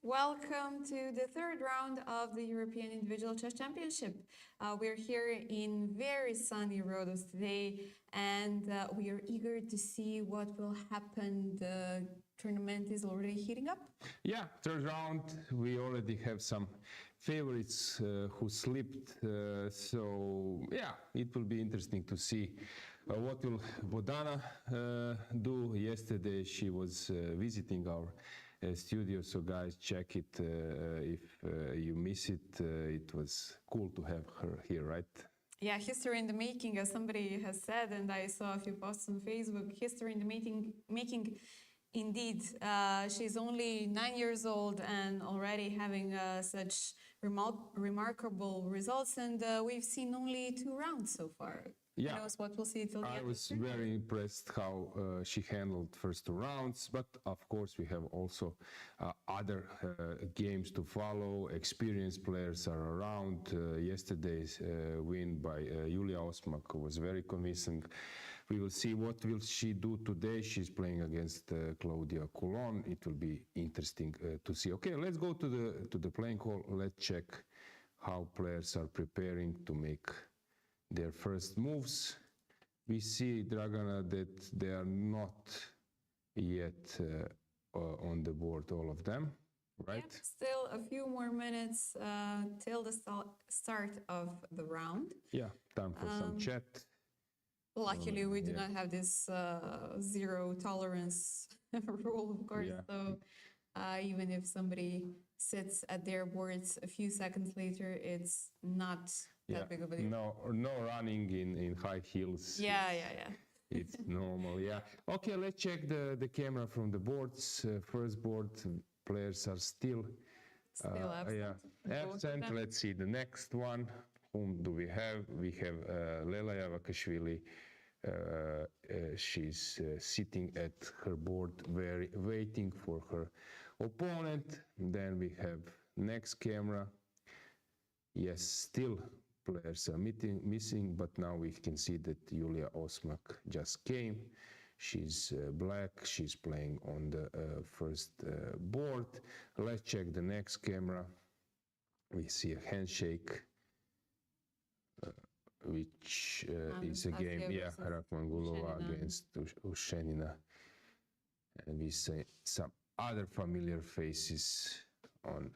Welcome to the third round of the European Individual Chess Championship. We're here in very sunny Rhodes today, and we are eager to see what will happen. The tournament is already heating up. Yeah, third round, we already have some favorites who slipped. So, yeah, it will be interesting to see what will Bogdana do. Yesterday, she was visiting our studio, so guys, check it if you miss it. It was cool to have her here, right? Yeah, history in the making, as somebody has said, and I saw a few posts on Facebook. History in the making. Indeed, she's only 9 years old and already having such remarkable results, and we've seen only 2 rounds so far. Yeah, Who knows what we'll see till the end. I was very impressed how she handled first 2 rounds, but of course we have also other games to follow. Experienced players are around. Yesterday's win by Yuliia Osmak was very convincing. We will see what will she do today. She's playing against Claudia Coulon. It will be interesting to see. Okay, let's go to the playing hall. Let's check how players are preparing to make their first moves. We see Dragana that they are not yet on the board, all of them, right? Yep, still a few more minutes till the start of the round. Yeah, time for some chat. Luckily, we do not have this zero tolerance rule, of course. Yeah. So even if somebody sits at their boards a few seconds later, it's not that big of a deal. No running in high heels. Yeah. It's normal, yeah. Okay, let's check the camera from the boards. First board, players are still absent. Absent. Let's see the next one. Whom do we have? We have Lela Javakhishvili. She's sitting at her board, waiting for her opponent. Then we have next camera. Yes, still players are missing, but now we can see that Yuliia Osmak just came. She's black. She's playing on the first board. Let's check the next camera. We see a handshake. Which is a game, Rakhmangulova against Ushenina. And we see some other familiar faces on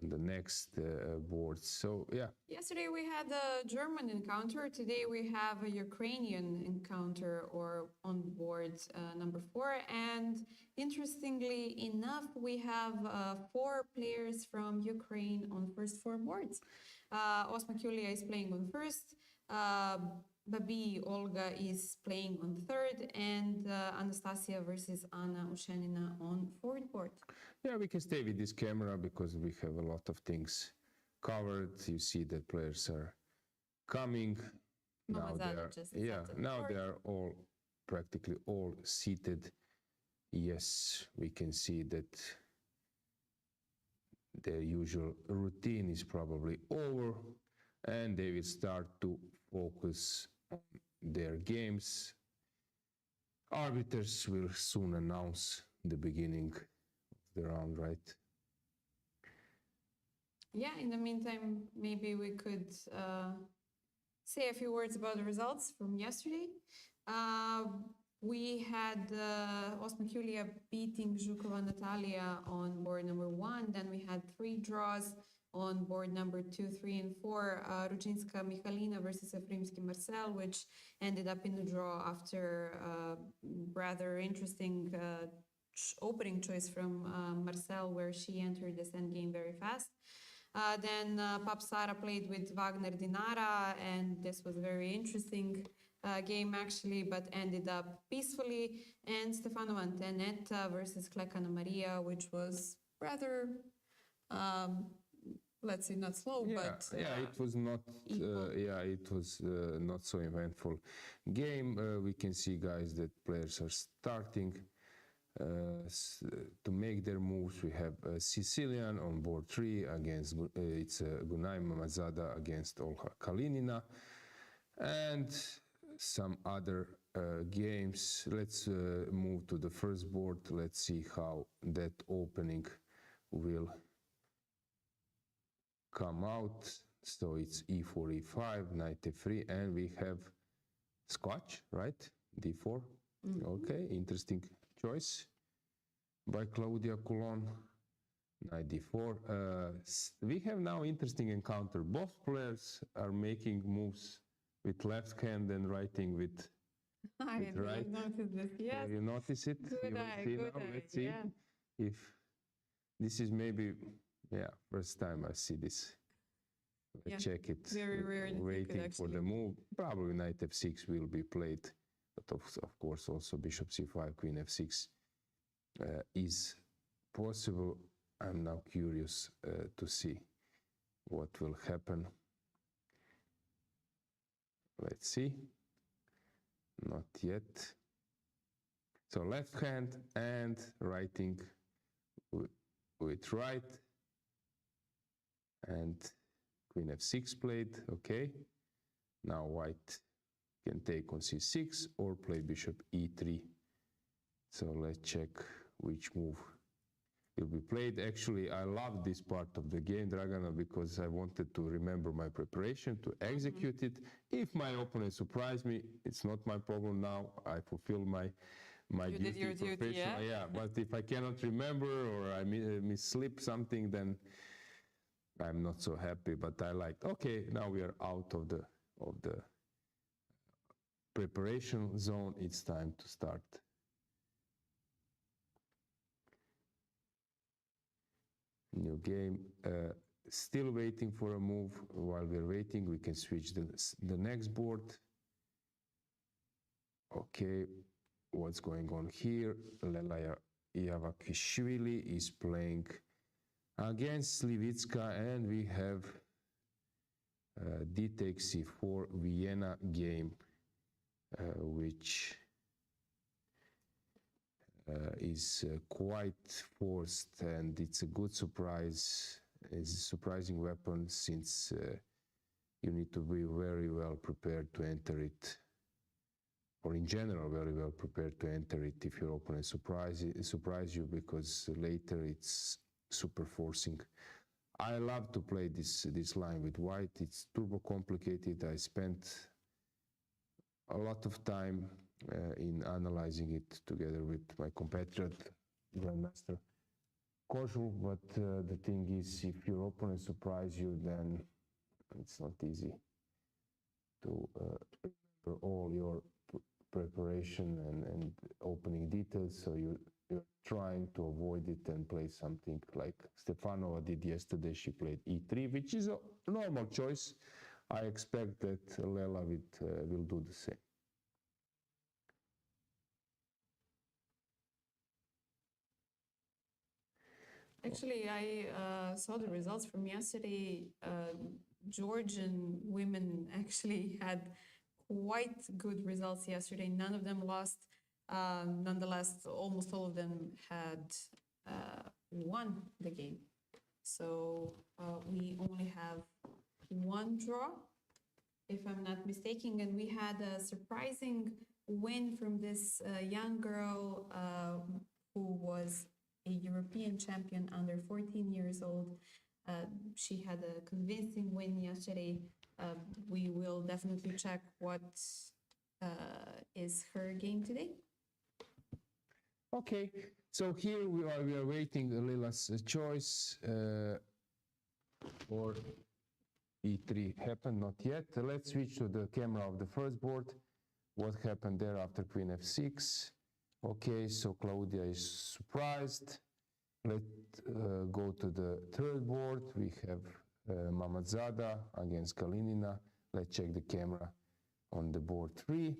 the next board. So, yeah. Yesterday we had a German encounter. Today we have a Ukrainian encounter, or on board number 4. And interestingly enough, we have 4 players from Ukraine on first 4 boards. Osmak Yuliia is playing on first, Babi Olga is playing on third, and Anastasia versus Anna Ushenina on fourth board. Yeah, we can stay with this camera because we have a lot of things covered. You see that players are coming. Now they are all practically all seated. Yes, we can see that their usual routine is probably over, and they will start to focus on their games. Arbiters will soon announce the beginning of the round, right? Yeah, in the meantime, maybe we could say a few words about the results from yesterday. We had Osmak Yuliia beating Zhukova Natalia on board number 1. Then we had 3 draws on board number 2, 3, and 4. Rudzinska Michalina versus Efroimski Marsel, which ended up in a draw after a rather interesting opening choice from Marsel, where she entered this endgame very fast. Then Papsara played with Wagner Dinara, and this was a very interesting game actually, but ended up peacefully. And Stefanova Antoaneta versus Klekana Maria, which was rather, let's say, not slow, but it was not. It was not so eventful game. We can see, guys, that players are starting to make their moves. We have Sicilian on board 3 against it's Gunay Mammadzada against Olga Kalinina, and some other games. Let's move to the first board. Let's see how that opening will come out. So it's e4, e5, knight f3, and we have Scotch, right? d4. Okay, interesting choice by Claudia Coulon. Knight d4. We have now interesting encounter. Both players are making moves with left hand and writing with I right. didn't notice this. Yes. You notice it? Good You will eye, see good now. eye, Let's see yeah. if this is maybe, yeah, first time I see this. Let's check it. Very rarely Waiting for the move. Probably knight f6 will be played, but of course also bishop c5, queen f6 is possible. I'm now curious to see what will happen. Let's see. Not yet. So left hand and writing with right, and queen f6 played. Okay. Now white can take on c6 or play bishop e3. So let's check which move will be played. Actually, I love this part of the game, Dragana, because I wanted to remember my preparation, to execute it. If my opponent surprised me, it's not my problem now. I fulfill my You duty, did your duty, yeah? But if I cannot remember or I misslip something, then I'm not so happy. But I like, okay, now we are out of the preparation zone. It's time to start. New game. Still waiting for a move. While we're waiting, we can switch the next board. Okay, what's going on here? Lela Javakhishvili is playing against Slivitska, and we have d takes c4 Vienna game, which is quite forced, and it's a good surprise. It's a surprising weapon, since you need to be very well prepared to enter it, or in general very well prepared to enter it if your opponent surprise you, because later it's super forcing. I love to play this line with white. It's turbo complicated. I spent a lot of time in analyzing it together with my compatriot, Grandmaster Kozul, but the thing is, if your opponent surprises you, then it's not easy to remember all your preparation and opening details, so you're trying to avoid it and play something like Stefanova did yesterday. She played e3, which is a normal choice. I expect that Lela will do the same. Actually, I saw the results from yesterday. Georgian women actually had quite good results yesterday. None of them lost. Nonetheless, almost all of them had won the game. So we only have one draw, if I'm not mistaken, and we had a surprising win from this young girl who was a European champion under 14 years old. She had a convincing win yesterday. We will definitely check what is her game today. Okay, so here we are waiting Lela's choice, or e3 happened, not yet. Let's switch to the camera of the first board. What happened there after queen f6? Okay, so Claudia is surprised. Let's go to the third board. We have Mammadzada against Kalinina. Let's check the camera on the board 3.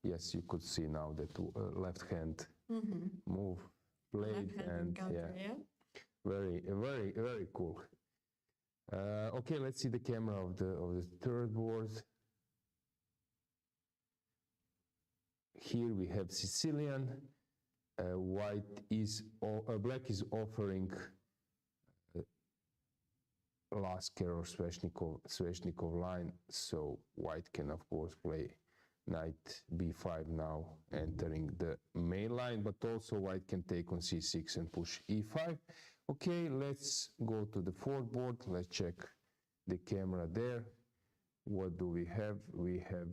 Yes, you could see now that left hand move played, and yeah, very cool. Okay, let's see the camera of the third board. Here we have Sicilian. Black is offering Lasker or Sveshnikov line, so white can of course play Knight b5 now entering the main line, but also white can take on c6 and push e5. Okay, let's go to the fourth board. Let's check the camera there. What do we have? We have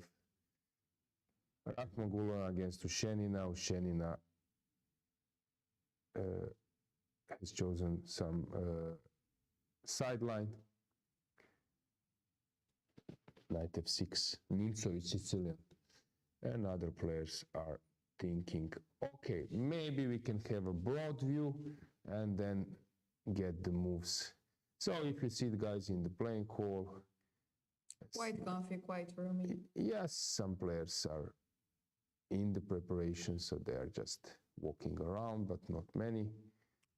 Rakhmagula against Ushenina. Ushenina has chosen some sideline. Knight f6, Nimzovic, Sicilian, and other players are thinking, okay, maybe we can have a broad view and then get the moves. So if you see the guys in the playing hall, Quite comfy, quite roomy. yes, some players are in the preparation, so they are just walking around, but not many.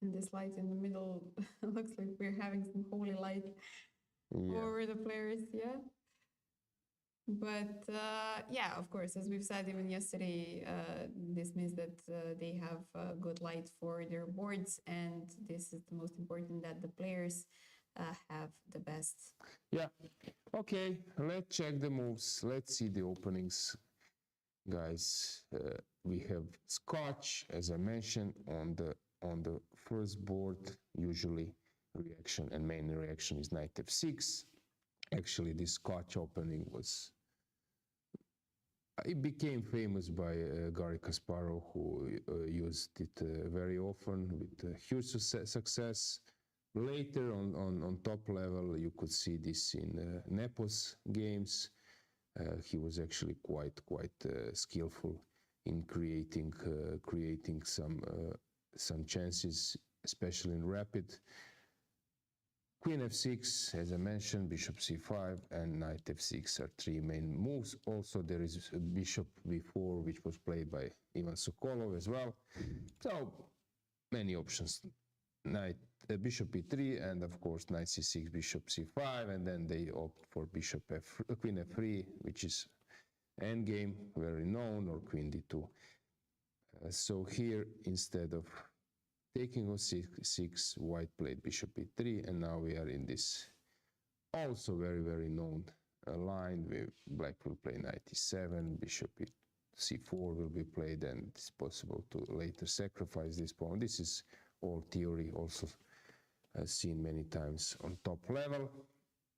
And this light in the middle looks like we're having some holy light over the players, yeah. But yeah, of course, as we've said even yesterday, this means that they have good light for their boards, and this is the most important, that the players have the best. Yeah, okay, let's check the moves. Let's see the openings, guys. We have Scotch, as I mentioned, on the first board. Usually reaction and main reaction is Knight f6. Actually, this Scotch opening it became famous by Garry Kasparov, who used it very often with huge success. Later on top level, you could see this in Nepos games. He was actually quite skillful in creating some chances, especially in rapid. Queen f6, as I mentioned, bishop c5, and knight f6 are three main moves. Also, there is bishop b4, which was played by Ivan Sokolov as well. So, many options. Bishop b3, and of course, knight c6, bishop c5, and then they opt for queen f3, which is endgame, very known, or queen d2. So here, instead of taking on c6, white played bishop e3, and now we are in this also very known line. Black will play knight e7, bishop c4 will be played, and it's possible to later sacrifice this pawn. This is all theory, also seen many times on top level.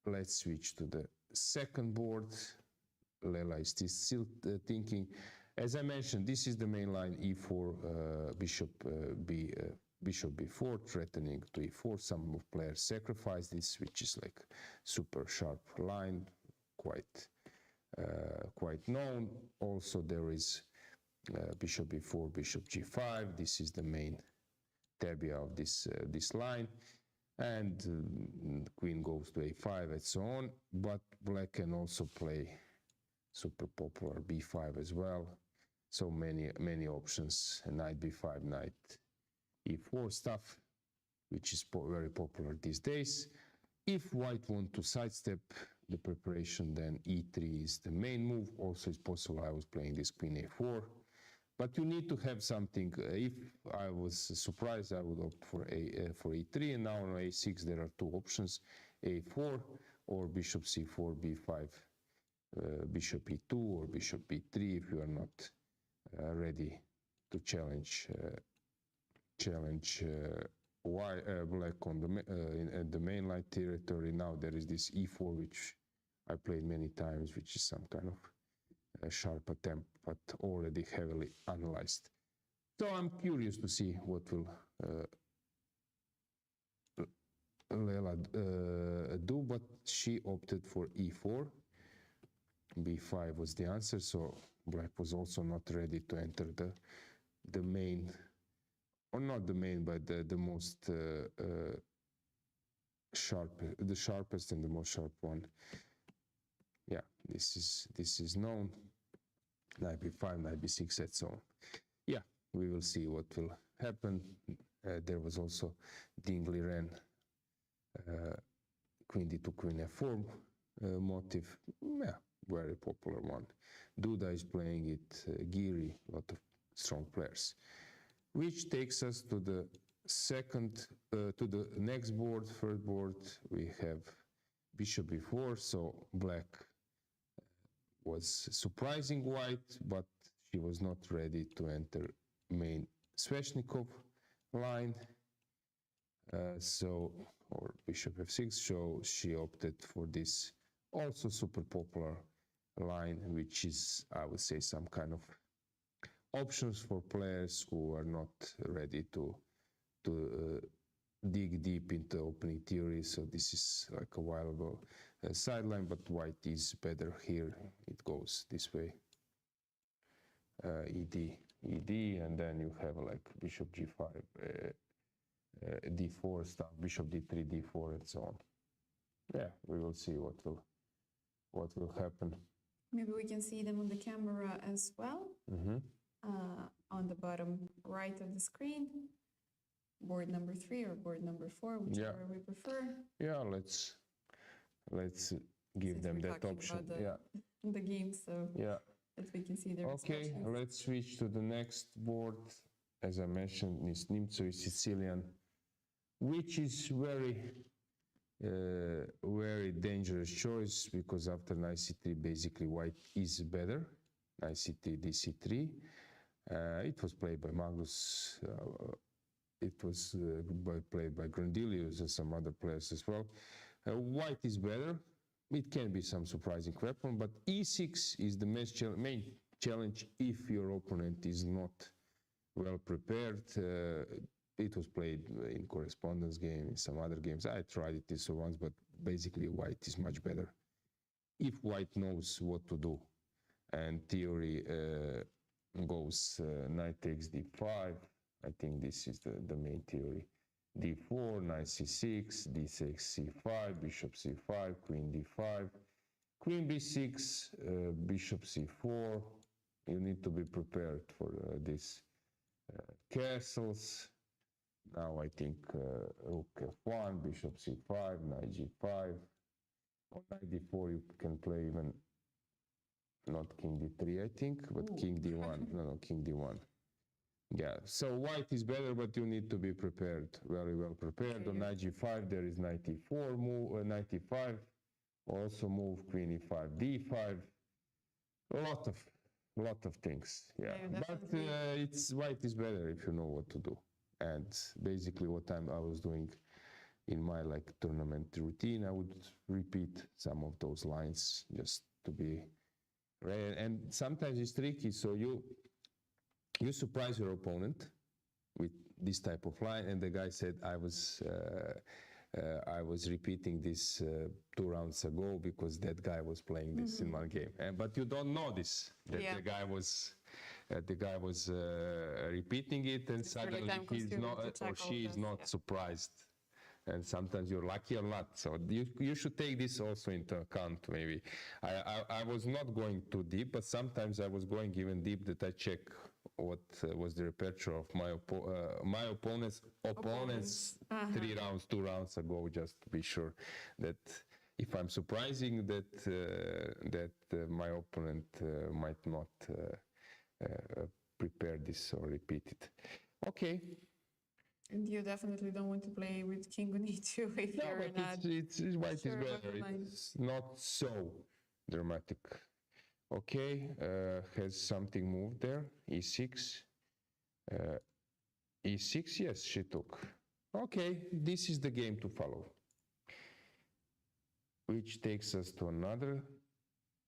Let's switch to the second board. Lela is still thinking. As I mentioned, this is the main line, e4, bishop b4, threatening to e4. Some players sacrifice this, which is like super sharp line, quite known. Also, there is bishop b4, bishop g5. This is the main tabia of this line, and queen goes to a5 and so on. But black can also play super popular b5 as well. So many options. Knight b5, knight e4 stuff, which is very popular these days. If white want to sidestep the preparation, then e3 is the main move. Also, it's possible I was playing this queen a4, but you need to have something. If I was surprised, I would opt for e3, and now on a6 there are two options: a4 or bishop c4, b5, bishop e2 or bishop b3. If you are not ready to challenge black on the mainline territory. Now there is this e4, which I played many times, which is some kind of a sharp attempt, but already heavily analyzed. So I'm curious to see what will Lela do, but she opted for e4. b5 was the answer, so black was also not ready to enter the main, or not the main, but the most the sharpest and the most sharp one. Yeah, this is known. Knight b5, knight b6, and so on. Yeah, we will see what will happen. There was also Dingley Wren, queen d2, queen f4 motive. Yeah, very popular one. Duda is playing it, Giri, a lot of strong players. Which takes us to the to the next board, third board. We have bishop b4, so black was surprising white, but she was not ready to enter main Sveshnikov line. Or bishop f6, so she opted for this also super popular line, which is, I would say, some kind of options for players who are not ready to dig deep into opening theory. So this is like a while ago sideline, but white is better here. It goes this way. ED, and then you have like bishop g5, d4 stuff, bishop d3, d4, and so on. Yeah, we will see what will happen. Maybe we can see them on the camera as well. On the bottom right of the screen, board number 3 or board number 4, whichever we prefer. Yeah, let's give them that option. The game, so yeah, that we can see their okay, let's switch to the next board. As I mentioned, is Nimzo is Sicilian, which is very dangerous choice, because after knight c3 basically white is better. Knight c3, dc3. It was played by Magnus. It was played by Grandelius and some other players as well. White is better. It can be some surprising weapon, but e6 is the main challenge if your opponent is not well prepared. It was played in correspondence game, in some other games. I tried it this once, but basically white is much better if white knows what to do. And theory goes knight takes d5. I think this is the main theory. d4, knight c6, d6, c5, bishop c5, queen d5, queen b6, bishop c4. You need to be prepared for this castles. Now I think rook f1, bishop c5, knight g5. On knight d4 you can play even not king d3, I think, but king d1. No, king d1. Yeah, so white is better, but you need to be prepared, very well prepared. Okay. On knight g5 there is knight e4 move, knight e5, also move queen e5, d5. A lot of things. Yeah, but it's white is better if you know what to do. And basically what I was doing in my tournament routine, I would repeat some of those lines just to be ready. And sometimes it's tricky, so you surprise your opponent with this type of line, and the guy said I was repeating this 2 rounds ago because that guy was playing this in one game, but you don't know this, that the guy was repeating it, and suddenly he's not or she is not surprised. And sometimes you're lucky or not. So you should take this also into account. Maybe I was not going too deep, but sometimes I was going even deep, that I check what was the repertoire of my opponents 3 rounds, 2 rounds ago, just to be sure that if I'm surprising that my opponent might not prepare this or repeat it. Okay. And you definitely don't want to play with king on e2 if you're not it's white sure is better. It's not so dramatic. Okay, has something moved there? E6. E6, yes, she took. Okay, this is the game to follow. Which takes us to another.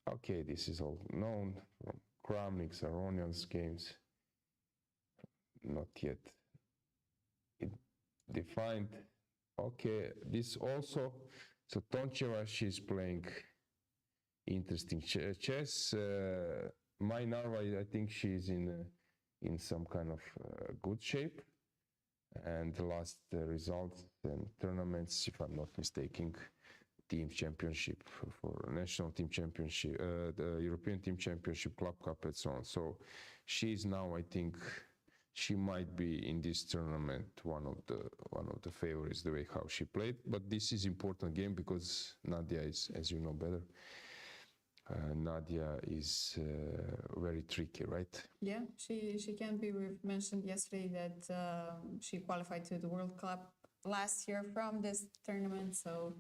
Okay, this is all known from Kramnik's, Aronian's games. Not yet defined. Okay, this also, so Toncheva, she's playing interesting chess. My Narva, I think she's in some kind of good shape, and the last results and tournaments, if I'm not mistaken, team championship for national team championship, the European team championship, club cup, and so on. So she's now, I think, she might be in this tournament one of the favorites, the way how she played. But this is important game because Nadia is, as you know better, Nadia is very tricky, right? Yeah, she can be. We've mentioned yesterday that she qualified to the World Cup last year from this tournament. So,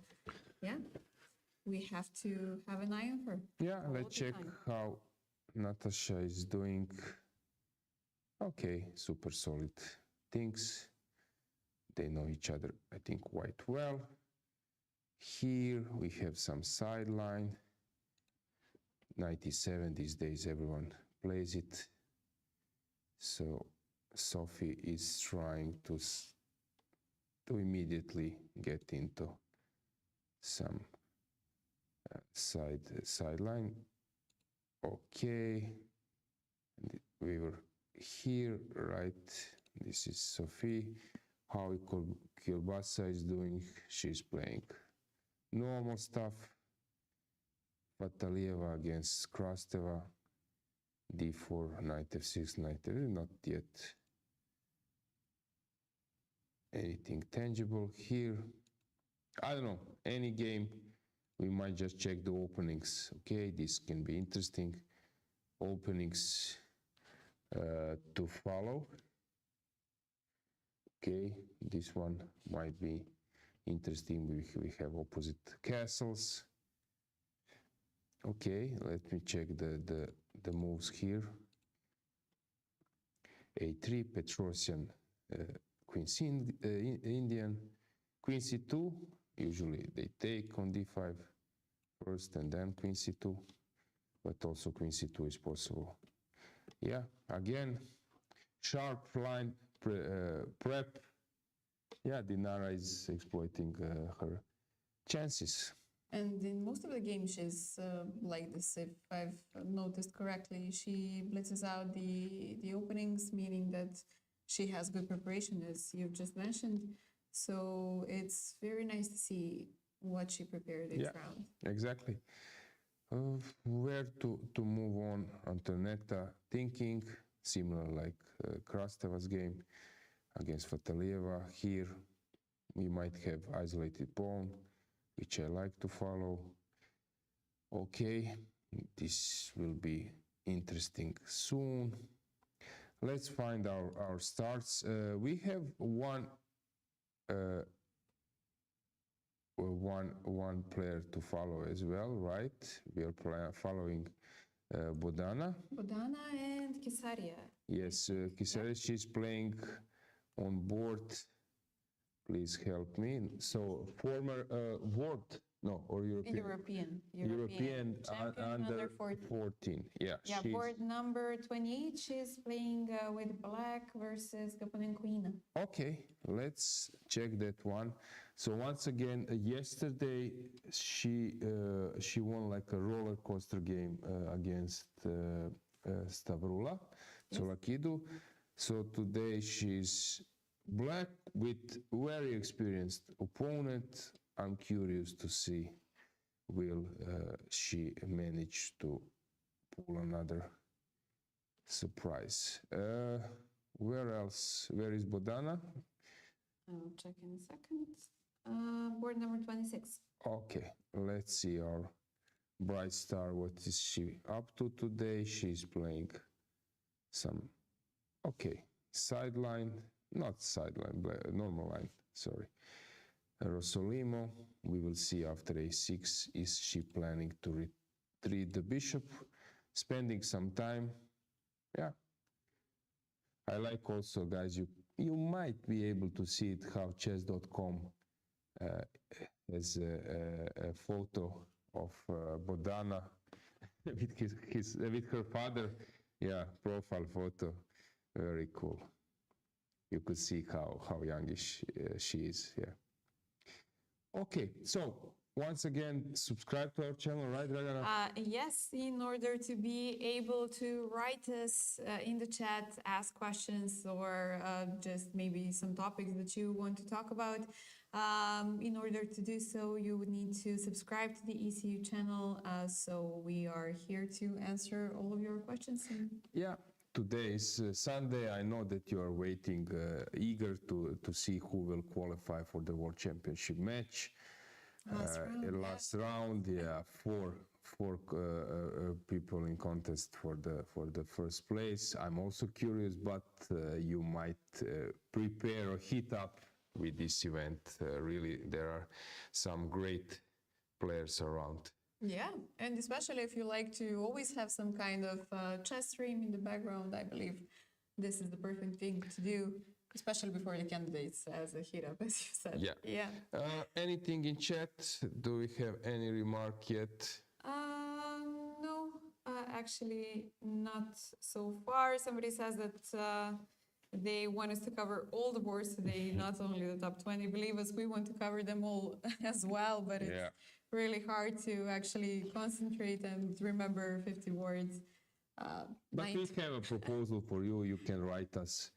yeah, we have to have an eye on her. Yeah, all let's the check time. how Natasha is doing. Okay, super solid things. They know each other, I think, quite well. Here we have some sideline. 97 these days, everyone plays it. So Sophie is trying to immediately get into some sideline. Okay, and we were here, right? This is Sophie. How Kielbasa is doing? She's playing normal stuff. Fatalieva against Krasteva. D4, knight f6, knight f6, not yet anything tangible here. I don't know, any game, we might just check the openings. Okay, this can be interesting. Openings to follow. Okay, this one might be interesting. We have opposite castles. Okay, let me check the moves here. A3, Petrosian, Queen C, Indian, Queen C2. Usually they take on D5 first and then Queen C2, but also Queen C2 is possible. Yeah, again, sharp line prep. Yeah, Dinara is exploiting her chances. And in most of the games, she's like this. If I've noticed correctly, she blitzes out the openings, meaning that she has good preparation, as you've just mentioned. So it's very nice to see what she prepared each round. Exactly. Where to move on? Antoaneta thinking, similar like Krasteva's game against Fatalieva. Here we might have isolated pawn, which I like to follow. Okay, this will be interesting soon. Let's find our starts. We have one player to follow as well, right? We are following Bodana. Bodana and Kisaria. Yes, Kisaria, she's playing on board. Please help me. So former world, no, or European champion under 14. Yeah, Yeah, board number 28. She's playing with Black versus Gaponenkoina. Okay, let's check that one. So once again, yesterday she won like a roller coaster game against Stavroula Tsolakidou. So today she's Black with very experienced opponent. I'm curious to see will she manage to pull another surprise. Where else? Where is Bodana? I'll check in a second. Board number 26. Okay, let's see our bright star. What is she up to today? She's playing some, okay, sideline, not sideline, normal line, sorry. Rosolimo, we will see after a6. Is she planning to retreat the bishop? Spending some time. Yeah. I like also, guys, you might be able to see it how chess.com has a photo of Bodana with her father. Yeah, profile photo. Very cool. You could see how youngish she is. Yeah. Okay, so once again, subscribe to our channel, right, Dragana? Yes, in order to be able to write us in the chat, ask questions, or just maybe some topics that you want to talk about. In order to do so, you would need to subscribe to the ECU channel. So we are here to answer all of your questions. Yeah. Today is Sunday. I know that you are waiting, eager to see who will qualify for the World Championship match. Last round, yeah, four people in contest for the first place. I'm also curious, but you might prepare or heat up with this event. Really, there are some great players around. Yeah, and especially if you like to always have some kind of chess stream in the background, I believe this is the perfect thing to do, especially before the candidates as a heat up, as you said. Yeah. Yeah. Anything in chat? Do we have any remark yet? No, actually not so far. Somebody says that they want us to cover all the boards today, not only the top 20. Believe us, we want to cover them all as well, but it's really hard to actually concentrate and remember 50 words. But we have a proposal for you. You can write us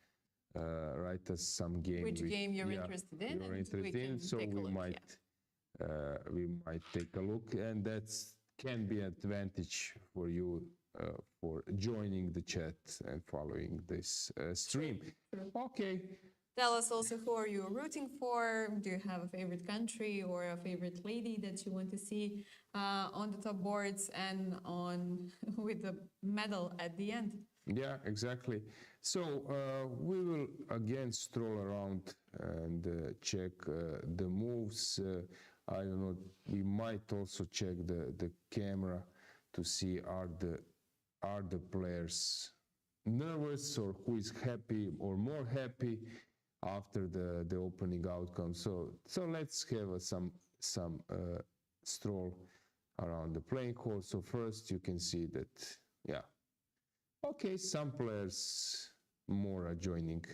some game. Which game you're interested in? You're and interested we can in, so take a we look, might take a look, and that's can be an advantage for you for joining the chat and following this stream. True. Okay. Tell us also who are you rooting for? Do you have a favorite country or a favorite lady that you want to see on the top boards and on with the medal at the end? Yeah, exactly. So we will again stroll around and check the moves. I don't know. We might also check the camera to see are the players nervous or who is happy or more happy after the opening outcome. So let's have some stroll around the playing hall. So first you can see that, yeah, okay, some players more are joining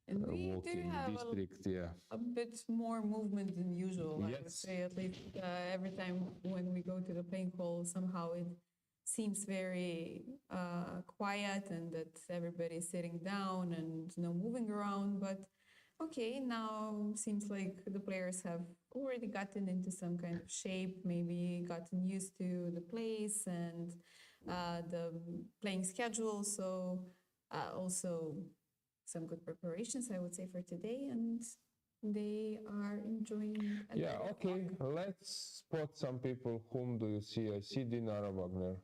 And we do walking have district, a bit more movement than usual, I would Yes. say. At least every time when we go to the playing hall, somehow it seems very quiet and that everybody's sitting down and no moving around. But okay, now seems like the players have already gotten into some kind of shape, maybe gotten used to the place and the playing schedule. So also some good preparations, I would say, for today, and they are enjoying. Yeah, okay. Let's spot some people. Whom do you see? I see Dinara Wagner.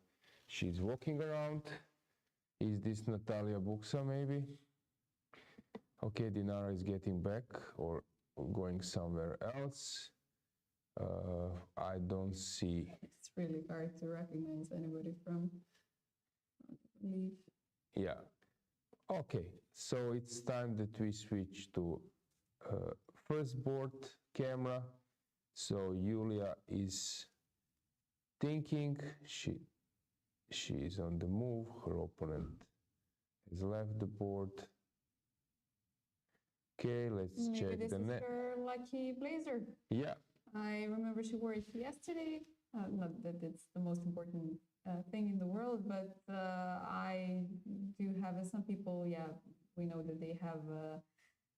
She's walking around. Is this Natalia Buksa, maybe? Okay, Dinara is getting back or going somewhere else. I don't see. It's really hard to recognize anybody from. I believe. Yeah. Okay, so it's time that we switch to first board camera. So Yuliia is thinking. She is on the move. Her opponent has left the board. Okay, let's Maybe check this the is net. her lucky blazer. Yeah. I remember she wore it yesterday. Not that it's the most important thing in the world, but I do have some people, we know that they have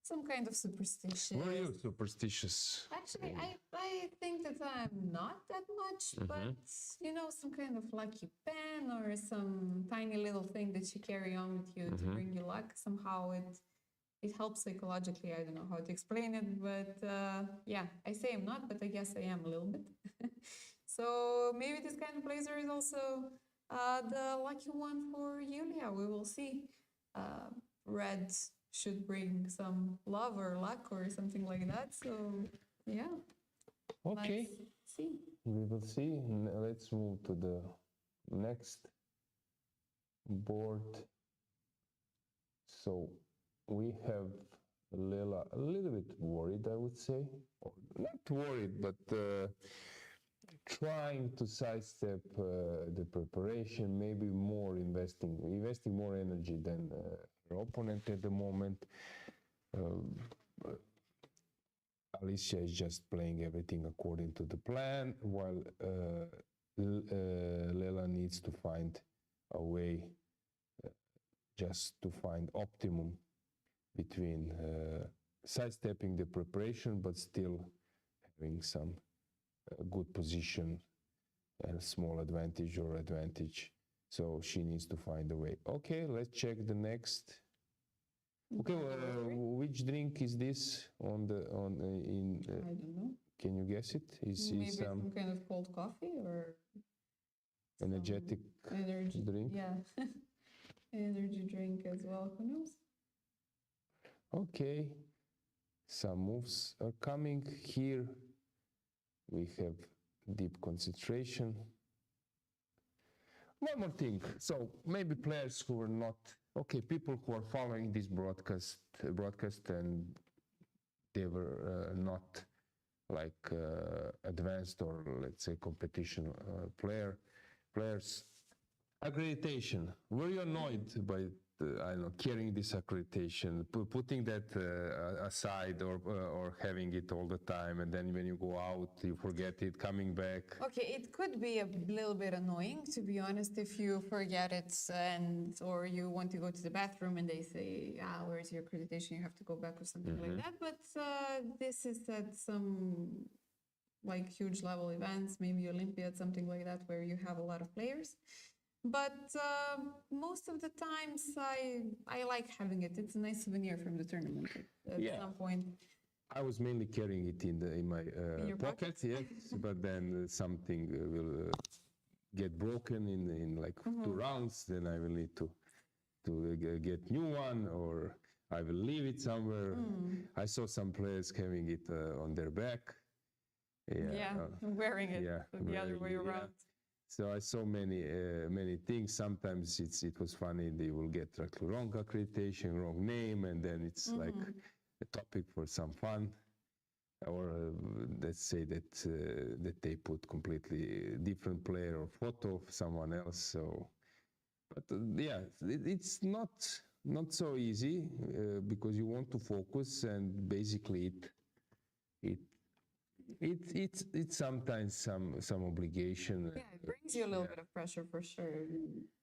some kind of superstition. Were you superstitious? Actually, I think that I'm not that much, but some kind of lucky pen or some tiny little thing that you carry on with you to bring you luck. Somehow it helps psychologically. I don't know how to explain it, but I say I'm not, but I guess I am a little bit. So maybe this kind of blazer is also the lucky one for Yuliia. We will see. Red should bring some love or luck or something like that. So yeah. Okay. Let's see. We will see. Let's move to the next board. So we have Lela a little bit worried, I would say. Or not worried, but trying to sidestep the preparation, maybe more investing more energy than her opponent at the moment. Alojzije is just playing everything according to the plan, while Lela needs to find a way just to find optimum between sidestepping the preparation but still having some good position and small advantage or advantage. So she needs to find a way. Okay, let's check the next. Okay, which drink is this on the I don't know. Can you guess it? Maybe some kind of cold coffee or energetic energy drink? Yeah, energy drink as well. Who knows? Okay, some moves are coming here. We have deep concentration. One more thing. So maybe players who are not okay, people who are following this broadcast and they were not like advanced or let's say competition players. Accreditation. Were you annoyed by I don't know, carrying this accreditation, putting that aside, or having it all the time, and then when you go out, you forget it, coming back? Okay, it could be a little bit annoying, to be honest, if you forget it or you want to go to the bathroom and they say, where's your accreditation? You have to go back or something like that. But this is at some like huge level events, maybe Olympiad, something like that, where you have a lot of players. But most of the times I like having it. It's a nice souvenir from the tournament at some point. I was mainly carrying it in my pocket, yes, but then something will get broken in like 2 rounds, then I will need to get new one, or I will leave it somewhere. I saw some players having it on their back. Wearing it the other way around. So I saw many things. Sometimes it was funny. They will get wrong accreditation, wrong name, and then it's like a topic for some fun. Or let's say that they put completely different player or photo of someone else. So, but it's not so easy because you want to focus, and basically it's sometimes some obligation. Yeah, it brings you a little bit of pressure for sure.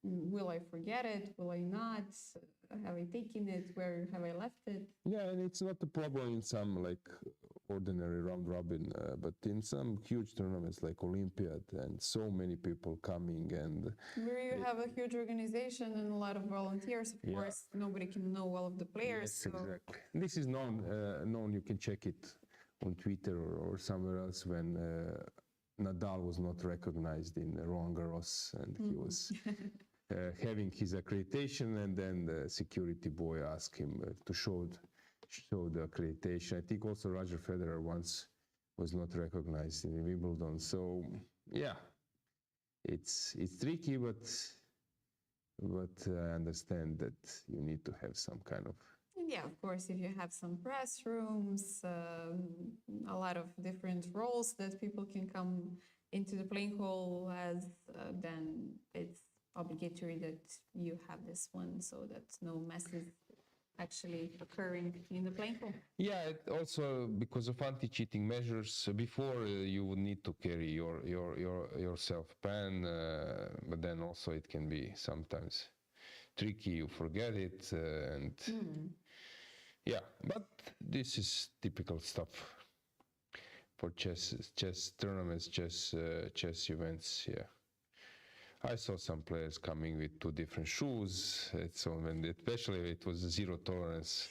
Will I forget it? Will I not? Have I taken it? Where have I left it? Yeah, and it's not a problem in some like ordinary round robin, but in some huge tournaments like Olympiad, and so many people coming, and where you have a huge organization and a lot of volunteers, of course, nobody can know all of the players. Yes, exactly. This is known. You can check it on Twitter or somewhere else when Nadal was not recognized in Roland Garros, and he was having his accreditation, and then the security boy asked him to show the accreditation. I think also Roger Federer once was not recognized in Wimbledon. So yeah, it's tricky, but I understand that you need to have some kind of. Yeah, of course, if you have some press rooms, a lot of different roles that people can come into the playing hall as, then it's obligatory that you have this one so that no mess is actually occurring in the playing hall. Yeah, also because of anti-cheating measures, before you would need to carry your self-pen, but then also it can be sometimes tricky, you forget it, and yeah, but this is typical stuff for chess tournaments, chess events. Yeah, I saw some players coming with 2 different shoes. So when especially it was zero tolerance,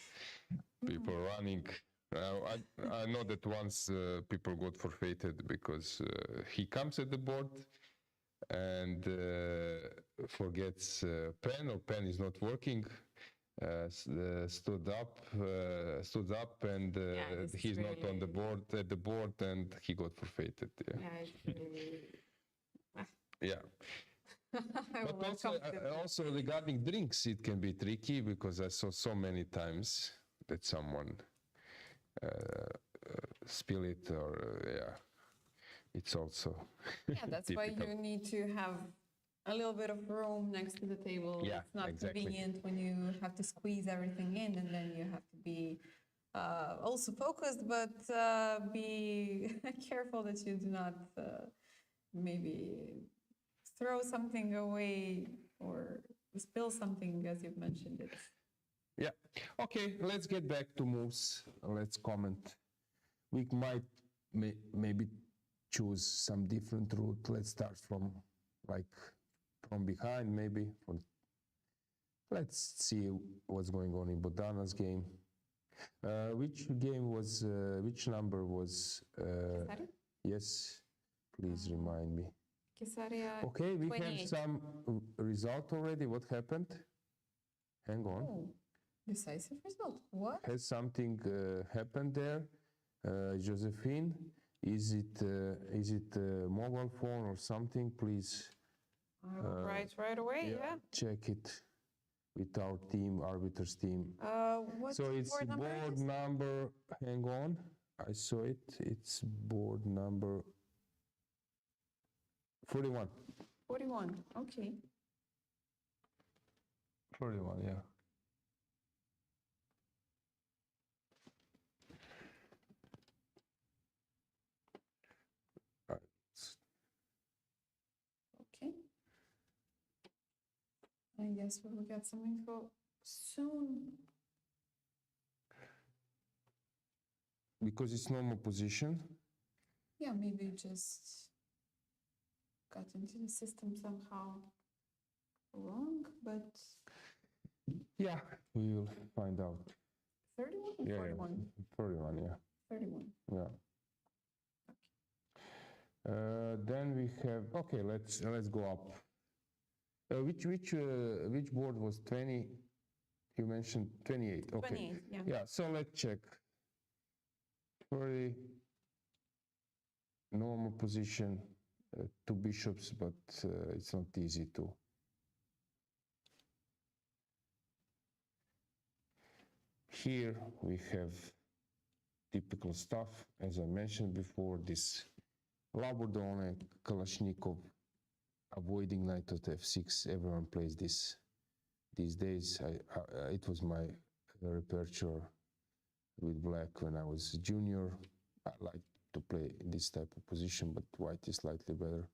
people running. I know that once people got forfeited because he comes at the board and forgets pen is not working. Stood up, and he's really not on the board at the board, and he got forfeited. Yeah. But also regarding drinks, it can be tricky because I saw so many times that someone spill it, or it's also that's why you need to have a little bit of room next to the table. Yeah, it's not convenient when you have to squeeze everything in, and then you have to be also focused, but be careful that you do not maybe throw something away or spill something, as you've mentioned it. Yeah. Okay, let's get back to moves. Let's comment. We might maybe choose some different route. Let's start from behind, maybe. Let's see what's going on in Bodana's game. Which number was? Yes, please remind me. Kesaria. Okay, we 28. have some result already. What happened? Hang on. Oh, decisive result. What? Has something happened there? Josephine Is it a mobile phone or something? Please I will write right away, yeah. check it with our team, arbiters team. What So it's board number is board this? number, hang on, I saw it. It's board number 41. 41, okay. 41, yeah. Okay. I guess we will get some info soon. Because it's normal position. Yeah, maybe just got into the system somehow wrong, but Yeah, we will find out. 31 or Yeah, 41? 41, yeah. 31. Yeah. Then we have, okay, let's go up. Which board was 20? You mentioned 28. Okay. 28, yeah. Yeah, so let's check. Very normal position, two bishops, but it's not easy to. Here we have typical stuff, as I mentioned before, this Labordone, Kalashnikov, avoiding knight at f6. Everyone plays this these days. It was my repertoire with black when I was a junior. I like to play this type of position, but white is slightly better.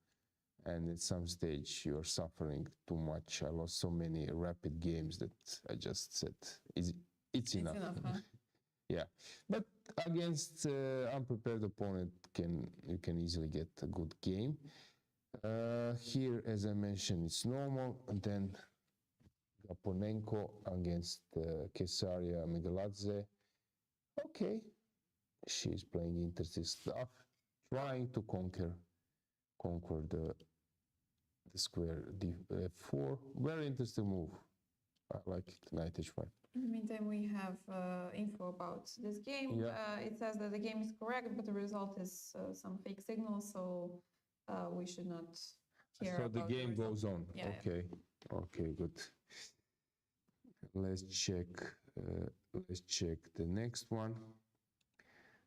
And at some stage you are suffering too much. I lost so many rapid games that I just said, it's enough. Huh? Yeah, but against unprepared opponent, you can easily get a good game. Here, as I mentioned, it's normal. And then Gaponenko against Kesaria Megaladze. Okay, she's playing interesting stuff, trying to conquer the square d4. Very interesting move. I like it. Knight h5. In the meantime, we have info about this game. Yeah. It says that the game is correct, but the result is some fake signal, so we should not care So about the game result. goes on. Yeah, Okay. Okay, good. Let's check the next one.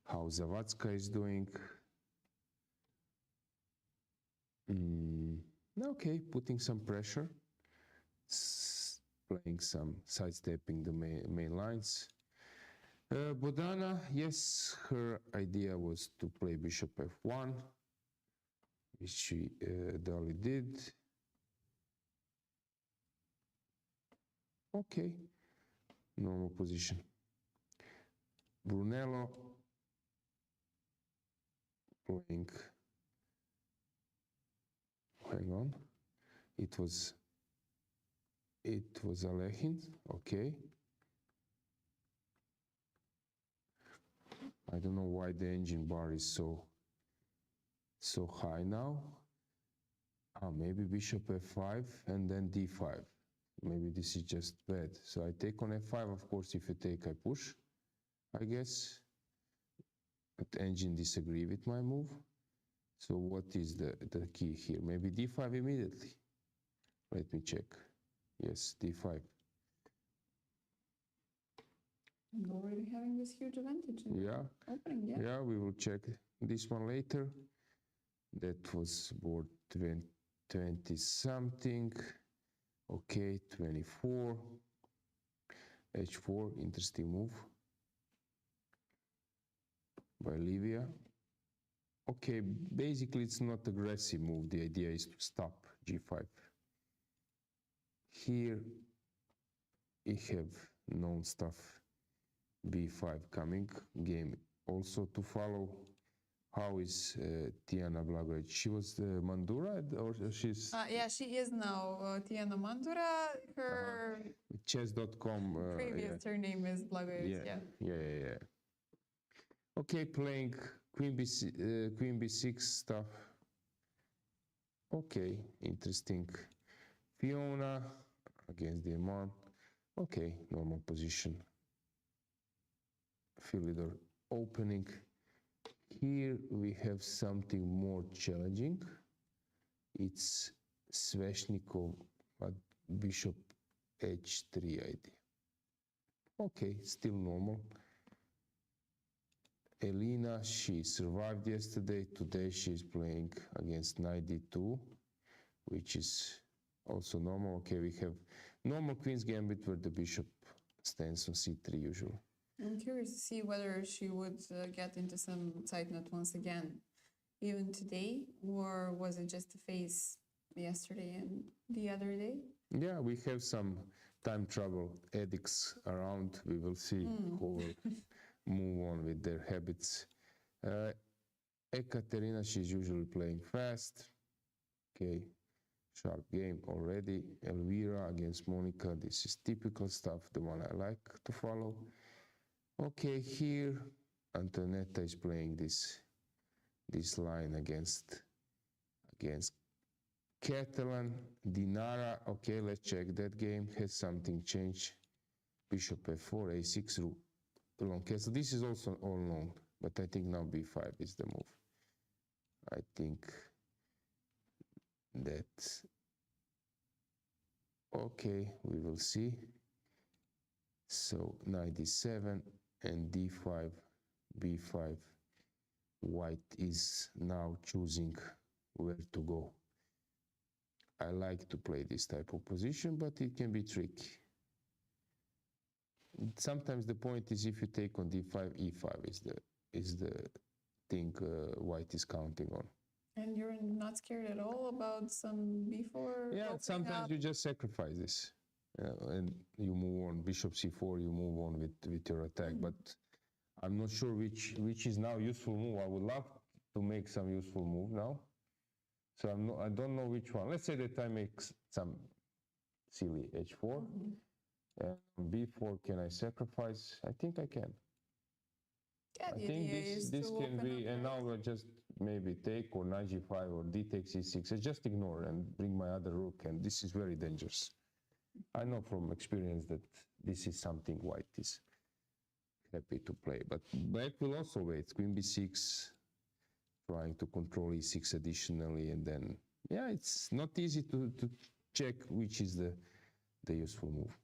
How Zawadzka is doing. Okay, putting some pressure. Playing some sidestepping the main lines. Bodana, yes, her idea was to play bishop f1, which she duly did. Okay, normal position. Brunello playing, hang on, it was Alekhine, okay. I don't know why the engine bar is so high now. Maybe bishop f5 and then d5. Maybe this is just bad. So I take on f5, of course, if you take, I push, I guess. But engine disagree with my move. So what is the key here? Maybe d5 immediately. Let me check. Yes, d5. And already having this huge advantage in Yeah. opening, yeah. Yeah, we will check this one later. That was board 20 something. Okay, 24. h4, interesting move by Livia. Okay, basically it's not aggressive move. The idea is to stop g5. Here we have known stuff. b5 coming, game also to follow. How is Tiana Blagovic? She was Mandura or she's? Yeah, she is now Tiana Mandura. Her Chess.com. previous surname is Blagovic, Yeah. Okay, playing Queen B6 stuff. Okay, interesting. Fiona against the Amon. Okay, normal position. Philidor opening. Here we have something more challenging. It's Sveshnikov at bishop h3 idea. Okay, still normal. Elina, she survived yesterday. Today she's playing against knight d2, which is also normal. Okay, we have normal queen's gambit where the bishop stands on c3 usually. I'm curious to see whether she would get into some side note once again, even today, or was it just a phase yesterday and the other day? Yeah, we have some time travel addicts around. We will see who will move on with their habits. Ekaterina, she's usually playing fast. Okay, sharp game already. Elvira against Monika, this is typical stuff, the one I like to follow. Okay, here Antoaneta is playing this line against Catalan. Dinara, okay, let's check that game. Has something changed? Bishop f4, a6, long castle. This is also all long, but I think now b5 is the move. I think that, okay, we will see. So knight d7 and d5, b5. White is now choosing where to go. I like to play this type of position, but it can be tricky. Sometimes the point is if you take on d5, e5 is the thing white is counting on. And you're not scared at all about some b4? Yeah, sometimes you just sacrifice this and you move on. Bishop c4, you move on with your attack. But I'm not sure which is now useful move. I would love to make some useful move now. So I don't know which one. Let's say that I make some silly h4. And b4, can I sacrifice? I think I can. Yeah, I think this can be, and now I just maybe take or knight g5 or d takes e6. I just ignore and bring my other rook, and this is very dangerous. I know from experience that this is something white is happy to play, but black will also wait. Queen b6, trying to control e6 additionally, and then, yeah, it's not easy to check which is the useful move.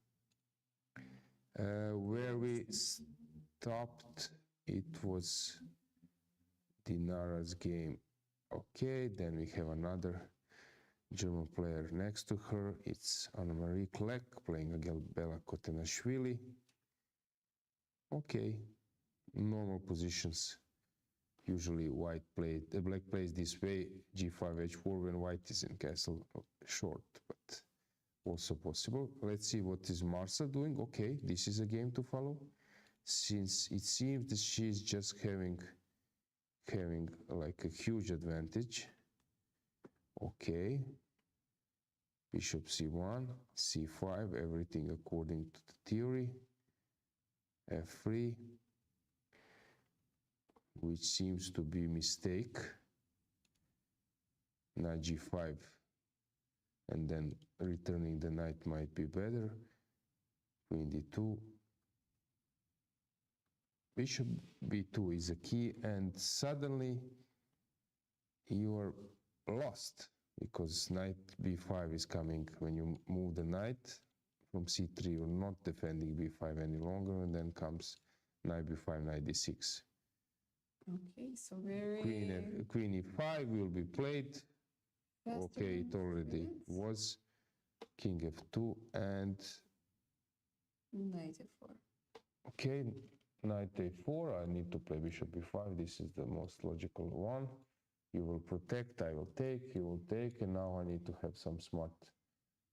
Where we stopped, it was Dinara's game. Okay, then we have another German player next to her. It's Annemarie Kleck playing against Bella Khotenashvili. Okay, normal positions. Usually black plays this way, g5, h4 when white is in castle short, but also possible. Let's see what is Marsel doing. Okay, this is a game to follow, since it seems that she's just having like a huge advantage. Okay, bishop c1, c5, everything according to the theory. f3, which seems to be mistake. Knight g5, and then returning the knight might be better. Queen d2. Bishop b2 is a key, and suddenly you are lost because knight b5 is coming. When you move the knight from c3, you're not defending b5 any longer, and then comes knight b5, knight d6. Okay, so very... Queen e5 will be played. Okay, it already was. King f2 and knight f4. Okay, knight a4. I need to play bishop b5. This is the most logical one. You will protect, I will take, you will take, and now I need to have some smart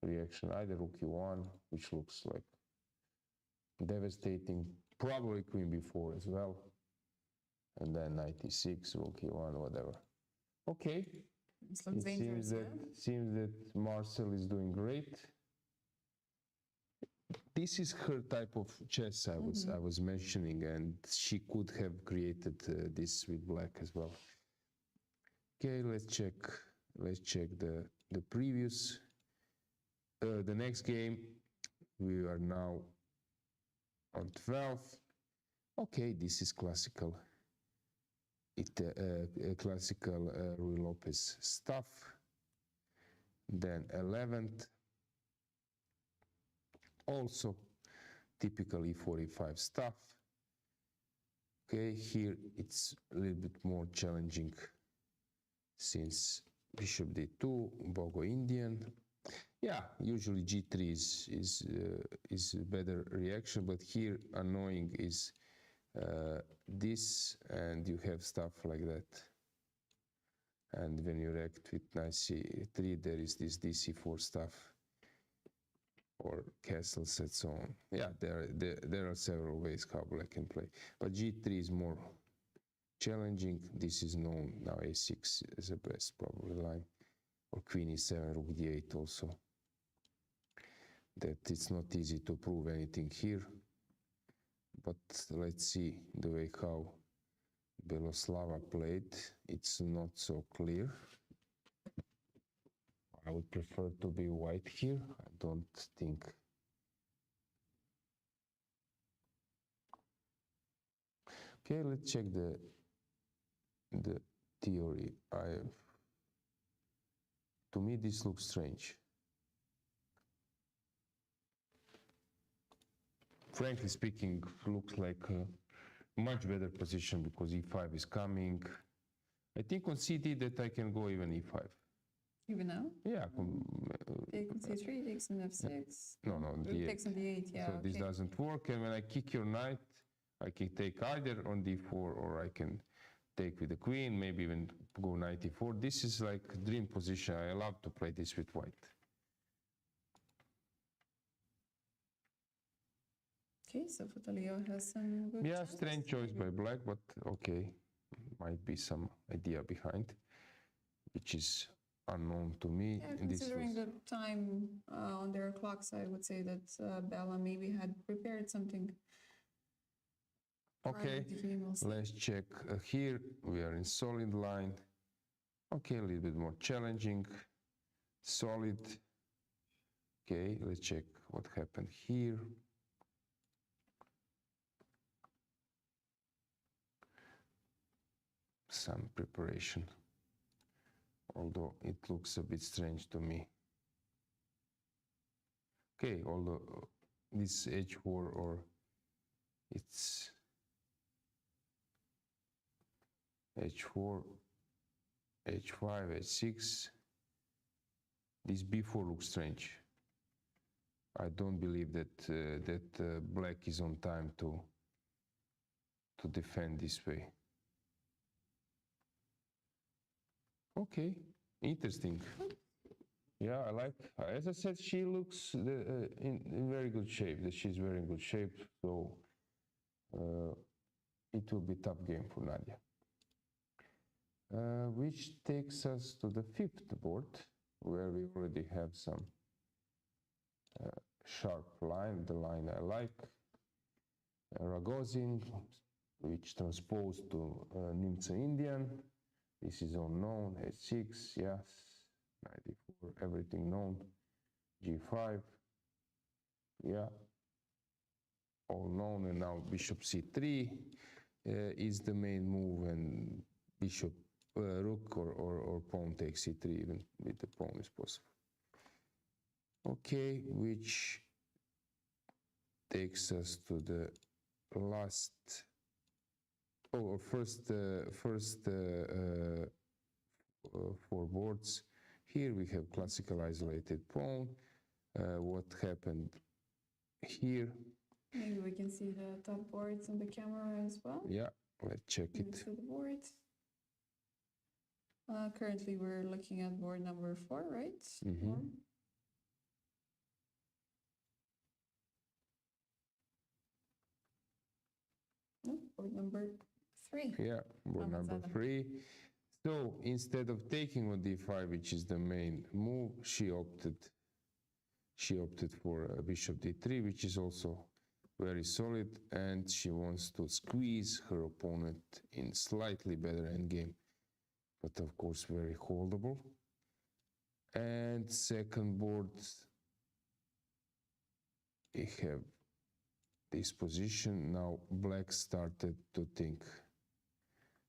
reaction. Either rook e1, which looks like devastating. Probably queen b4 as well. And then knight e6, rook e1, whatever. Okay. It seems that Marsel is doing great. This is her type of chess I was mentioning, and she could have created this with black as well. Okay, let's check the previous. The next game, we are now on 12. Okay, this is classical classical Rui Lopez stuff. Then 11th, also typical E45 stuff. Okay, here it's a little bit more challenging since bishop d2, Bogo Indian. Yeah, usually g3 is a better reaction, but here annoying is this, and you have stuff like that. And when you react with knight c3, there is this dc4 stuff, or castles and so on. Yeah, there are several ways how black can play, but g3 is more challenging. This is known now. a6 is the best probably line, or queen e7, rook d8 also. That it's not easy to prove anything here, but let's see the way how Beloslava played. It's not so clear. I would prefer to be white here. I don't think. Okay, let's check the theory. To me, this looks strange. Frankly speaking, looks like a much better position because e5 is coming. I think on cd that I can go even e5. Even now? Yeah. Take on c3, takes on f6. No, d8. Takes on d8, yeah. So okay. this doesn't work, and when I kick your knight, I can take either on d4 or I can take with the queen, maybe even go knight e4. This is like a dream position. I love to play this with white. Okay, so Fotalio has some good chances. Strange choice by black, but okay. Might be some idea behind, which is unknown to me. Yeah, considering the time on their clocks, I would say that Bella maybe had prepared something. Okay, let's check here. We are in solid line. Okay, a little bit more challenging. Solid. Okay, let's check what happened here. Some preparation, although it looks a bit strange to me. Okay, although this h4 or it's h4, h5, h6, this b4 looks strange. I don't believe that black is on time to defend this way. Okay, interesting. Yeah, I like. As I said, she looks in very good shape. That she's very in good shape. So it will be a tough game for Nadia. Which takes us to the 5th board, where we already have some sharp line. The line I like. Rogozin, which transposed to Nimca Indian. This is unknown, h6, yes, 94, everything known, g5, yeah, all known, and now bishop c3 is the main move, and bishop, rook or pawn takes c3, even with the pawn is possible. Okay, which takes us to the last first 4 boards. Here we have classical isolated pawn. What happened here? Maybe we can see the top boards on the camera as well. Yeah, let's check it. To the board. Currently, we're looking at board number 4, right? Mm-hmm. 4. No, board number 3. Yeah, board number 3. So instead of taking on d5, which is the main move, she opted for bishop d3, which is also very solid, and she wants to squeeze her opponent in slightly better endgame, but of course very holdable. And second board, we have this position. Now black started to think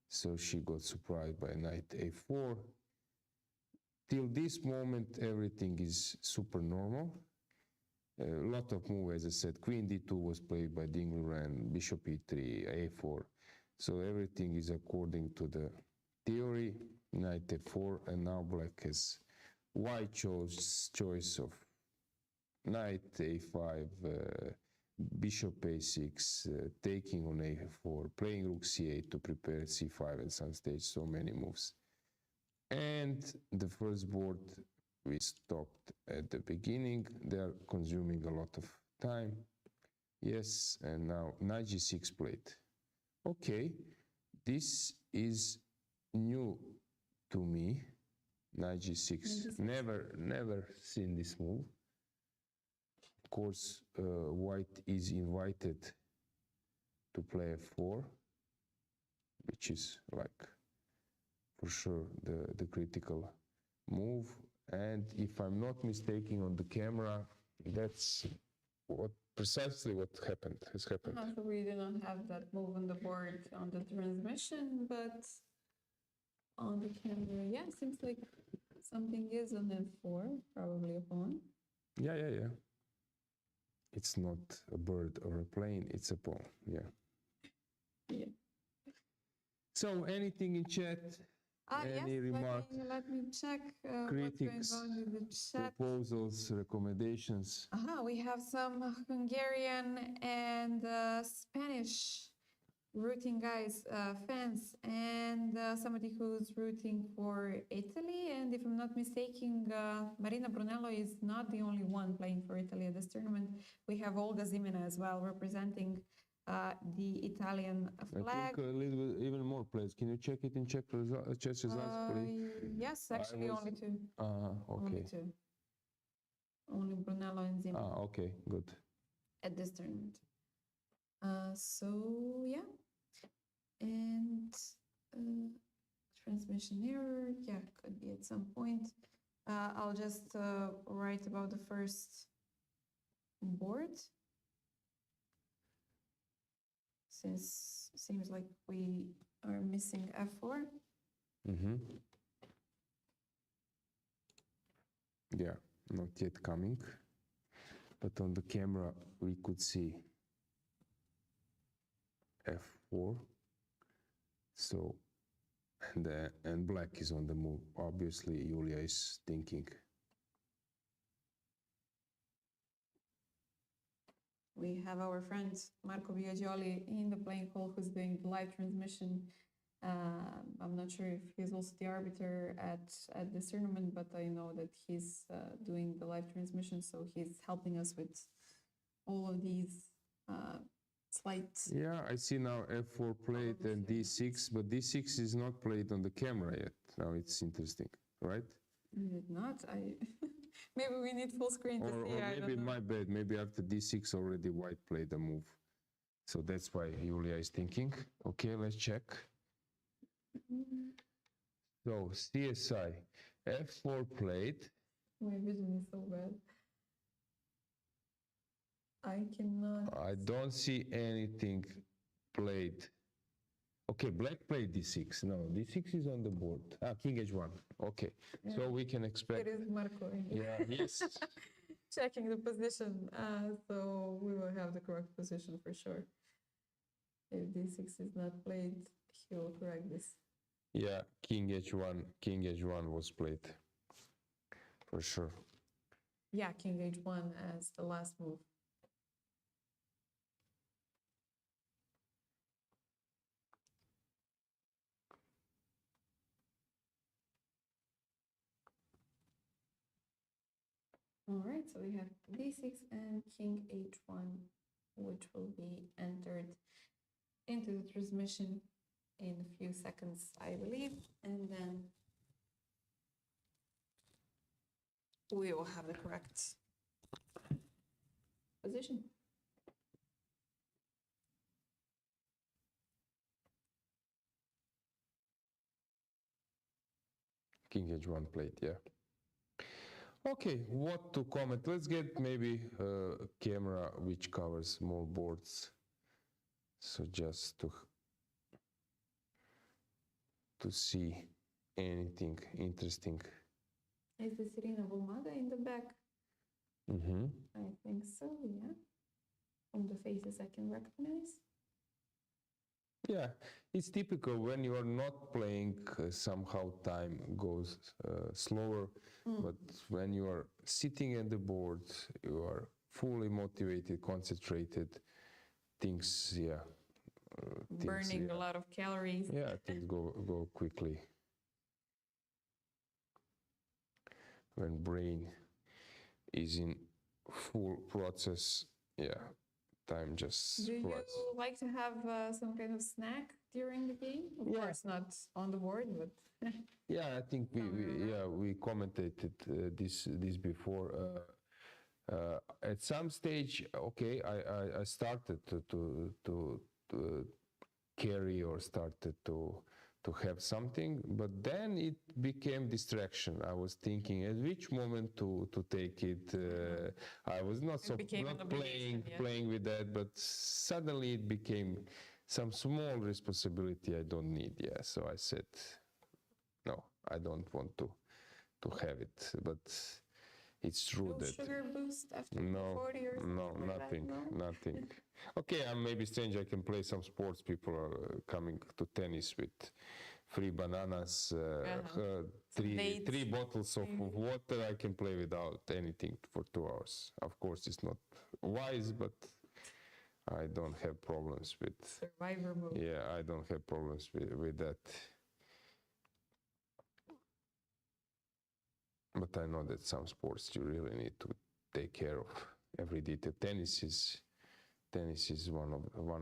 So she got surprised by knight a4. Till this moment, everything is super normal. A lot of moves, as I said, queen d2 was played by Dingler and bishop e3, a4. So everything is according to the theory, knight f4, and now black has white choice of knight a5, bishop a6, taking on a4, playing rook c8 to prepare c5 and some stage, so many moves. And the first board we stopped at the beginning. They are consuming a lot of time. Yes, and now knight g6 played. Okay, this is new to me. Knight g6. Never seen this move. Of course, white is invited to play f4, which is like for sure the critical move. And if I'm not mistaken on the camera, that's precisely what has happened. So we do not have that move on the board on the transmission, but on the camera, yeah, seems like something is on f4, probably a pawn. Yeah. It's not a bird or a plane, it's a pawn, yeah. So anything in chat? Any yes, remarks? let me check Critics, what's going on in the chat. proposals, recommendations? We have some Hungarian and Spanish rooting guys, fans, and somebody who's rooting for Italy. And if I'm not mistaken, Marina Brunello is not the only one playing for Italy at this tournament. We have Olga Zimina as well, representing the Italian flag. I think a little bit, even more players. Can you check it in chess results, please? Yes, actually only two. Okay. Only two. Only Brunello and Zimina. Okay, good. At this tournament. So yeah, and transmission error, yeah, could be at some point. I'll just write about the first board, since seems like we are missing f4. Yeah, not yet coming, but on the camera we could see f4. So, and black is on the move. Obviously, Yuliia is thinking. We have our friend Marco Biagioli in the playing hall who's doing the live transmission. I'm not sure if he's also the arbiter at this tournament, but I know that he's doing the live transmission, so he's helping us with all of these slight. Yeah, I see now f4 played and d6, but d6 is not played on the camera yet. Now it's interesting, right? Did not. Maybe we need full screen to see. Or maybe my bad. Maybe after d6 already white played a move. So that's why Yuliia is thinking. Okay, let's check. So CSI, f4 played. My vision is so bad. I cannot. I don't see anything played. Okay, black played d6. No, d6 is on the board. King h1. Okay, yeah. So we can expect. It is Marco. Yeah, yes. Checking the position. So we will have the correct position for sure. If d6 is not played, he will correct this. Yeah, king h1 was played for sure. Yeah, king h1 as the last move. All right, so we have d6 and king h1, which will be entered into the transmission in a few seconds, I believe, and then we will have the correct position. King h1 played, yeah. Okay, what to comment? Let's get maybe a camera which covers more boards. So just to to see anything interesting. Is this Irina Volmada in the back? Mm-hmm. I think so, yeah. From the faces I can recognize. Yeah, it's typical when you are not playing, somehow time goes slower. But when you are sitting at the board, you are fully motivated, concentrated, things, Burning a lot of calories. yeah, things go quickly. When brain is in full process, time just Do flies. you like to have some kind of snack during the game? Of course, not on the board, but Yeah, I think we commentated this before. At some stage, okay, I started to carry or started to have something, but then it became distraction. I was thinking at which moment to take it. I was not playing with that, but suddenly it became some small responsibility I don't need. Yeah, so I said, no, I don't want to have it. But it's true no that sugar boost after 40 or something like nothing, that, no? nothing. Okay, I'm maybe strange. I can play some sports. People are coming to tennis with free bananas, three bottles of water. I can play without anything for 2 hours. Of course, it's not wise, but I don't have problems with Survivor mode. Yeah, I don't have problems with that. But I know that some sports you really need to take care of every detail. Tennis is one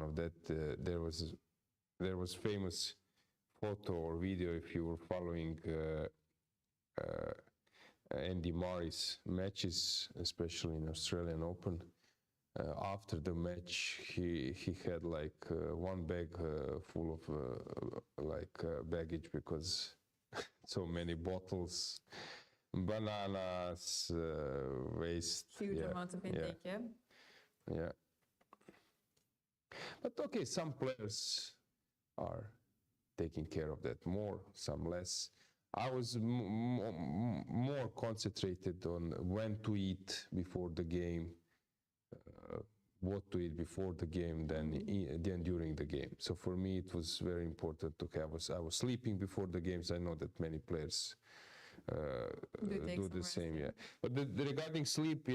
of that. There was famous photo or video if you were following Andy Murray's matches, especially in Australian Open. After the match, he had like one bag full of baggage because so many bottles, bananas, waste. Huge amounts of intake, Yeah. But okay, some players are taking care of that more, some less. I was more concentrated on when to eat before the game, what to eat before the game than during the game. So for me, it was very important to have. I was sleeping before the games. I know that many players do the same. Yeah. But regarding sleep,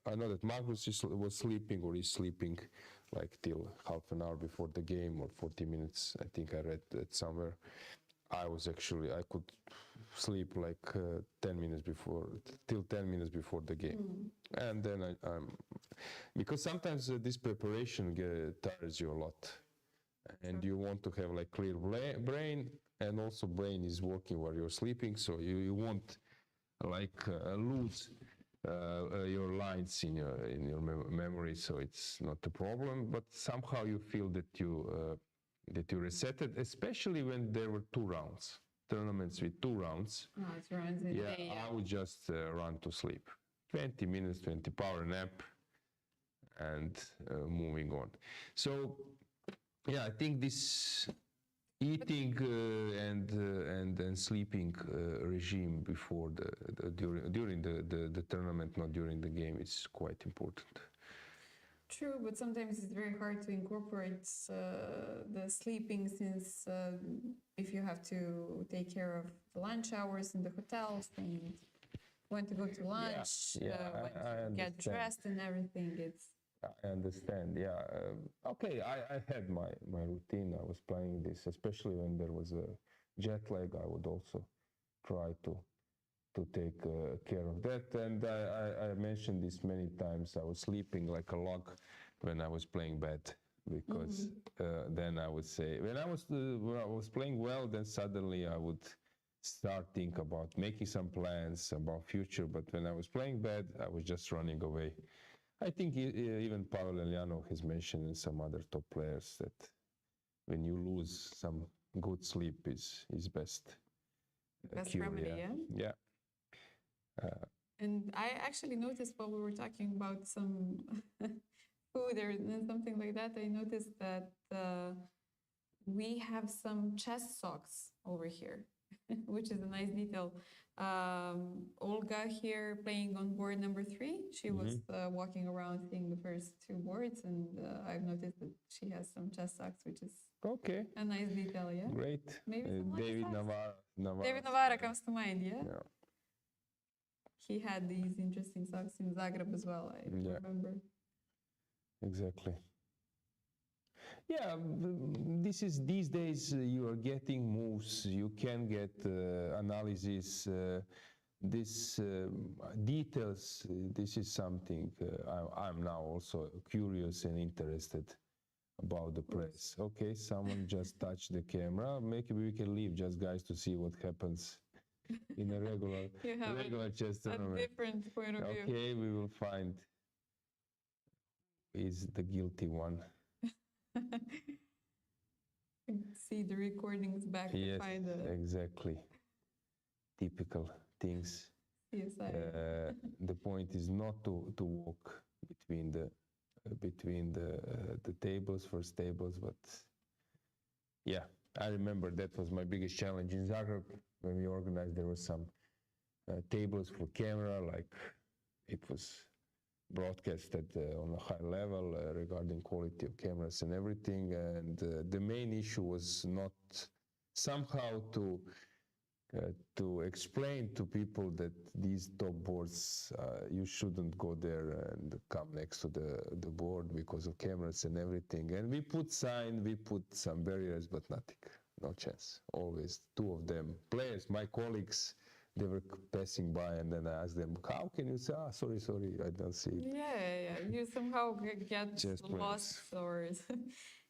I know that Magnus was sleeping or is sleeping like till half an hour before the game or 40 minutes. I think I read that somewhere. I could sleep like 10 minutes before, till 10 minutes before the game. And then because sometimes this preparation tires you a lot. And you want to have like clear brain, and also brain is working while you're sleeping, so you won't like lose your lines in your memory, so it's not a problem. But somehow you feel that you reset it, especially when there were 2 rounds, tournaments with 2 rounds. It's rounds in a day, I would just run to sleep. 20 minutes, 20 power nap, and moving on. So I think this eating and sleeping regime before during the tournament, not during the game, is quite important. True, but sometimes it's very hard to incorporate the sleeping, since if you have to take care of the lunch hours in the hotels and when to go to lunch, when to get dressed and everything, I understand, okay, I had my routine. I was planning this, especially when there was a jet lag. I would also try to take care of that. And I mentioned this many times. I was sleeping like a log when I was playing bad, because then I would say, when I was playing well, then suddenly I would start think about making some plans about future. But when I was playing bad, I was just running away. I think even Pavel Elyanov has mentioned, and some other top players, that when you lose, some good sleep is best cure. remedy, Yeah. And I actually noticed while we were talking about some food or something like that, I noticed that we have some chess socks over here, which is a nice detail. Olga here playing on board number 3. She was walking around seeing the first 2 boards, and I've noticed that she has some chess socks, which is Okay, a nice detail, yeah? great. Maybe some lucky David socks. Navarro. David Navarro comes to mind, yeah? Yeah. He had these interesting socks in Zagreb as well, I remember. Exactly. Yeah, these days you are getting moves, you can get analysis, this details. This is something I'm now also curious and interested about the press. Okay, someone just touched the camera. Maybe we can leave just guys to see what happens in a regular chess a tournament. different point of view. Okay, we will find is the guilty one. See the recordings back to find the exactly. Typical things. Yes, the point is not to walk between the tables, first tables, but yeah, I remember that was my biggest challenge in Zagreb when we organized. There were some tables for camera, like it was broadcasted on a high level regarding quality of cameras and everything, and the main issue was not somehow to explain to people that these top boards, you shouldn't go there and come next to the board because of cameras and everything. And we put some barriers, but nothing, no chance. Always 2 of them, players, my colleagues, they were passing by, and then I asked them, how can you say, sorry, I don't see it. Yeah. You somehow get Just lost, or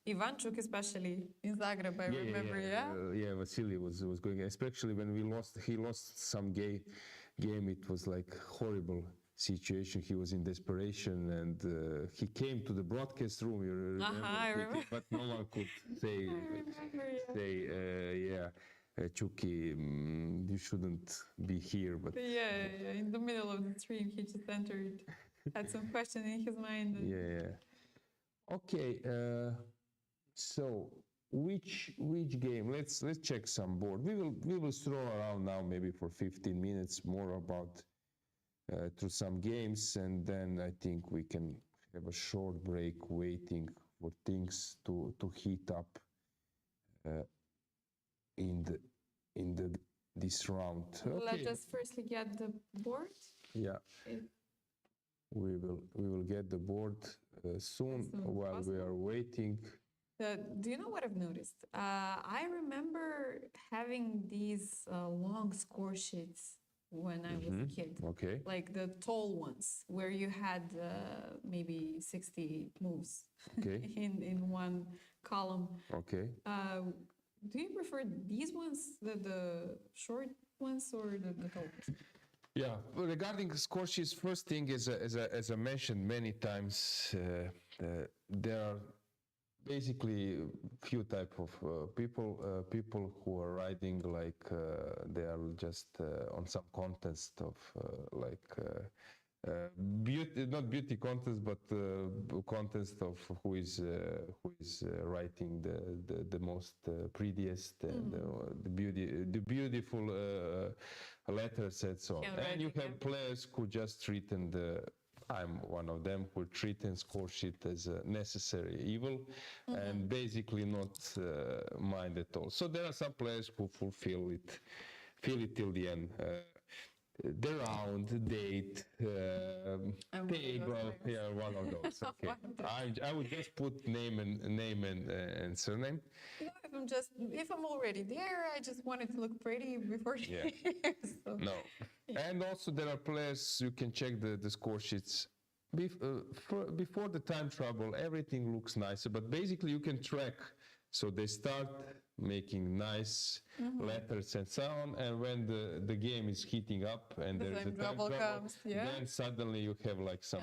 Ivanchuk, especially in Zagreb, I remember, yeah, Vasily was going, especially when he lost some game. It was like horrible situation. He was in desperation, and he came to the broadcast room. You remember? I remember. But no one could say, Chucky, you shouldn't be here. But yeah, in the middle of the stream, he just entered, had some question in his mind. Okay. So which game? Let's check some board. We will stroll around now, maybe for 15 minutes more about through some games, and then I think we can have a short break, waiting for things to heat up in this round. Okay. Let us firstly get the board. Yeah. We will get the board soon while we are waiting. Do you know what I've noticed? I remember having these long score sheets when I was a kid. Okay. Like the tall ones, where you had maybe 60 moves in one column. Okay. Do you prefer these ones, the short ones, or the tall ones? Yeah, regarding score sheets, first thing is, as I mentioned many times, there are basically few type of people who are riding like they are just on some contest of not beauty contest, but contest of who is writing the most prettiest and the beautiful letters and so on. And you have players who just written I'm one of them who treat and score sheet as a necessary evil and basically not mind at all. So there are some players who feel it till the end. The round, the date, table, one of those. Okay, I would just put name and surname. If I'm already there, I just want it to look pretty before. Yeah. So. No, and also there are players you can check the score sheets before the time trouble. Everything looks nicer, but basically you can track. So they start making nice letters and so on, and when the game is heating up and there's a time trouble, then suddenly you have like some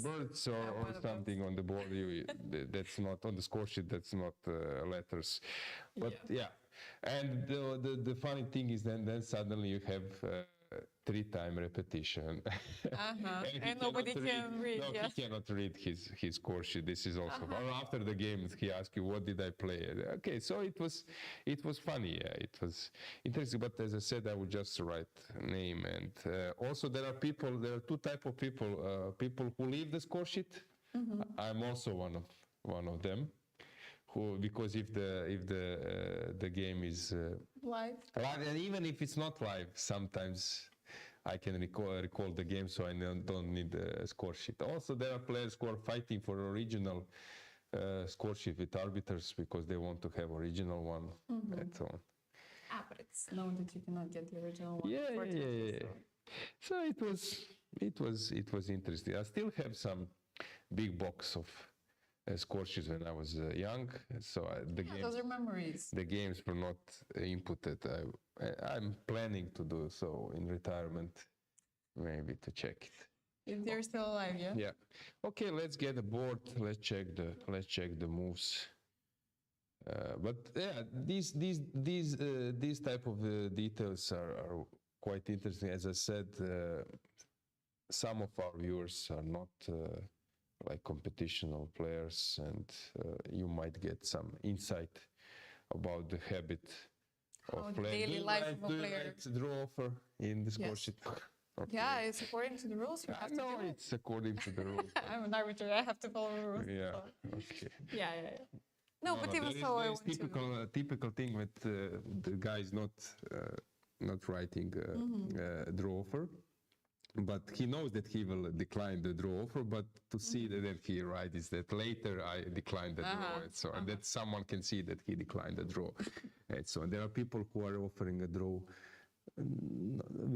birds or something on the board. That's not on the score sheet. That's not letters, but and the funny thing is then suddenly you have 3-time repetition. he And nobody cannot can read, No, yes. he cannot read his score sheet. This is also or after the game he asks you, what did I play? Okay, so it was funny. Yeah, it was interesting. But as I said, I would just write name. And also there are two type of people. People who leave the score sheet. I'm also one of them. Because if the game is Live. live, and even if it's not live, sometimes I can recall the game, so I don't need the score sheet. Also, there are players who are fighting for original score sheet with arbiters because they want to have original one and so on. But it's known that you cannot get the original one. Yeah. Unfortunately, So it was interesting. I still have some big box of score sheets when I was young. So those are memories. the games were not inputted. I'm planning to do so in retirement, maybe to check it. If they're still alive, yeah? Yeah. Okay, let's get a board. Let's check the moves. But yeah, these type of details are quite interesting. As I said, some of our viewers are not like competitional players, and you might get some insight about the habit How of the playing. daily life of a player. Do you draw offer in the score Yes. sheet? Okay. Yeah, it's according to the rules. You have to No, do it. it's according to the rules. I'm an arbiter. I have to follow the rules. Yeah. so- Okay. Yeah. No, but even so, I there is want to. typical thing with the guys not writing draw offer, but he knows that he will decline the draw offer. But to see that he writes that later I declined the draw, and so and that someone can see that he declined the draw, and so there are people who are offering a draw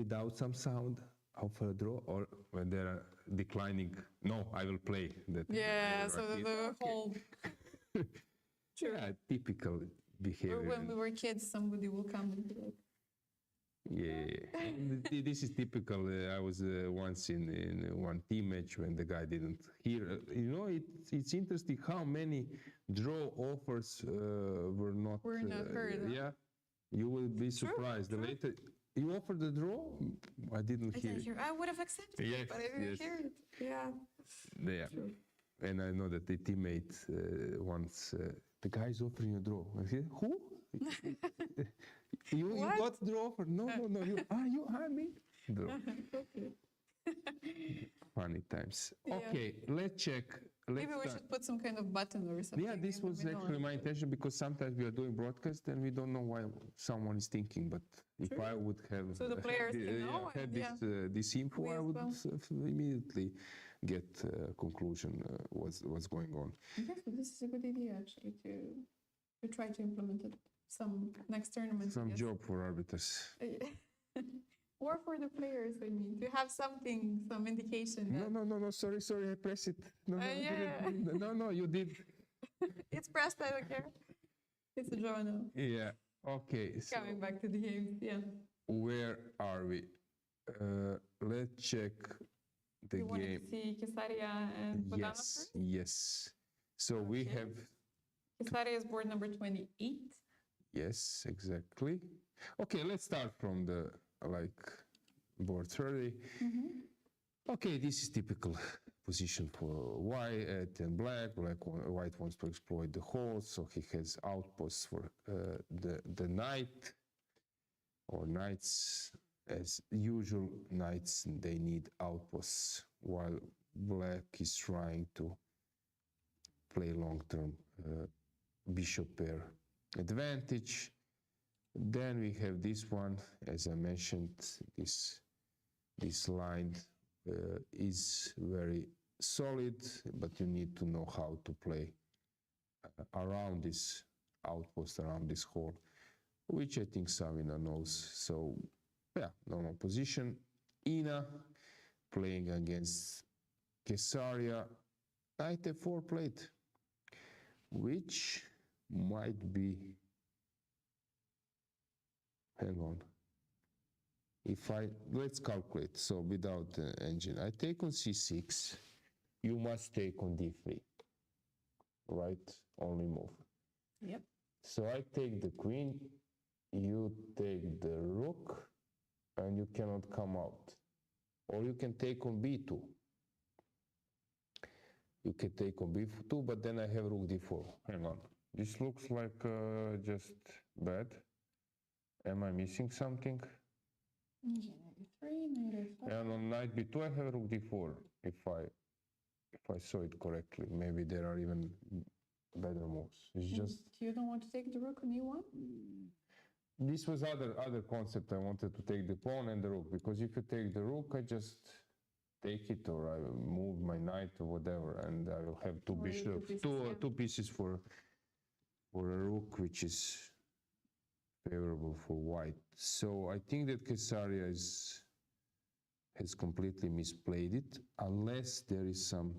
without some sound of a draw, or when they are declining. No, I will play that. Yeah, so Right. the whole. Yeah, typical behavior. Or when we were kids, somebody will come and be like, Yeah. And this is typical. I was once in one team match when the guy didn't hear. It's interesting how many draw offers were not heard. Huh? Yeah, you will be surprised. The later you offered the draw, I didn't hear it. I would have accepted Yes, it, but I didn't yes. hear it. Yeah. Yeah. And I know that the teammate once, the guy's offering a draw. I said, who? you got draw offer? No. You me? Draw. Funny times. Yeah. Okay, let's check. Maybe we should put some kind of button or something. Yeah, this in the was middle actually and- my intention, because sometimes we are doing broadcast and we don't know why someone is thinking. But if I would have So the players can know, had and this info, we I as would well. immediately get conclusion what's going on. Okay, so this is a good idea actually to try to implement it some next tournament. Some yes. job for arbiters. Or for the players, I mean, to have something, some indication. That No. Sorry. I press it. No, I didn't. No. You did. It's pressed, I don't care. It's a draw now. Yeah. Okay. So Coming back to the games, yeah. where are we? Let's check the You wanted game. to see Kesaria and Podana first? Yes. So we Okay. have. Kesaria is board number 28. Yes, exactly. Okay, let's start from the board 30. Okay, this is typical position for white and black. White wants to exploit the hole, so he has outposts for the knight or knights. As usual, knights, they need outposts, while black is trying to play long-term bishop pair advantage. Then we have this one, as I mentioned, this line is very solid, but you need to know how to play around this outpost, around this hole, which I think Savina knows. So, yeah, normal position. Ina playing against Kesaria, knight f4 played, which might be. Hang on. Let's calculate. So without engine, I take on c6. You must take on d3. Right? Only move. Yep. So I take the queen. You take the rook. and you cannot come out. Or you can take on b2. You can take on b2, but then I have rook d4. Hang on. This looks like just bad. Am I missing something? And on knight b2 I have rook d4, if I saw it correctly. Maybe there are even better moves. It's just You don't want to take the rook on e1? this was other concept. I wanted to take the pawn and the rook, because if you take the rook, I just take it, or I move my knight or whatever, and I will have two Or you bishops, two pieces, yeah. two pieces for a rook, which is favorable for white. So I think that Kesaria has completely misplayed it, unless there is some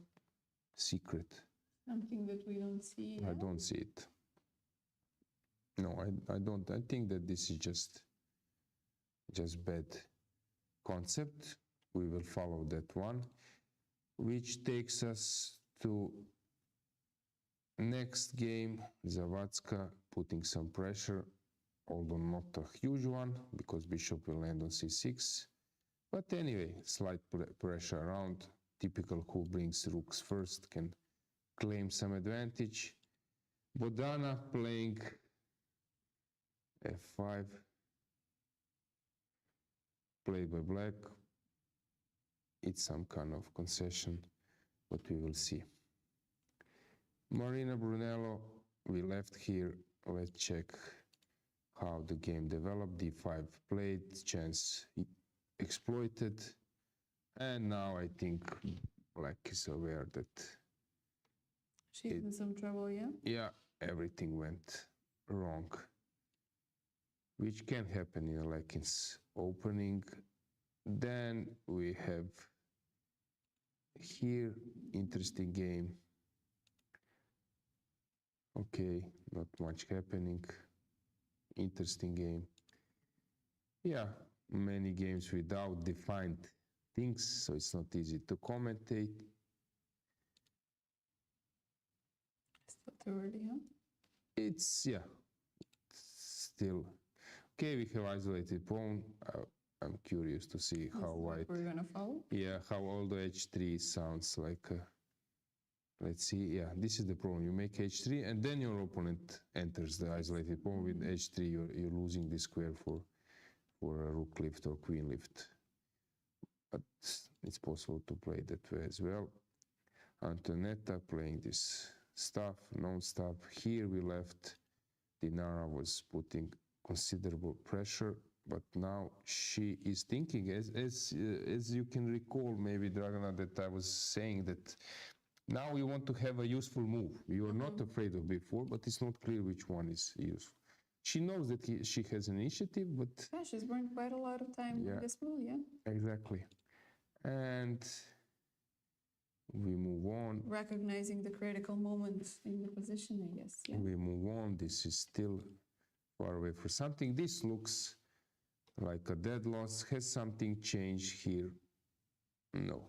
secret. Something that we don't see. I don't see it. No, I don't. I think that this is just bad concept. We will follow that one, which takes us to next game. Zawadzka putting some pressure, although not a huge one, because bishop will land on c6. But anyway, slight pressure around. Typical who brings rooks first can claim some advantage. Bodana playing f5, played by black. It's some kind of concession, but we will see. Marina Brunello, we left here. Let's check how the game developed. d5 played, chance exploited, and now I think black is aware that She's in some trouble, yeah? yeah, everything went wrong, which can happen in a Lekin's opening. Then we have here interesting game. Okay, not much happening. Interesting game. Yeah, many games without defined things, so it's not easy to commentate. Still too early, huh? It's, yeah, still. Okay, we have isolated pawn. I'm curious to see how white. We're gonna follow? Yeah, how although h3 sounds like. Let's see. Yeah, this is the problem. You make h3, and then your opponent enters the isolated pawn with h3. You're losing the square for a rook lift or queen lift. But it's possible to play that way as well. Antoaneta playing this stuff, non-stop. Here we left. Dinara was putting considerable pressure, but now she is thinking, as you can recall, maybe Dragana, that I was saying that now we want to have a useful move. You are not afraid of b4, but it's not clear which one is useful. She knows that she has an initiative, but Yeah, she's burned quite a lot of time with this move, yeah? Exactly. And we move on. Recognizing the critical moment in the position, I guess, yeah? We move on. This is still far away for something. This looks like a dead loss. Has something changed here? No.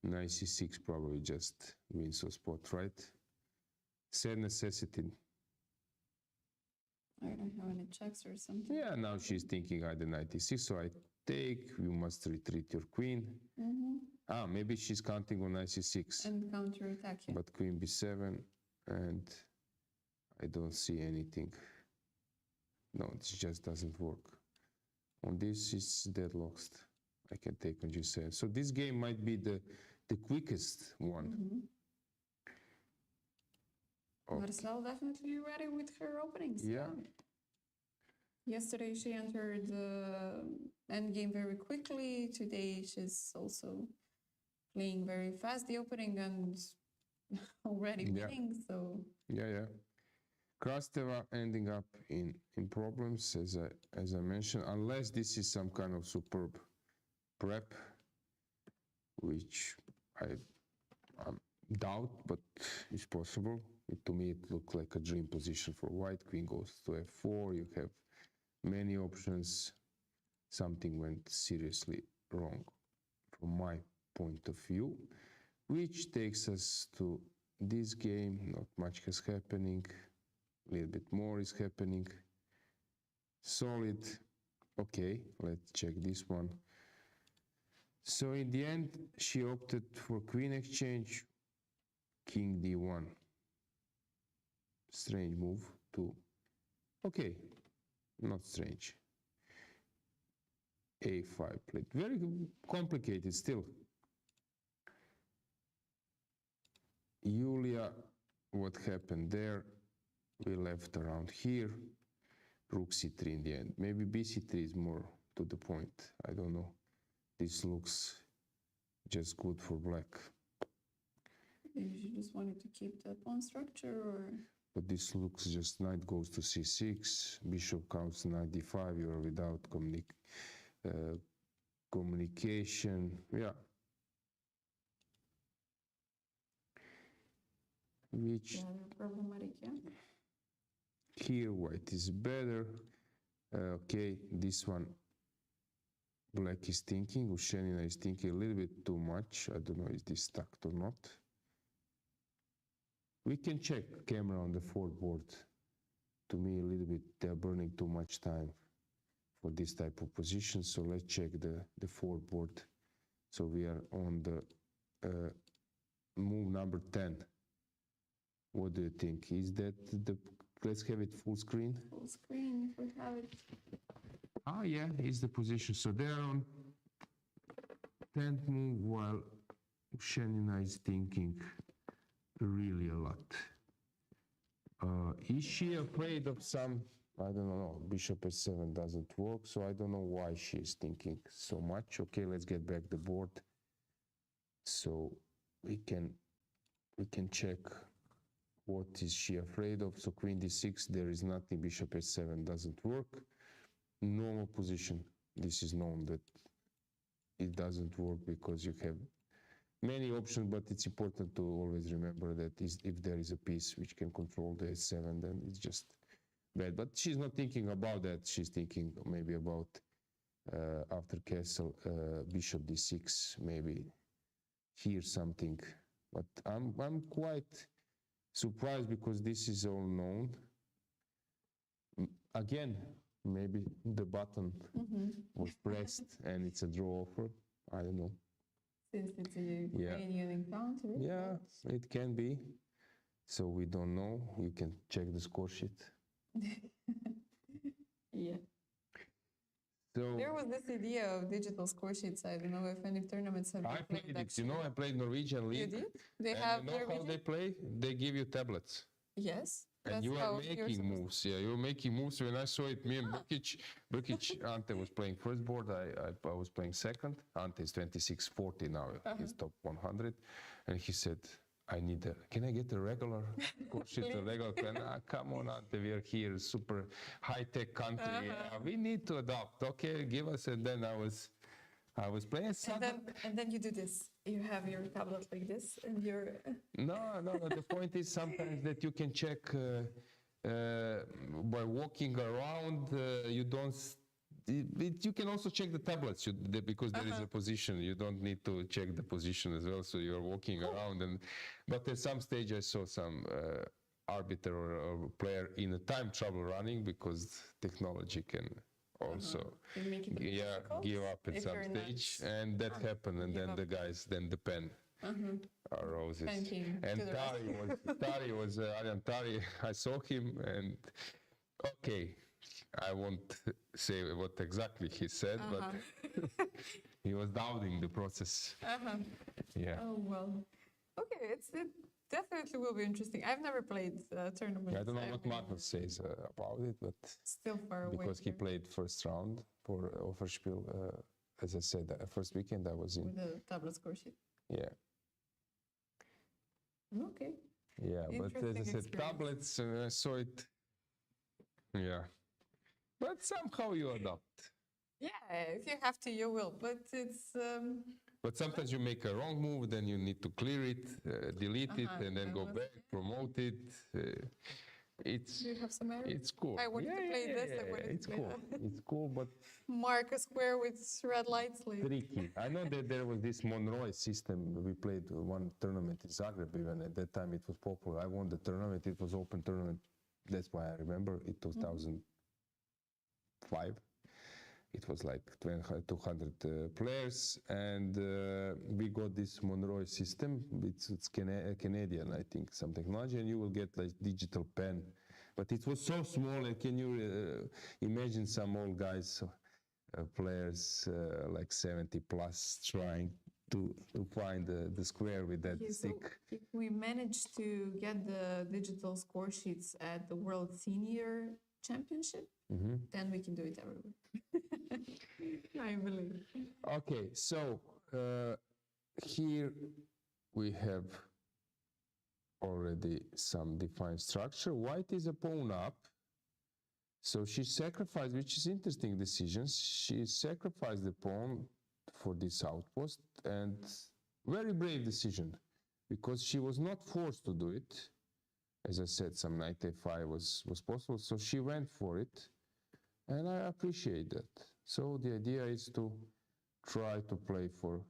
Knight c6 probably just wins a spot, right? Sad necessity. I don't have any checks or something. Yeah, now she's thinking either knight e6, so I take. You must retreat your queen. Maybe she's counting on knight c6. And counterattack, yeah. But queen b7, and I don't see anything. No, it just doesn't work. On this, it's deadlocked. I can take on g7. So this game might be the quickest one. Marsel definitely ready with her openings. Yeah. Yesterday she entered the endgame very quickly. Today she's also playing very fast the opening and already winning. So yeah. Krasteva ending up in problems, as I mentioned, unless this is some kind of superb prep, which I doubt, but it's possible. To me, it looked like a dream position for white. Queen goes to f4. You have many options. Something went seriously wrong from my point of view, which takes us to this game. Not much is happening. A little bit more is happening. Solid Okay, let's check this one. So in the end, she opted for queen exchange, king d1. Strange move too. Okay, not strange. a5 played. Very complicated still. Yuliia, what happened there? We left around here. Rook c3 in the end. Maybe bc3 is more to the point. I don't know. This looks just good for black. Maybe you just wanted to keep the pawn structure, or? But this looks just knight goes to c6, bishop comes to knight d5, you are without communication. Yeah. Which Yeah, problematic, yeah. here white is better. Okay, this one black is thinking, Ushenina is thinking a little bit too much. I don't know is this stacked or not. We can check camera on the fourth board. To me, a little bit, they're burning too much time for this type of position. So let's check the fourth board. So we are on the move number 10. What do you think? Is that the, let's have it full screen. Full screen, if we have it. Ah, yeah, it's the position. So they're on 10th move while Ushenina is thinking really a lot. Is she afraid of some, I don't know, bishop h7 doesn't work, so I don't know why she is thinking so much. Okay, let's get back the board. So we can check what is she afraid of. So queen d6, there is nothing, bishop h7 doesn't work. Normal position, this is known that it doesn't work because you have many options, but it's important to always remember that if there is a piece which can control the h7, then it's just bad. But she's not thinking about that. She's thinking maybe about after castle, bishop d6, maybe here something. But I'm quite surprised because this is all known. Again, maybe the button was pressed and it's a draw offer. I don't know. Since it's a Ukrainian encounter. Yeah, it can be. So we don't know. You can check the score sheet. Yeah. So There was this idea of digital score sheets. I don't know if any tournaments have I been played played, it. actually. You know, I played Norwegian You League. did? They And have you know how Norwegian? they play? They give you tablets. Yes. And that's you are how you're making supposed moves. Yeah, you're making moves. When I saw it, me and Brkic, Ante was playing first board. I was playing second. Ante is 26-40 now. He's top 100. And he said, can I get a regular score sheet, a regular plan? Come on, Ante, we are here, super high-tech country. We need to adopt. Okay, give us. And then I was playing. And then you do this. You have your tablet like this, and you're. No. The point is sometimes that you can check by walking around. You don't. You can also check the tablets because there is a position. You don't need to check the position as well. So you're walking around, but at some stage I saw some arbiter or player in a time trouble running because technology can also You make it difficult give up at if some you're not stage, and that happened. And then the guys, the pen. Roses. And Tari was Aryan Tari. I saw him, and okay, I won't say what exactly he said, but he was doubting the process. Yeah. Oh well. Okay, it definitely will be interesting. I've never played tournaments. I don't know what Magnus says about it, but Still far away. because he here. played first round for Offerspiel, as I said, first weekend I was in. With the tablet score sheet. Yeah. Okay. Yeah, but as I Interesting said, experience. tablets, I saw it. Yeah. But somehow you adapt. Yeah, if you have to, you will. But it's. But sometimes you make a wrong move, then you need to clear it, delete it, and then go back, promote it. It's Do you have some errors? it's cool. I wanted to play this. I wanted It's to play cool. that. It's cool, but Mark a square with red lights. Like. tricky. I know that there was this Monroe system. We played one tournament in Zagreb. Even at that time, it was popular. I won the tournament. It was open tournament. That's why I remember it. 2005. it was like 200 players, and we got this Monroe system. It's Canadian, I think, some technology, and you will get like digital pen. But it was so small, and can you imagine some old guys, players like 70 plus, trying to find the square with that stick? So if we managed to get the digital score sheets at the World Senior Championship, then we can do it everywhere. I believe. Okay, so here we have already some defined structure. White is a pawn up. So she sacrificed, which is interesting decisions. She sacrificed the pawn for this outpost, and very brave decision, because she was not forced to do it. As I said, some knight a5 was possible, so she went for it, and I appreciate that. So the idea is to try to play for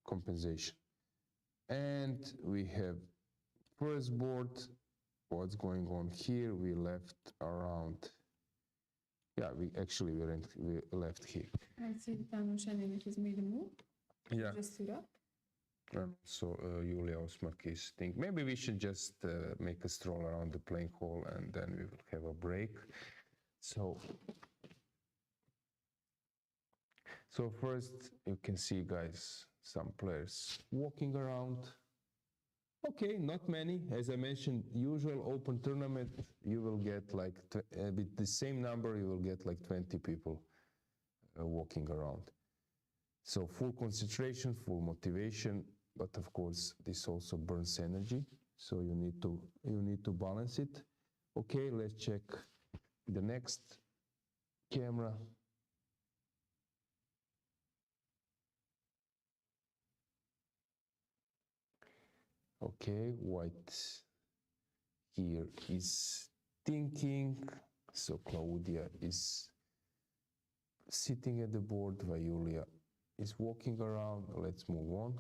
compensation. And we have first board. What's going on here? We left around. Yeah, we left here. I see Danushani has made a move. Yeah. Just stood up. So Yuliia Osmak is thinking maybe we should just make a stroll around the playing hall, and then we will have a break. So first you can see, guys, some players walking around. Okay, not many. As I mentioned, usual open tournament, you will get like, with the same number, you will get like 20 people walking around. So full concentration, full motivation, but of course, this also burns energy. So you need to balance it. Okay, let's check the next camera. Okay, white here is thinking. So Claudia is sitting at the board while Yuliia is walking around. Let's move on.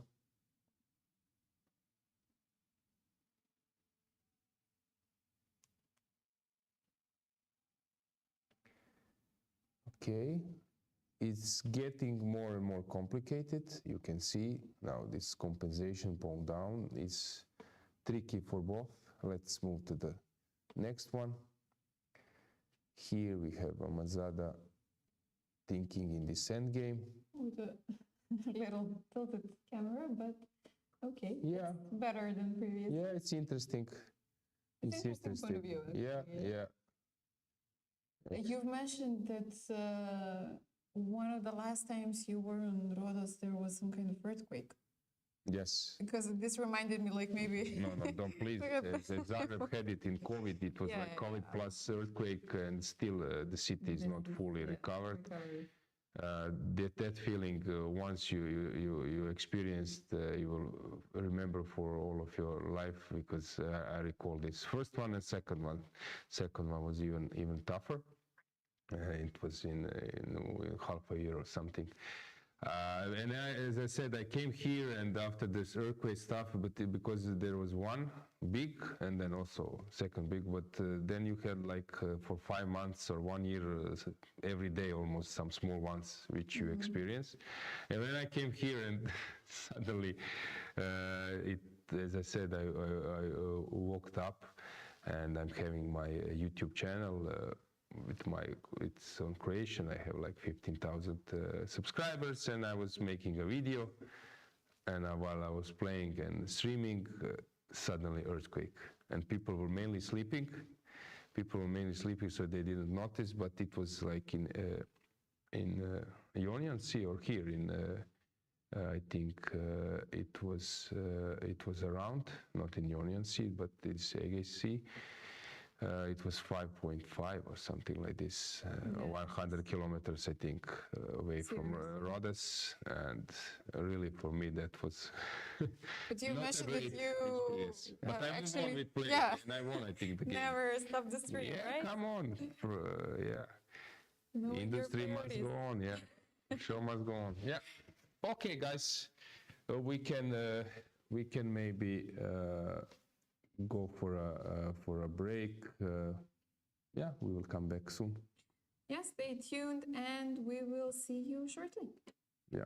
Okay, it's getting more and more complicated. You can see now this compensation pawn down is tricky for both. Let's move to the next one. Here we have Mammadzada thinking in this endgame. With a little tilted camera, but okay. Yeah. It's better than previous. Yeah, it's interesting. It's interesting point of view. Yeah. You've mentioned that one of the last times you were in Rhodes, there was some kind of earthquake. Yes. Because this reminded me, like maybe. No, don't please. Zagreb had it in COVID. It was like COVID plus earthquake, and still the city is not fully recovered. That feeling, once you experienced, you will remember for all of your life, because I recall this first one and second one. Second one was even tougher. It was in half a year or something. And as I said, I came here, and after this earthquake stuff, but because there was one big and then also second big, but then you had like for 5 months or 1 year, every day almost some small ones which you experience. And when I came here, and suddenly as I said, I woke up, and I'm having my YouTube channel. It's on creation. I have like 15,000 subscribers, and I was making a video, and while I was playing and streaming, suddenly earthquake, and people were mainly sleeping, so they didn't notice, but it was like in Ionian Sea, or here in I think it was around, not in Ionian Sea, but it's Aegean Sea. It was 5.5 or something like this, 100 kilometers, I think, away from Rhodes, and really for me that was. But you mentioned that you but I actually, won with playing, and I won, I think, the game. Never stop the stream, right? Come on, No, industry must go on, show must go on, Okay, guys, we can maybe. Go for a break. yeah, we will come back soon. Yes, stay tuned and we will see you shortly. Yeah.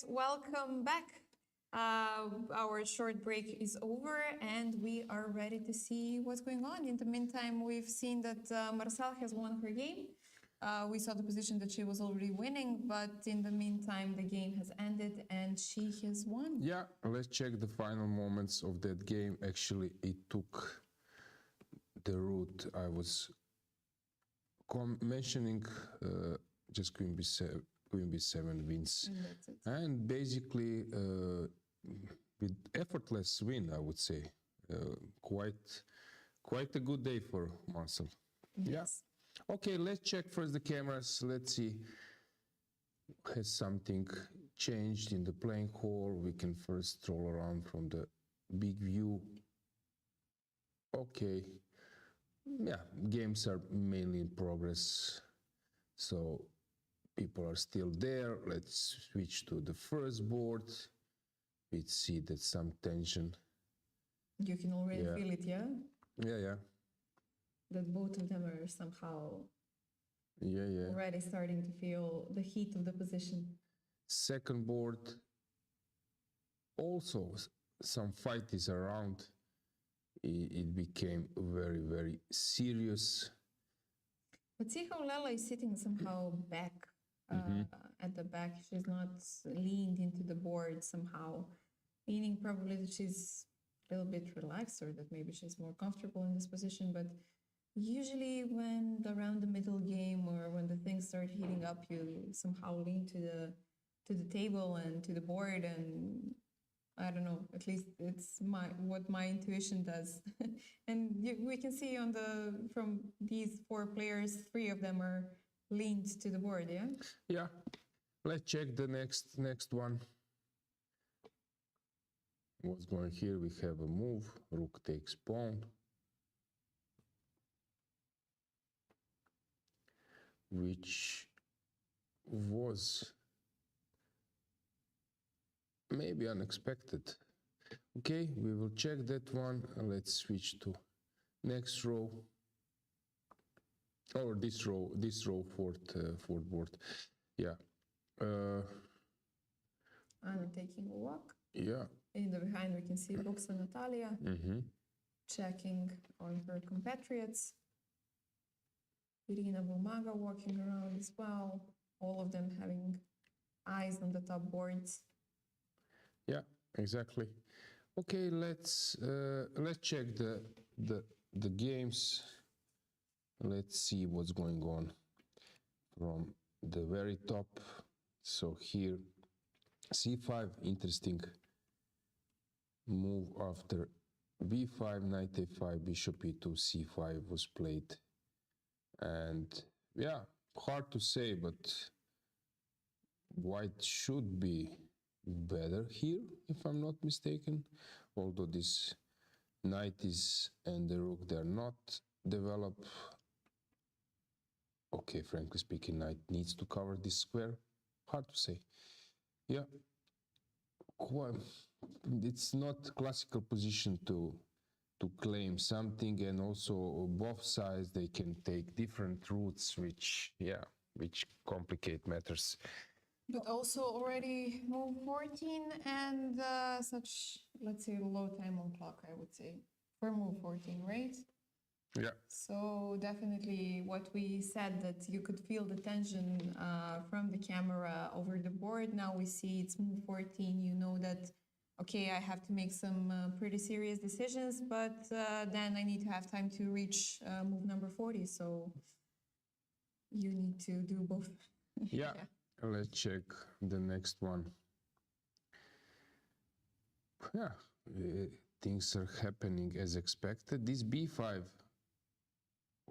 viewers, welcome back. Our short break is over and we are ready to see what's going on. In the meantime, we've seen that Marsel has won her game. We saw the position that she was already winning, but in the meantime, the game has ended and she has won. Yeah, let's check the final moments of that game. Actually, it took the route I was mentioning, just Queen B7 wins. And that's it. And basically, with effortless win, I would say. Quite a good day for Marsel. Yes. Yeah. Okay, let's check first the cameras. Let's see. Has something changed in the playing hall? We can first stroll around from the big view. Okay. Yeah, games are mainly in progress. So people are still there. Let's switch to the first board. We see that some tension. You can already feel it, yeah? Yeah. That both of them are somehow Yeah. already starting to feel the heat of the position. Second board, also some fight is around. It became very, very serious. But see how Lela is sitting somehow back at the back. She's not leaned into the board somehow, meaning probably that she's a little bit relaxed or that maybe she's more comfortable in this position. But usually when around the middle game or when the things start heating up, you somehow lean to the table and to the board, and I don't know, at least it's what my intuition does. And we can see from these four players, 3 of them are leaned to the board, yeah? Yeah, let's check the next one. What's going here? We have a move. Rook takes pawn. Which was maybe unexpected. Okay, we will check that one. Let's switch to next row. Or this row, fourth board. Yeah. Anna taking a walk. Yeah. In the behind, we can see Buksa Natalia checking on her compatriots. Irina Bumaga walking around as well. All of them having eyes on the top boards. Yeah, exactly. Okay, let's check the games. Let's see what's going on from the very top. So here, c5, interesting move after b5, knight a5, bishop e2, c5 was played. And yeah, hard to say, but white should be better here, if I'm not mistaken. Although this knight is and the rook, they're not developed. Okay, frankly speaking, knight needs to cover this square. Hard to say. Yeah, it's not classical position to claim something, and also both sides, they can take different routes, which complicate matters. But also already move 14 and such, let's say, low time on clock, I would say, for move 14, right? Yeah. So definitely what we said, that you could feel the tension from the camera over the board. Now we see it's move 14. You know that, okay, I have to make some pretty serious decisions, but then I need to have time to reach move number 40. So you need to do both. Yeah. Let's check the next one. Yeah, things are happening as expected. This b5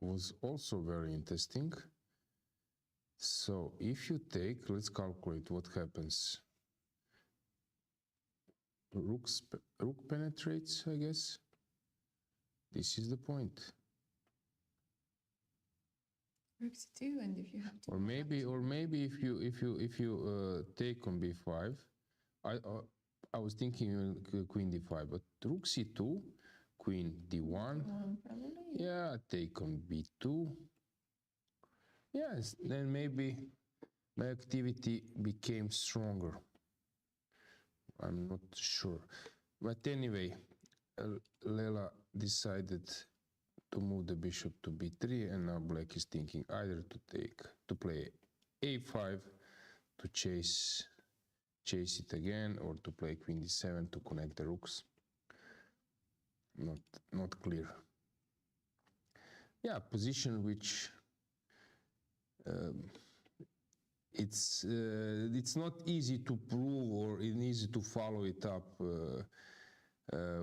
was also very interesting. So if you take, let's calculate what happens. Rook penetrates, I guess. This is the point. Rook c2, and if you have to. Or maybe if you take on b5, I was thinking queen d5, but rook c2, queen d1. Probably. Yeah, take on b2. Yes, then maybe my activity became stronger. I'm not sure. But anyway, Lela decided to move the bishop to b3, and now black is thinking either to play a5 to chase it again, or to play queen d7 to connect the rooks. Not clear. Yeah, position which it's not easy to prove or easy to follow it up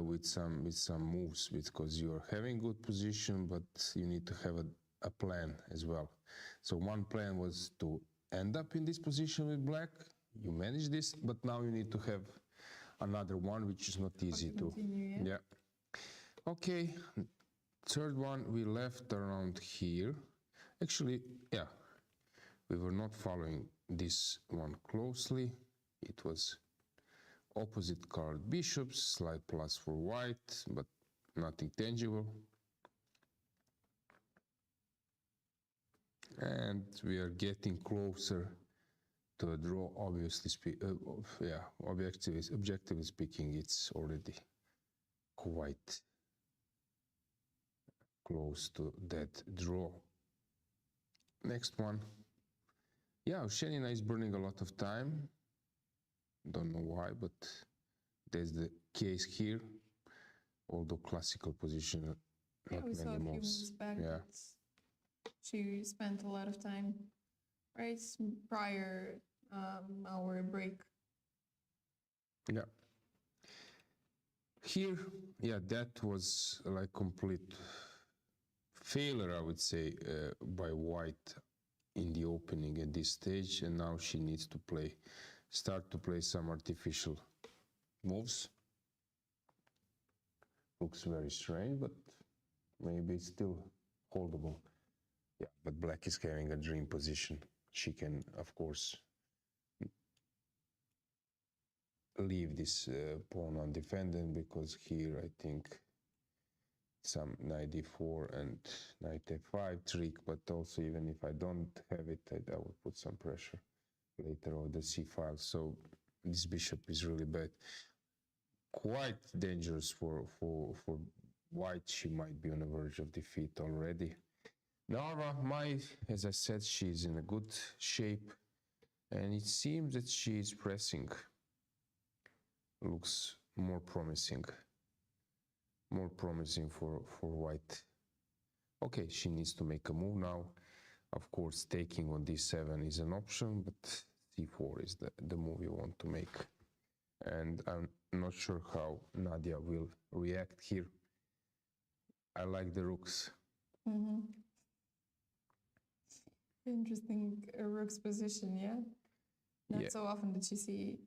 with some moves, because you're having good position, but you need to have a plan as well. So one plan was to end up in this position with black. You manage this, but now you need to have another one, which is not easy to continue, yeah. Okay, third one we left around here. Actually, yeah, we were not following this one closely. It was opposite colored bishops, slight plus for white, but nothing tangible. And we are getting closer to a draw. Obviously, objectively speaking, it's already quite close to that draw. Next one. Yeah, Shenina is burning a lot of time. Don't know why, but there's the case here. Although classical position, Yeah, not we saw a many few moves. moves back Yeah. that she spent a lot of time, right, prior our break. Yeah. Here, yeah, that was like complete failure, I would say, by white in the opening at this stage, and now she needs to start to play some artificial moves. Looks very strange, but maybe it's still holdable. Yeah, but black is having a dream position. She can, of course, leave this pawn undefended, because here I think some knight d4 and knight f5 trick, but also even if I don't have it, I would put some pressure later on the c file. So this bishop is really bad. Quite dangerous for white. She might be on the verge of defeat already. Nara, as I said, she's in a good shape, and it seems that she is pressing. Looks more promising for white. Okay, she needs to make a move now. Of course, taking on d7 is an option, but c4 is the move you want to make. And I'm not sure how Nadia will react here. I like the rooks. Mm-hmm. Interesting rook's position, yeah? Not so often that you see.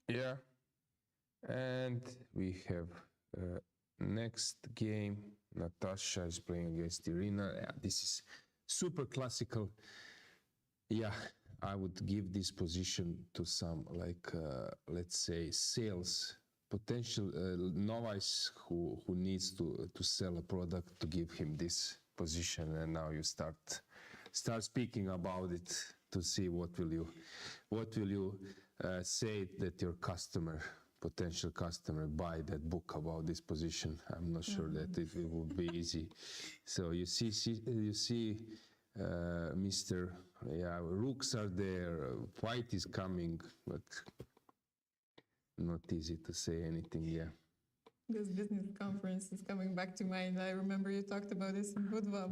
Yeah. And we have next game. Natasha is playing against Irina. Yeah, this is super classical. Yeah, I would give this position to some, like, let's say, sales potential novice who needs to sell a product, to give him this position, and now you start speaking about it to see what will you say that your potential customer buy that book about this position. I'm not sure that it will be easy. So you see, Mr. Yeah, rooks are there, white is coming, but not easy to say anything. Yeah. This business conference is coming back to mind. I remember you talked about this in Budva,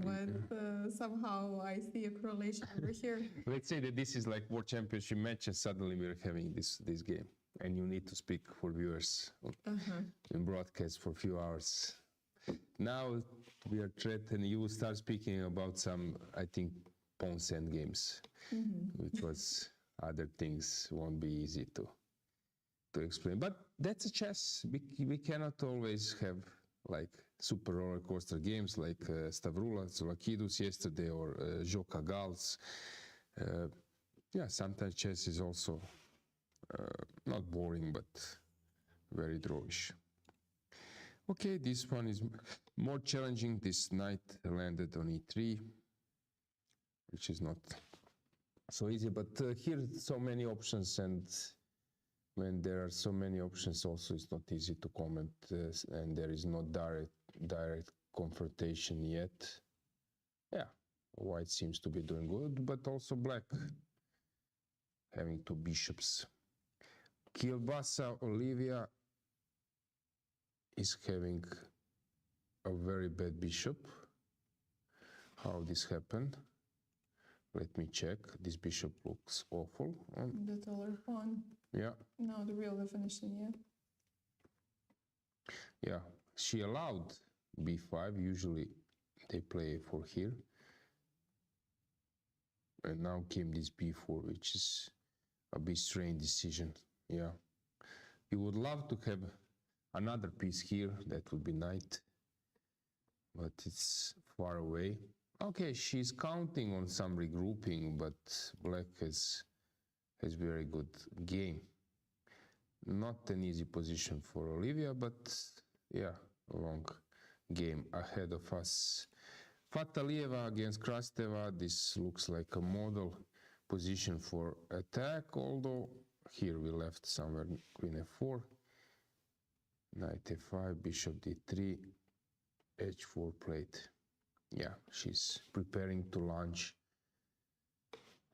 but somehow I see a correlation over here. Let's say that this is like World Championship match, and suddenly we're having this game, and you need to speak for viewers in broadcast for a few hours. Now we are threatened. You will start speaking about some, I think, pawn sand games, which was other things won't be easy to explain. But that's a chess. We cannot always have like super roller coaster games like Stavroula Tsolakidou yesterday, or Joka Gals. Yeah, sometimes chess is also not boring, but very drawish. Okay, this one is more challenging. This knight landed on e3, which is not so easy, but here so many options, and when there are so many options, also it's not easy to comment, and there is no direct confrontation yet. Yeah, white seems to be doing good, but also black having two bishops. Kielbasa Olivia is having a very bad bishop. How this happened? Let me check. This bishop looks awful. The taller pawn. Yeah. No, the real definition, yeah. Yeah, she allowed b5. Usually they play a4 here. And now came this b4, which is a bit strange decision. Yeah. You would love to have another piece here. That would be knight. But it's far away. Okay, she's counting on some regrouping, but black has very good game. Not an easy position for Olivia, but yeah, long game ahead of us. Fatalieva against Krasteva. This looks like a model position for attack, although here we left somewhere queen f4, knight f5, bishop d3, h4 plate. Yeah, she's preparing to launch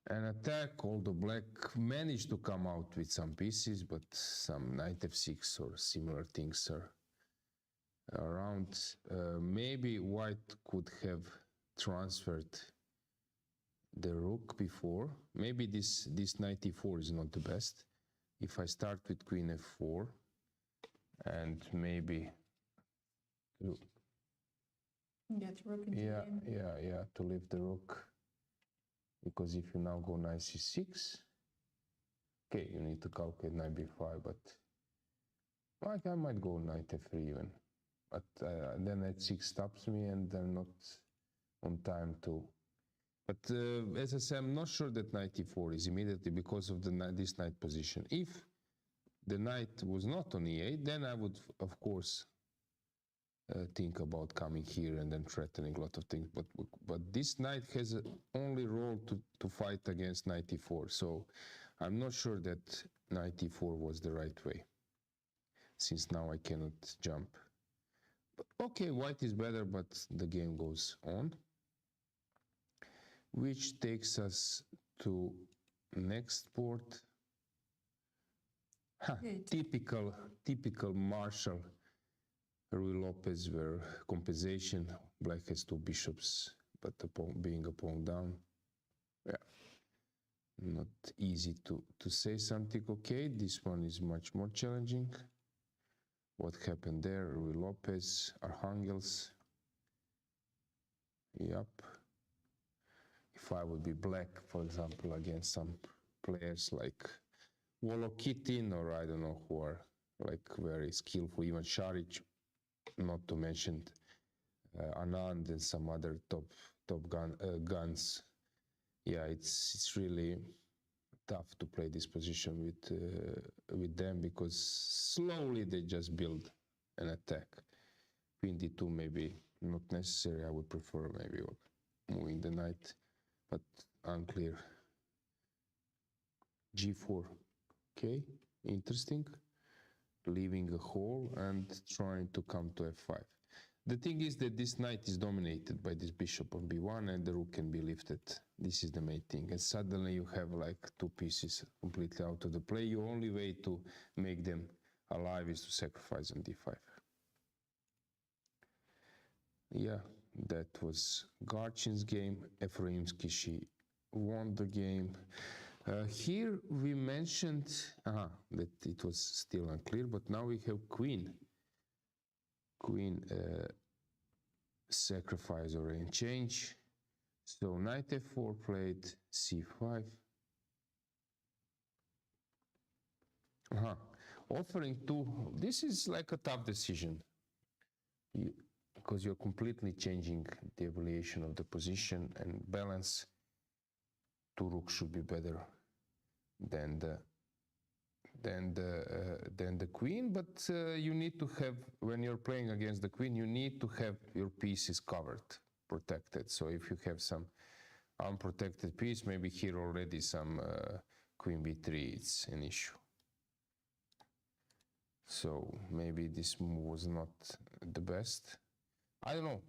an attack, although black managed to come out with some pieces, but some knight f6 or similar things are around. Maybe white could have transferred the rook before. Maybe this knight e4 is not the best. If I start with queen f4 and maybe Get rook into game. yeah, to leave the rook. Because if you now go knight c6, okay, you need to calculate knight b5, but like I might go knight f3 even. But then h6 stops me and I'm not on time to. But as I say, I'm not sure that knight e4 is immediately because of this knight position. If the knight was not on e8, then I would, of course, think about coming here and then threatening a lot of things. But this knight has only role to fight against knight e4. So I'm not sure that knight e4 was the right way, since now I cannot jump. But okay, white is better, but the game goes on. Which takes us to next board. Typical Marsel Lopez, where compensation, black has two bishops, but the pawn, being a pawn down. Yeah, not easy to say something. Okay, this one is much more challenging. What happened there? Rui Lopez, Arhangels. Yep. If I would be black, for example, against some players like Wolokitin, or I don't know who are like very skillful, even Šarić, not to mention Anand and some other top guns. Yeah, it's really tough to play this position with them, because slowly they just build an attack. Queen d2 maybe not necessary. I would prefer maybe moving the knight, but unclear. g4, okay, interesting. Leaving a hole and trying to come to f5. The thing is that this knight is dominated by this bishop on b1 and the rook can be lifted. This is the main thing. And suddenly you have like two pieces completely out of the play. Your only way to make them alive is to sacrifice on d5. Yeah, that was Garchin's game. Efroimski, she won the game. Here we mentioned that it was still unclear, but now we have queen sacrifice or exchange. So knight f4 played, c5. Offering two. This is like a tough decision, because you're completely changing the evaluation of the position and balance. Two rooks should be better than the queen, but you need to have, when you're playing against the queen, you need to have your pieces covered, protected. So if you have some unprotected piece, maybe here already some queen b3, it's an issue. So maybe this move was not the best. I don't know.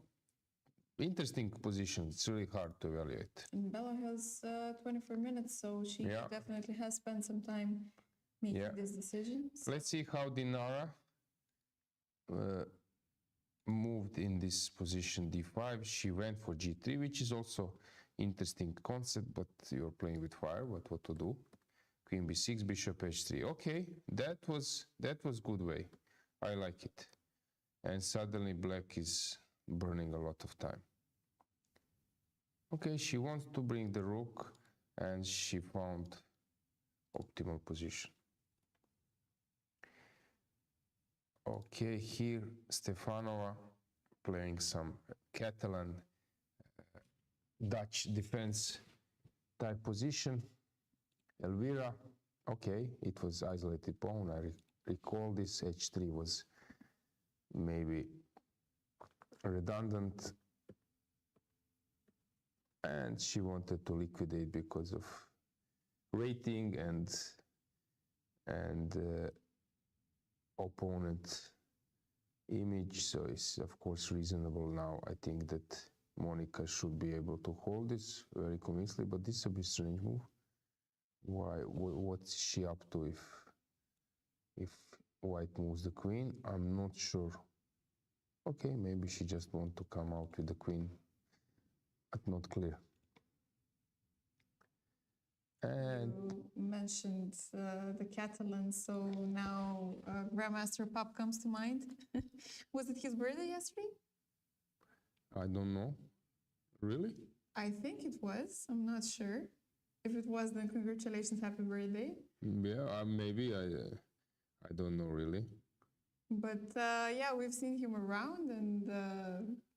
Interesting position. It's really hard to evaluate. And Bella has 24 minutes, so she Yeah. definitely has spent some time making Yeah. this decision. So Let's see how Dinara moved in this position d5. She went for g3, which is also interesting concept, but you're playing with fire. What to do? Queen b6, bishop h3. Okay, that was good way. I like it. And suddenly black is burning a lot of time. Okay, she wants to bring the rook, and she found optimal position. Okay, here Stefanova playing some Catalan Dutch defense type position. Elvira, okay, it was isolated pawn. I recall this h3 was maybe redundant, and she wanted to liquidate because of rating and opponent image. So it's of course reasonable now. I think that Monika should be able to hold this very convincingly, but this is a bit strange move. Why? What's she up to if white moves the queen? I'm not sure. Okay, maybe she just wants to come out with the queen, but not clear. And you mentioned the Catalan, so now Grandmaster Pop comes to mind. Was it his birthday yesterday? I don't know. Really? I think it was. I'm not sure. If it was, then congratulations, happy birthday. Yeah, maybe. I don't know really. But yeah, we've seen him around, and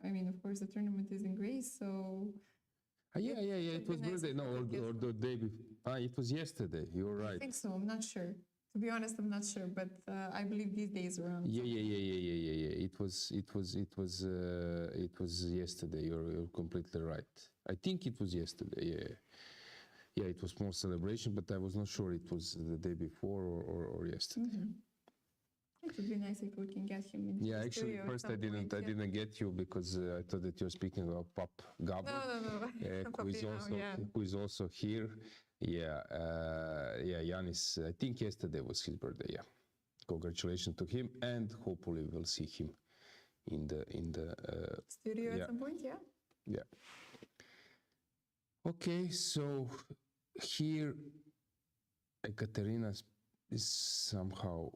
I mean, of course, the tournament is in Greece, so Yeah. It would be was nice birthday. if No, we could or get the day before. It was yesterday. You're I right. think so. I'm not sure. To be honest, I'm not sure, but I believe these days around. Yeah. It was yesterday. You're completely right. I think it was yesterday. Yeah. It was more celebration, but I was not sure it was the day before or yesterday. Mhm. It would be nice if we can get him in. Yeah, the actually, studio at first some I point, yeah. didn't get you because I thought that you're speaking about Pop Gabor, No. who is also here. Yeah, Yanis. I think yesterday was his birthday. Yeah, congratulations to him, and hopefully we'll see him in the Studio yeah. at some point, yeah. Yeah. Okay, so here Ekaterina is somehow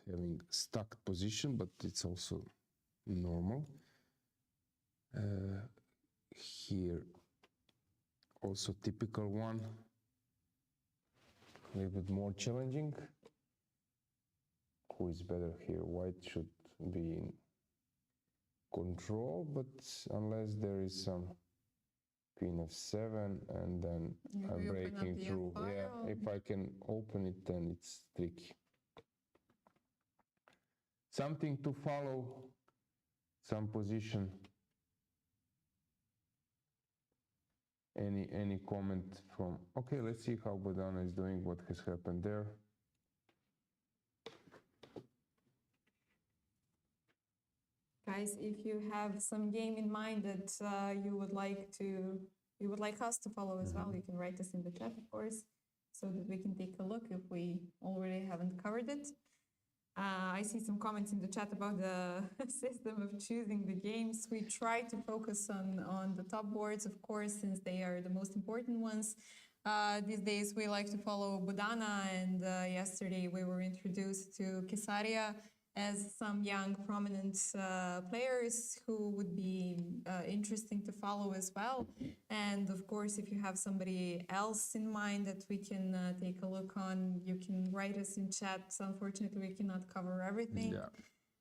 having stuck position, but it's also normal. Here also typical one, a little bit more challenging. Who is better here? White should be in control, but unless there is some queen f7 and then Yeah, I'm we open up breaking the through. F Yeah, file. if I can open it, then it's tricky. Something to follow, some position. Any comment from? Okay, let's see how Bodana is doing. What has happened there? Guys, if you have some game in mind that you would like us to follow as well, you can write us in the chat, of course, so that we can take a look if we already haven't covered it. I see some comments in the chat about the system of choosing the games. We try to focus on the top boards, of course, since they are the most important ones. These days we like to follow Bodana, and yesterday we were introduced to Kesaria as some young prominent players who would be interesting to follow as well. And of course, if you have somebody else in mind that we can take a look on, you can write us in chat. Unfortunately, we cannot cover everything. Yeah.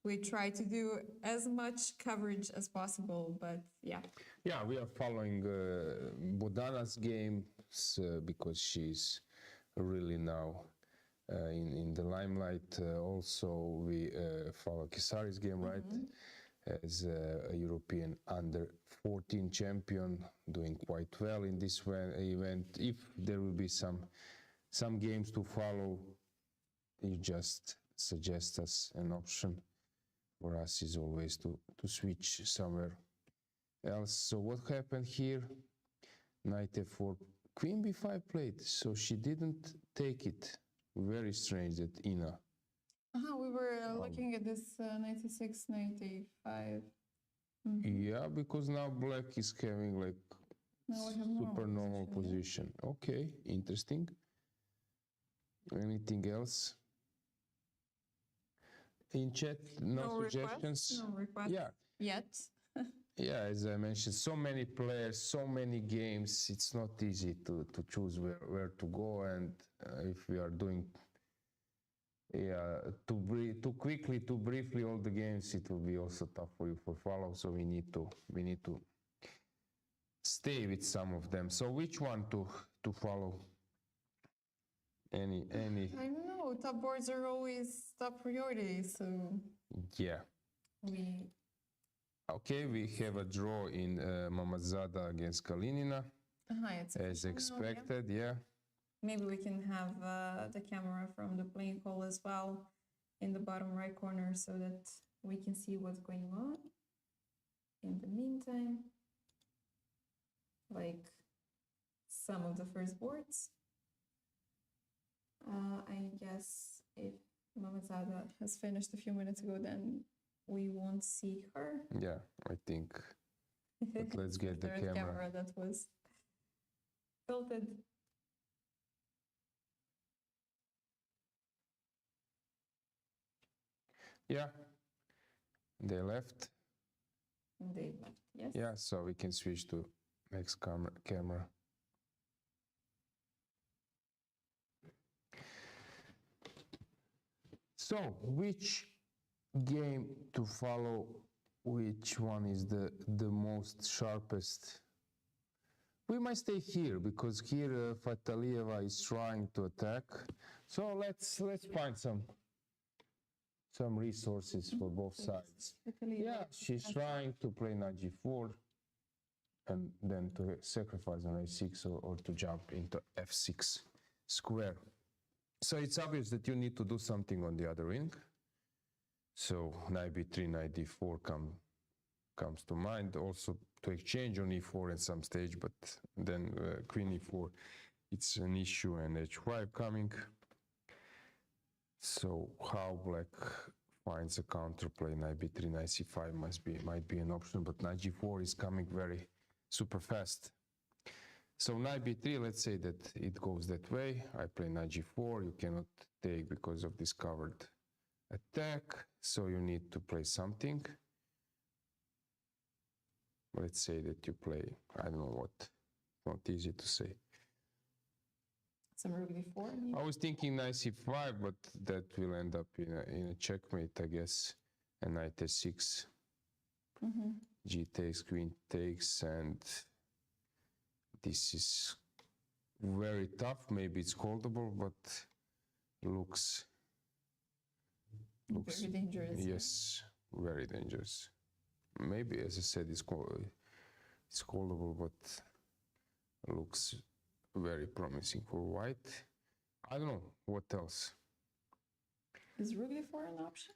We try to do as much coverage as possible, but yeah. Yeah, we are following Bodana's games because she's really now in the limelight. Also, we follow Kesari's game, right? As a European under-14 champion, doing quite well in this event. If there will be some games to follow, you just suggest us an option. For us is always to switch somewhere else. So what happened here? Knight f4, queen b5 played, so she didn't take it. Very strange that Ina. We were looking at this 96, 95. Yeah, because now black is having like Now we have super normal position. Okay, interesting. Anything else? In chat, no suggestions? No requests Yeah. yet. Yeah, as I mentioned, so many players, so many games, it's not easy to choose where to go. And if we are doing too quickly, too briefly all the games, it will be also tough for you for follow. So we need to stay with some of them. So which one to follow? Any? I don't know. Top boards are always top priority, so Yeah. Okay, we have a draw in Mammadzada against Kalinina, it's as expected. Yeah. Maybe we can have the camera from the playing hall as well in the bottom right corner so that we can see what's going on. In the meantime, like some of the first boards. I guess if Mammadzada has finished a few minutes ago, then we won't see her. Yeah, I think. But let's get the camera. That was tilted. Yeah, they left. They left, yes. Yeah, so we can switch to next camera. So, which game to follow? Which one is the most sharpest? We might stay here because here Fatalieva is trying to attack. So let's find some resources for both sides. Yeah, she's trying to play knight g4 and then to sacrifice on a6 or to jump into f6 square. So it's obvious that you need to do something on the other wing. So knight b3, knight d4 comes to mind. Also to exchange on e4 at some stage, but then queen e4, it's an issue, and h5 coming. So how black finds a counterplay? Knight b3, knight c5 might be an option, but knight g4 is coming very super fast. So knight b3, let's say that it goes that way. I play knight g4. You cannot take because of this covered attack, so you need to play something. Let's say that you play, I don't know what, not easy to say. Some rook d4. I was thinking knight c5, but that will end up in a checkmate, I guess. And knight s6. G takes, queen takes, and this is very tough. Maybe it's holdable, but looks very dangerous. Yes, very dangerous. Maybe, as I said, it's holdable, but looks very promising for white. I don't know what else. Is rook d4 an option?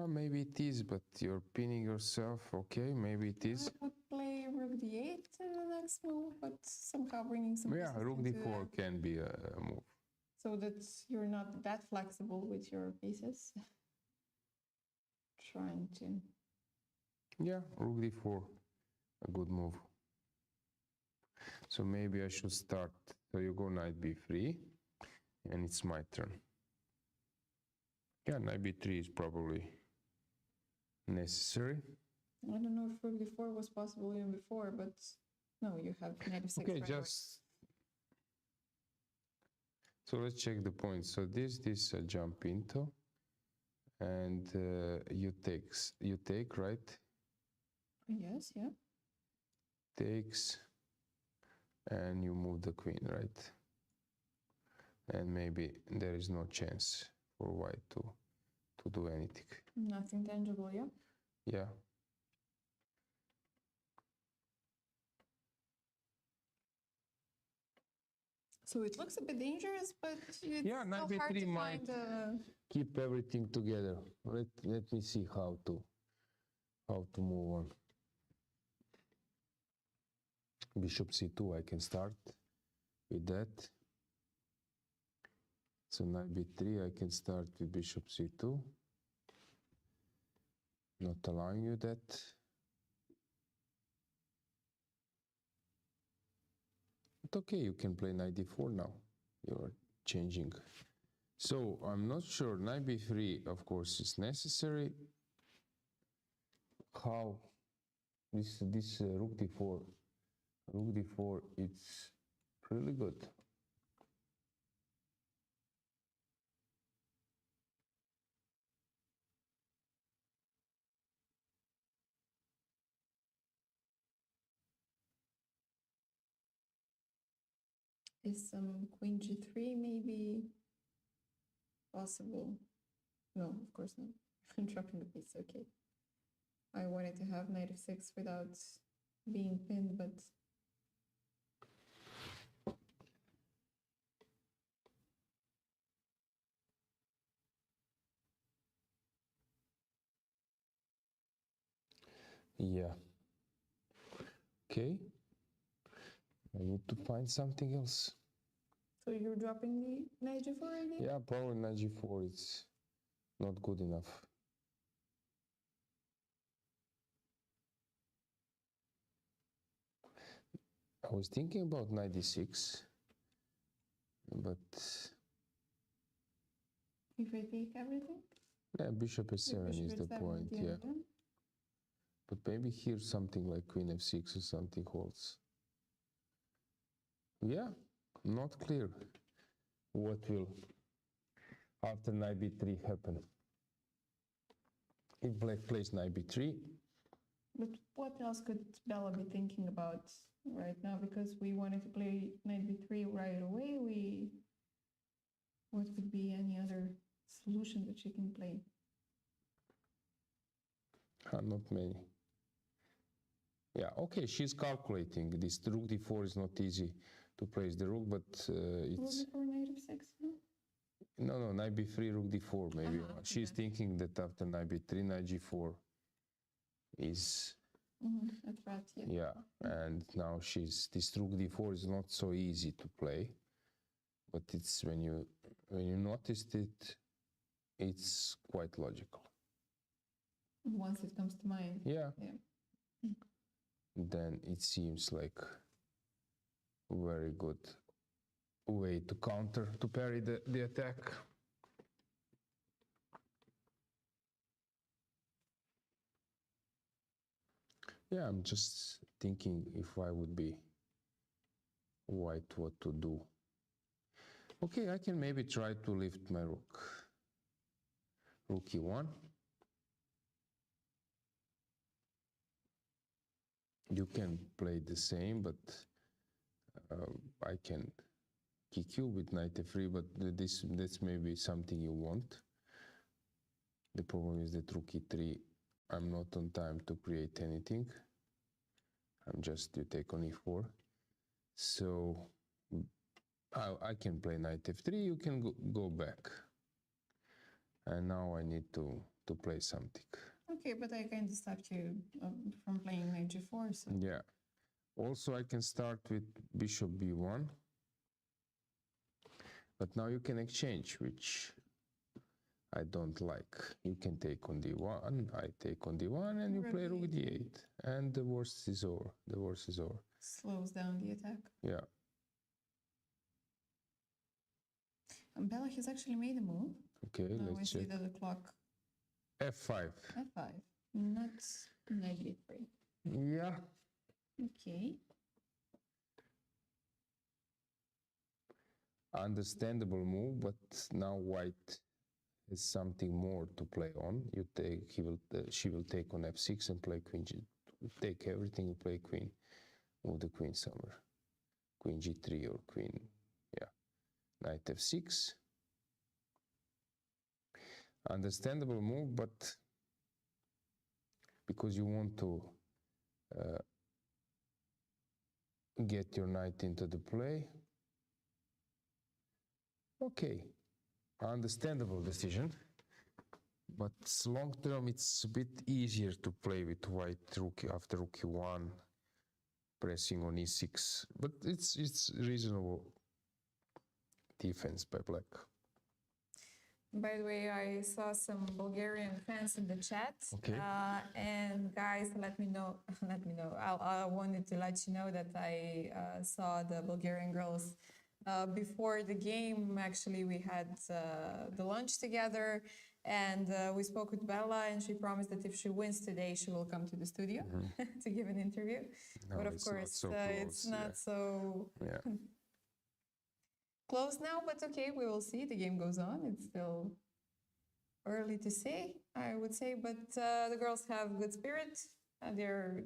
Maybe it is, but you're pinning yourself. Okay, maybe it is. I would play rook d8 in the next move, but somehow bringing some. Yeah, rook d4 can be a move. So that you're not that flexible with your pieces. Trying to. Yeah, rook d4, a good move. So maybe I should start. So you go knight b3, and it's my turn. Yeah, knight b3 is probably necessary. I don't know if rook d4 was possible even before, but no, you have knight f6. Okay, just. So let's check the points. So this I jump into, and you take, right? Yes, yeah. Takes, and you move the queen, right? And maybe there is no chance for white to do anything. Nothing tangible, yeah? Yeah. So it looks a bit dangerous, but it's Yeah, so knight hard b3 to might find a... keep everything together. Let me see how to move on. Bishop c2, I can start with that. So knight b3, I can start with bishop c2. Not allowing you that. But okay, you can play knight d4 now. You are changing. So I'm not sure. Knight b3, of course, is necessary. How this rook d4, it's really good. Is some queen g3 maybe possible? No, of course not. I'm dropping the piece, okay. I wanted to have knight f6 without being pinned, but Yeah. Okay. I need to find something else. so you're dropping the knight g4 again? Yeah, probably knight g4 is not good enough. I was thinking about knight d6, but If I take everything? yeah, bishop The f7 is bishop the h7 point, at the yeah. end, then? But maybe here something like queen f6 or something holds. Yeah, not clear what will after knight b3 happen. If black plays knight b3, But what else could Bella be thinking about right now? Because we wanted to play knight b3 right away. What could be any other solution that she can play? not many. Yeah, okay, she's calculating. This rook d4 is not easy to place the rook, but Rook it's... before knight f6, no? No, knight b3, rook d4, maybe. She's okay. thinking that after knight b3, knight g4 is... A threat, yeah. Yeah, and now this rook d4 is not so easy to play, but it's when you noticed it, it's quite logical. Once it comes to mind. Yeah. Yeah. Then it seems like a very good way to counter, to parry the attack. Yeah, I'm just thinking if I would be white, what to do. Okay, I can maybe try to lift my rook. Rook e1. You can play the same, but I can kick you with knight f3, but that's maybe something you want. The problem is that rook e3, I'm not on time to create anything. I'm just, you take on e4. So I can play knight f3, you can go back. And now I need to play something. Okay, but I kind of stopped you from playing knight g4, so... Yeah. Also, I can start with bishop b1. But now you can exchange, which I don't like. You can take on d1, I take on d1, and you play rook d8. And the worst is over. The worst is over. Slows down the attack. Yeah. Bella has actually made a move. Okay, Now let's we see check. that the clock... f5. f5, not knight b3. Yeah. Okay. Understandable move, but now white has something more to play on. You take, she will take on f6 and play queen g. Take everything and play queen. Move the queen somewhere. Queen g3 or queen, yeah. Knight f6. Understandable move, but because you want to get your knight into the play, Okay, understandable decision. But long term, it's a bit easier to play with white rook after rook e1, pressing on e6. But it's reasonable defense by black. By the way, I saw some Bulgarian fans in the chat. Okay. And guys, let me know. I wanted to let you know that I saw the Bulgarian girls before the game. Actually, we had the lunch together, and we spoke with Bella, and she promised that if she wins today, she will come to the studio to give an interview. No, but of it's not course, so close, it's not so Yeah. close now, but okay, we will see. The game goes on. It's still early to say, I would say, but the girls have good spirit.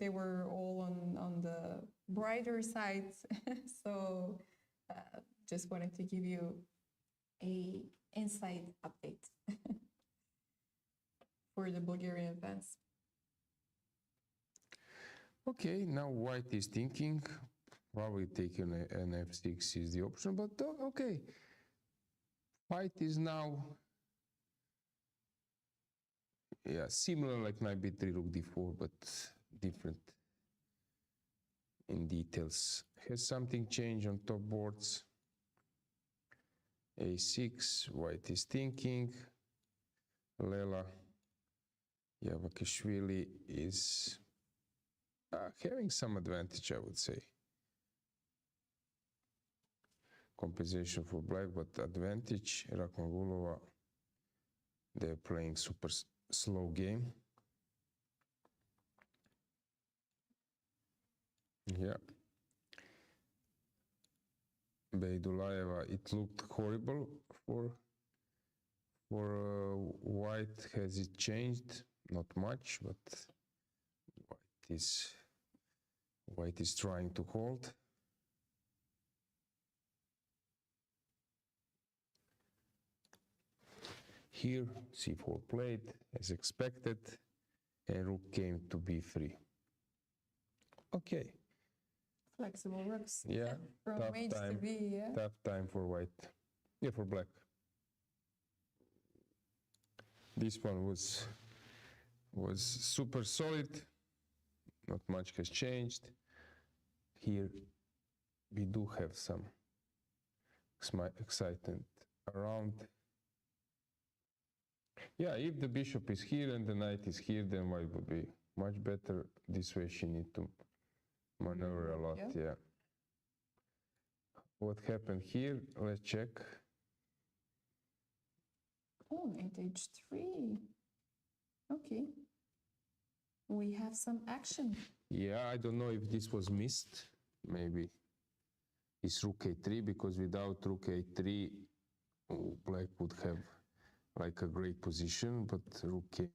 They were all on the brighter side, so just wanted to give you a inside update for the Bulgarian fans. Okay, now white is thinking. Probably taking an f6 is the option, but okay. White is now, yeah, similar like knight b3, rook d4, but different in details. Has something changed on top boards? a6, white is thinking. Lela Javakhishvili is having some advantage, I would say. Compensation for black, but advantage. Rakhmagulova, they're playing super slow game. Yeah. Beidulayeva, it looked horrible for white. Has it changed? Not much, but white is trying to hold. Here, c4 played as expected, and rook came to b3. Okay. Flexible rooks. Yeah, From tough H to time. B, yeah. Tough time for white. Yeah, for black. This one was super solid. Not much has changed. Here we do have some excitement around. Yeah, if the bishop is here and the knight is here, then white would be much better. This way she need to maneuver a lot, yeah. What happened here? Let's check. Oh, knight h3. Okay. We have some action. Yeah, I don't know if this was missed. Maybe it's rook a3, because without rook a3, black would have like a great position, but rook came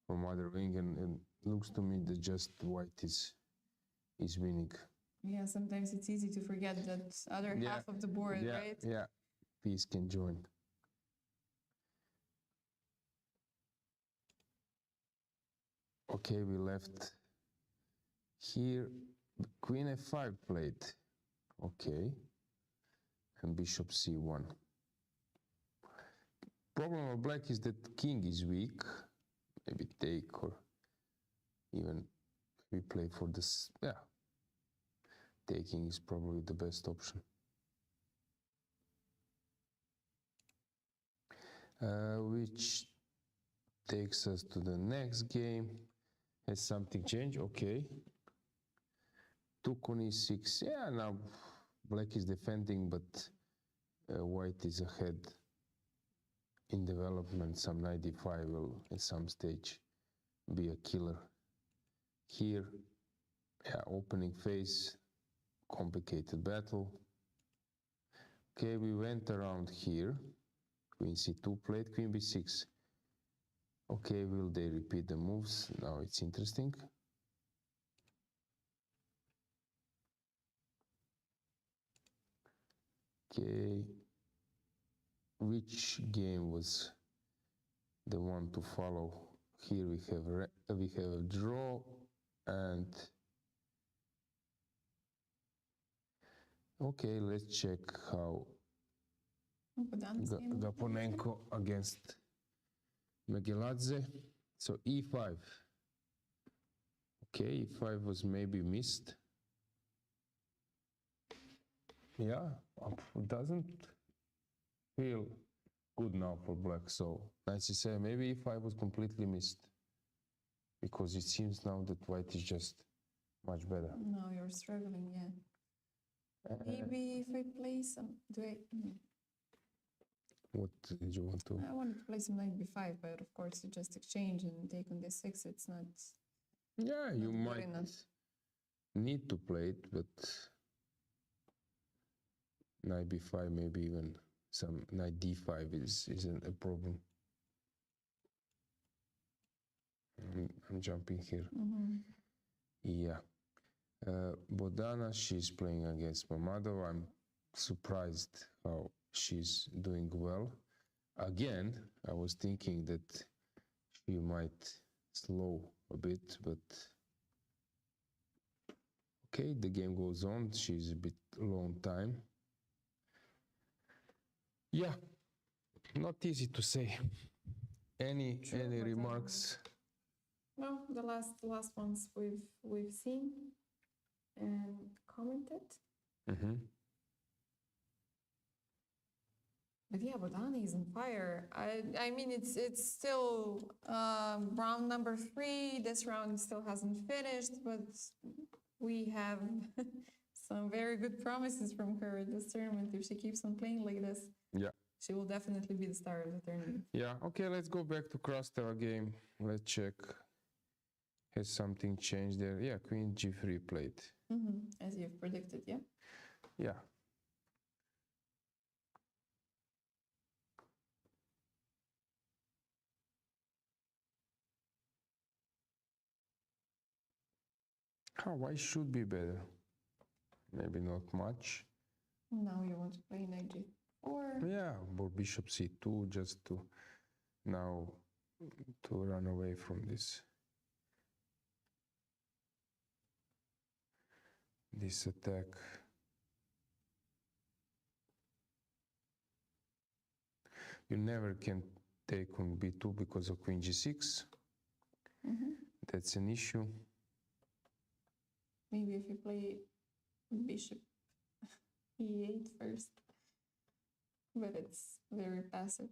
from other wing, and looks to me that just white is winning. Yeah, sometimes it's easy to forget that other half of the board, right? Yeah, piece can join. Okay, we left here. Queen f5 played. Okay. And bishop c1. Problem of black is that king is weak. Maybe take, or even we play for this. Yeah. Taking is probably the best option. Which takes us to the next game. Has something changed? Okay. Took on e6. Yeah, now black is defending, but white is ahead in development. Some knight d5 will at some stage be a killer. Here, yeah, opening phase, complicated battle. Okay, we went around here. Queen c2 played, queen b6. Okay, will they repeat the moves? Now it's interesting. Okay, which game was the one to follow? Here we have a draw, and okay, let's check how Bodanov's game. Gaponenko against Megeladze. So e5. Okay, e5 was maybe missed. Yeah, it doesn't feel good now for black. So knight c7, maybe e5 was completely missed. Because it seems now that white is just much better. No, you're struggling, yeah. Maybe if I play some, What did you want to? I wanted to play some knight b5, but of course you just exchange and take on d6. It's not. Yeah, you not might good enough. need to play it, but knight b5, maybe even some knight d5 isn't a problem. I'm jumping here. Yeah. Bodana, she's playing against Mammadzada. I'm surprised how she's doing well. Again, I was thinking that she might slow a bit, but okay, the game goes on. She's a bit long time. Yeah, not easy to say. Any remarks? No, the last ones we've seen and commented. But yeah, Bodani is on fire. I mean, it's still round number 3. This round still hasn't finished, but we have some very good promises from her at this tournament. If she keeps on playing like this, Yeah. she will definitely be the star of the tournament. Yeah, okay, let's go back to Krasteva game. Let's check. Has something changed there? Yeah, Queen G3 played. As you've predicted, yeah? Yeah. Why should be better? Maybe not much. Now you want to play knight g4. Yeah, or bishop c2 just to now to run away from this attack. You never can take on b2 because of queen g6. That's an issue. Maybe if you play bishop e8 first, but it's very passive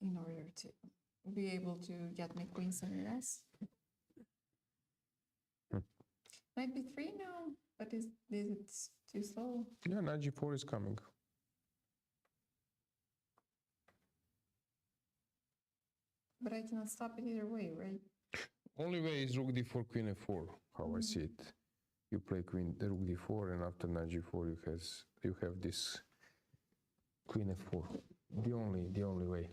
in order to be able to get my queen somewhere else. Knight b3 now, but is it too slow? Yeah, knight g4 is coming. But I cannot stop it either way, right? Only way is rook d4, queen f4, how I see it. You play rook d4, and after knight g4 you have this queen f4. The only way.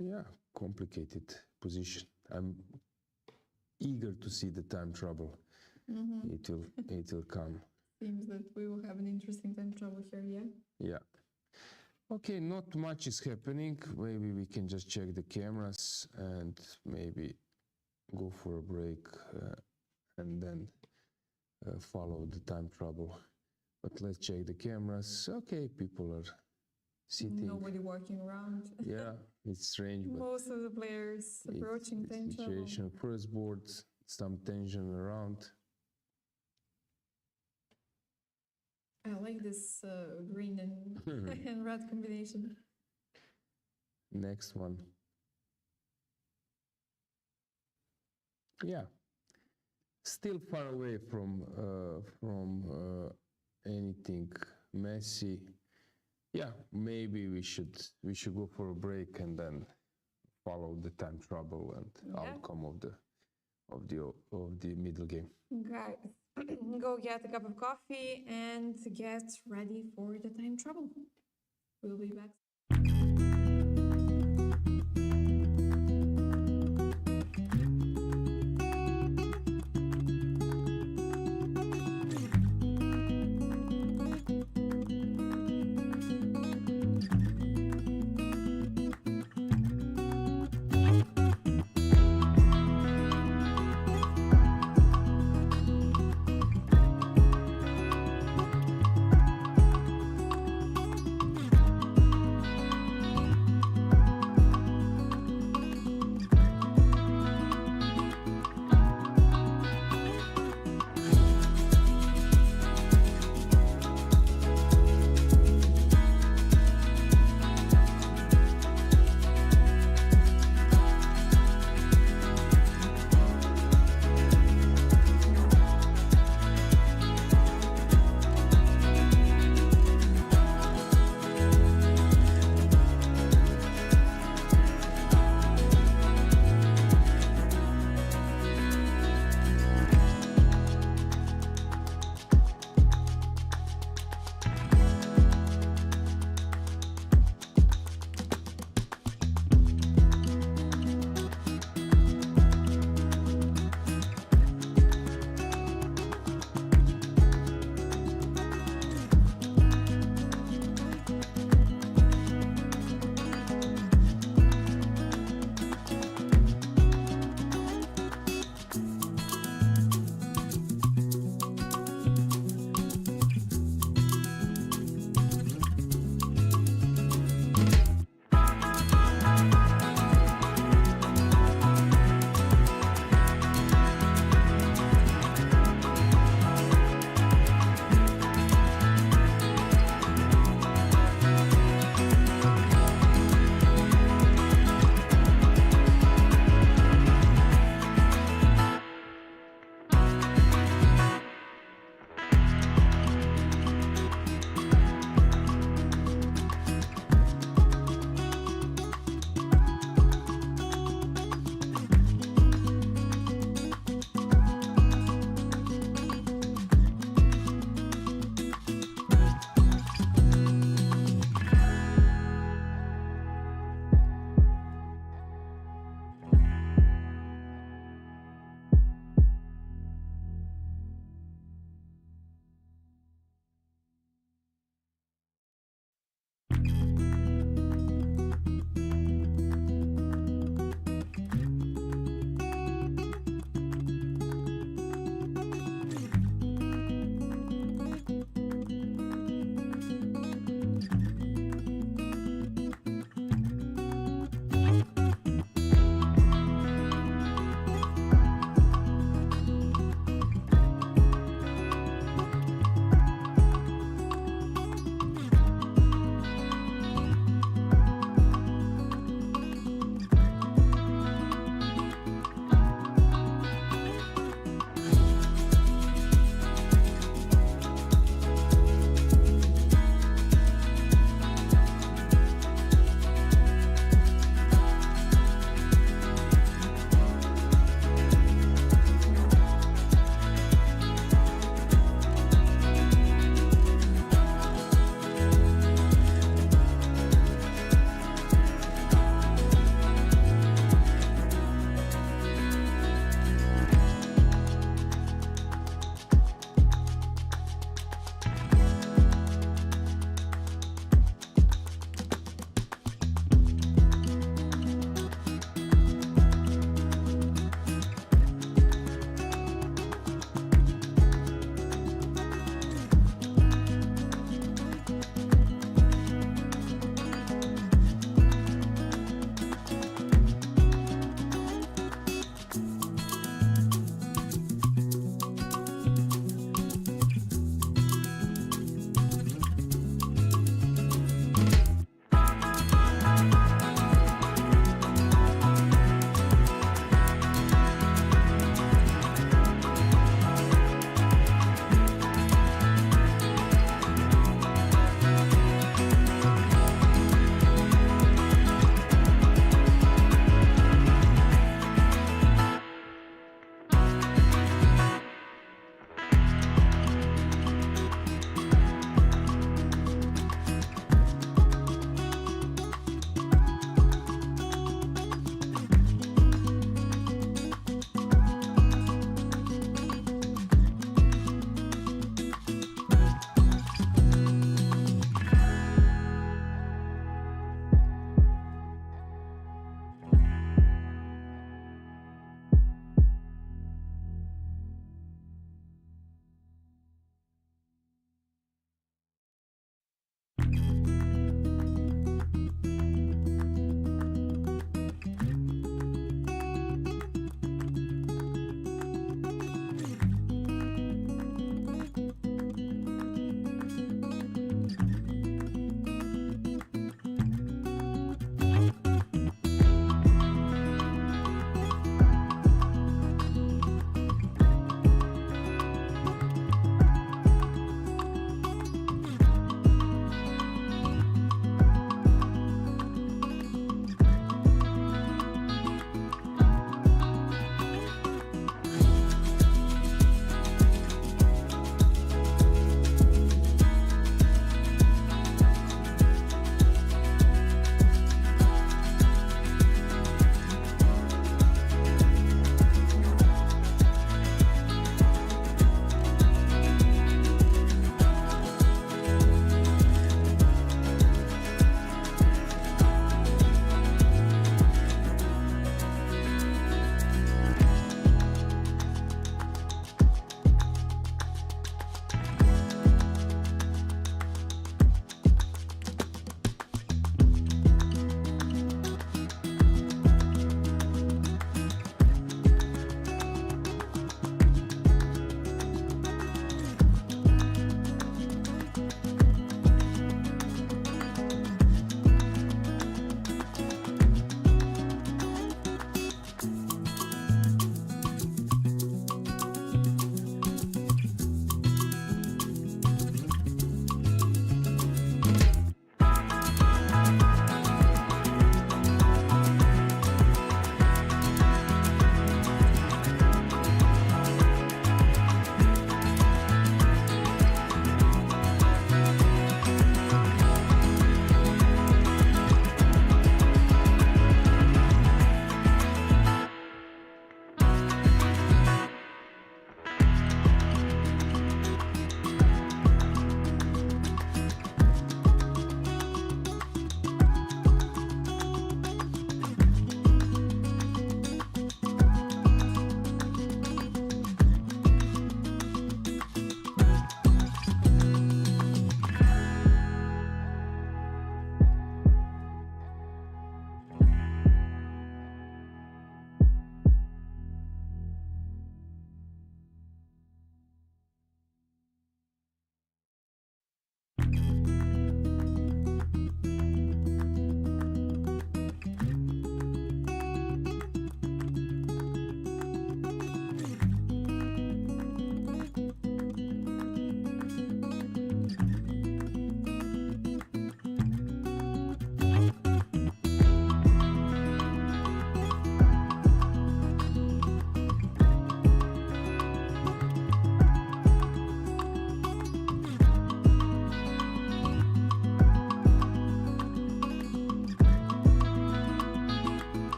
Yeah, complicated position. I'm eager to see the time trouble. It will come. Seems that we will have an interesting time trouble here, yeah? Yeah. Okay, not much is happening. Maybe we can just check the cameras and maybe go for a break and then follow the time trouble. But let's check the cameras. Okay, people are sitting. Nobody walking around. Yeah, it's strange, but Most of the players approaching time trouble. situation. First board, some tension around. I like this green and red combination. Next one. Yeah, still far away from anything messy. Yeah, maybe we should go for a break and then follow the time trouble and outcome of the middle game. Guys, go get a cup of coffee and get ready for the time trouble. We'll be back.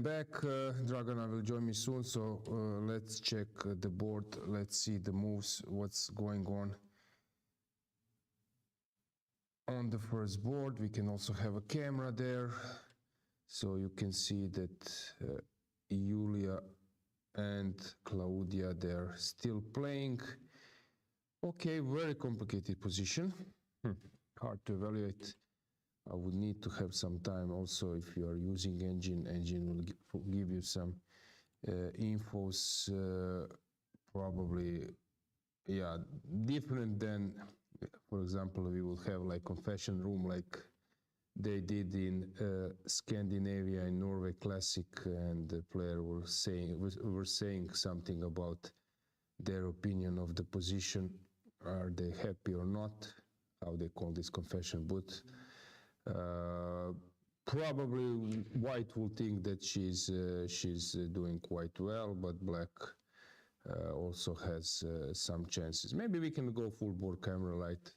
back. Dragana will join me soon, so let's check the board. Let's see the moves, what's going on the first board. We can also have a camera there, so you can see that Yuliia and Claudia, they're still playing. Okay, very complicated position. Hard to evaluate. I would need to have some time also. If you are using engine will give you some infos, probably, yeah, different than, for example, we will have like confession room like they did in Scandinavia in Norway Classic, and the player were saying something about their opinion of the position. Are they happy or not? How they call this confession booth. Probably white will think that she's doing quite well, but black also has some chances. Maybe we can go full bore camera light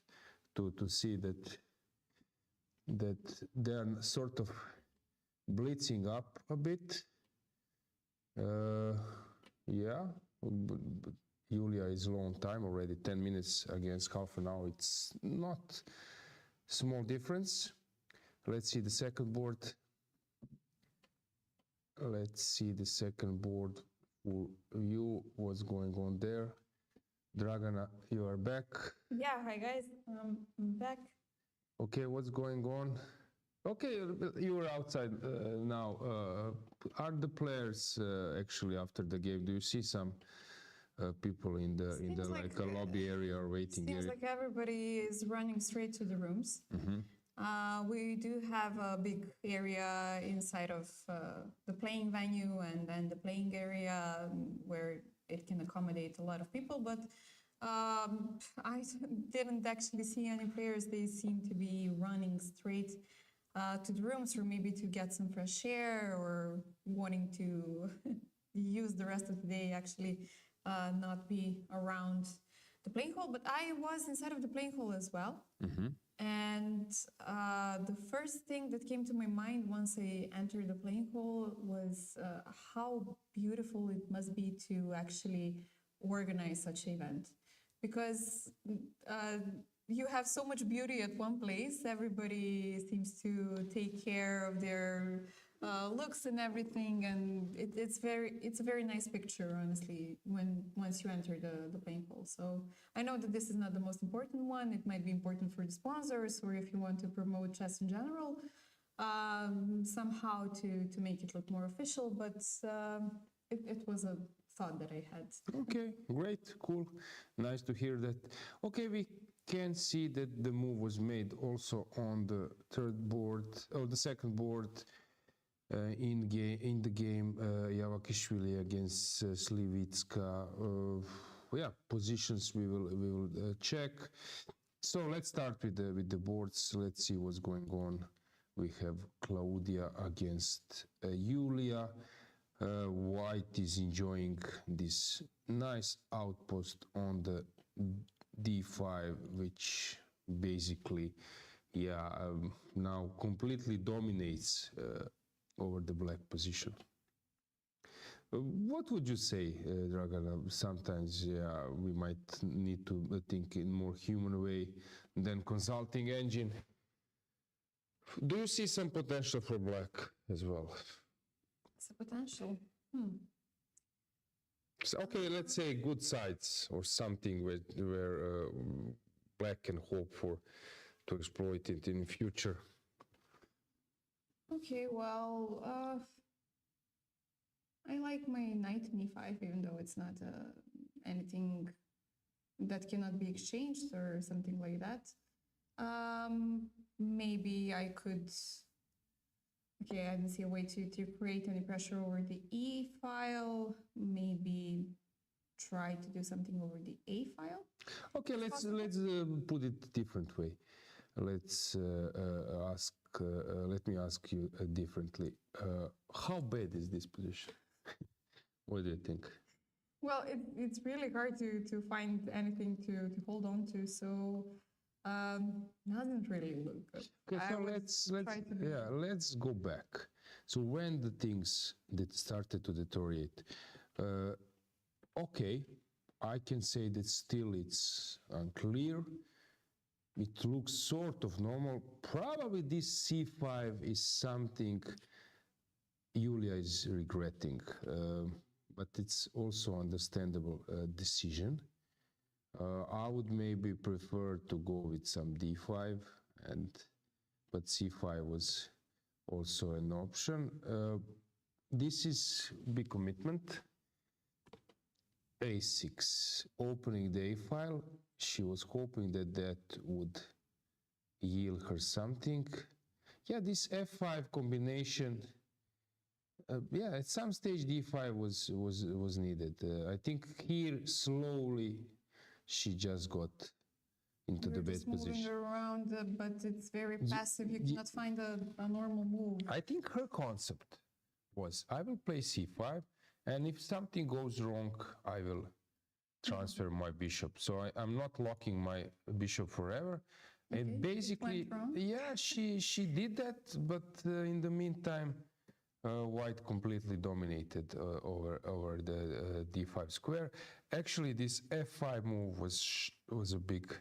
to see that they're sort of blitzing up a bit. Yeah, but Yuliia is long time already, 10 minutes against half an hour. It's not small difference. Let's see the second board. Let's see the second board view, what's going on there. Dragana, you are back. Yeah, hi guys, I'm back. Okay, what's going on? Okay, you are outside now. Are the players actually after the game? Do you see some people in the like a lobby area or waiting area? Seems like everybody is running straight to the rooms. We do have a big area inside of the playing venue and then the playing area where it can accommodate a lot of people, but I didn't actually see any players. They seem to be running straight to the rooms, or maybe to get some fresh air, or wanting to use the rest of the day, actually not be around the playing hall. But I was inside of the playing hall as well. And the first thing that came to my mind once I entered the playing hall was how beautiful it must be to actually organize such an event. Because you have so much beauty at one place. Everybody seems to take care of their looks and everything, and it's a very nice picture, honestly, once you enter the playing hall. So I know that this is not the most important one. It might be important for the sponsors, or if you want to promote chess in general, somehow to make it look more official. But it was a thought that I had. Okay, great, cool, nice to hear that. Okay, we can see that the move was made also on the third board or the second board. In the game, Javakhishvili against Slivitska. Yeah, positions we will check. So let's start with the boards. Let's see what's going on. We have Claudia against Yuliia. White is enjoying this nice outpost on the d5, which basically, yeah, now completely dominates over the black position. What would you say, Dragana? Sometimes, yeah, we might need to think in more human way than consulting engine. Do you see some potential for black as well? It's a potential. So, okay, let's say good sides or something where black can hope for to exploit it in the future. Okay, well, I like my knight in e5, even though it's not anything that cannot be exchanged or something like that. Maybe I could... Okay, I didn't see a way to create any pressure over the E file. Maybe try to do something over the A file. Okay, let's put it different way. Let's let me ask you differently. How bad is this position? What do you think? Well, it's really hard to find anything to hold on to, so doesn't really look good. Okay, so let's go back. So when the things that started to deteriorate, okay, I can say that still it's unclear. It looks sort of normal. Probably this c5 is something Yuliia is regretting, but it's also understandable decision. I would maybe prefer to go with some d5, but c5 was also an option. This is big commitment. a6, opening the a file. She was hoping that that would yield her something. Yeah, this f5 combination. Yeah, at some stage d5 was needed. I think here slowly she just got into the best position. Moving around, but it's very passive. You cannot find a normal move. I think her concept was, I will play c5, and if something goes wrong, I will transfer my bishop. So I'm not locking my bishop forever. Okay, And basically, yeah, she did that, but in the meantime, white completely dominated over the d5 square. Actually, this f5 move was a big,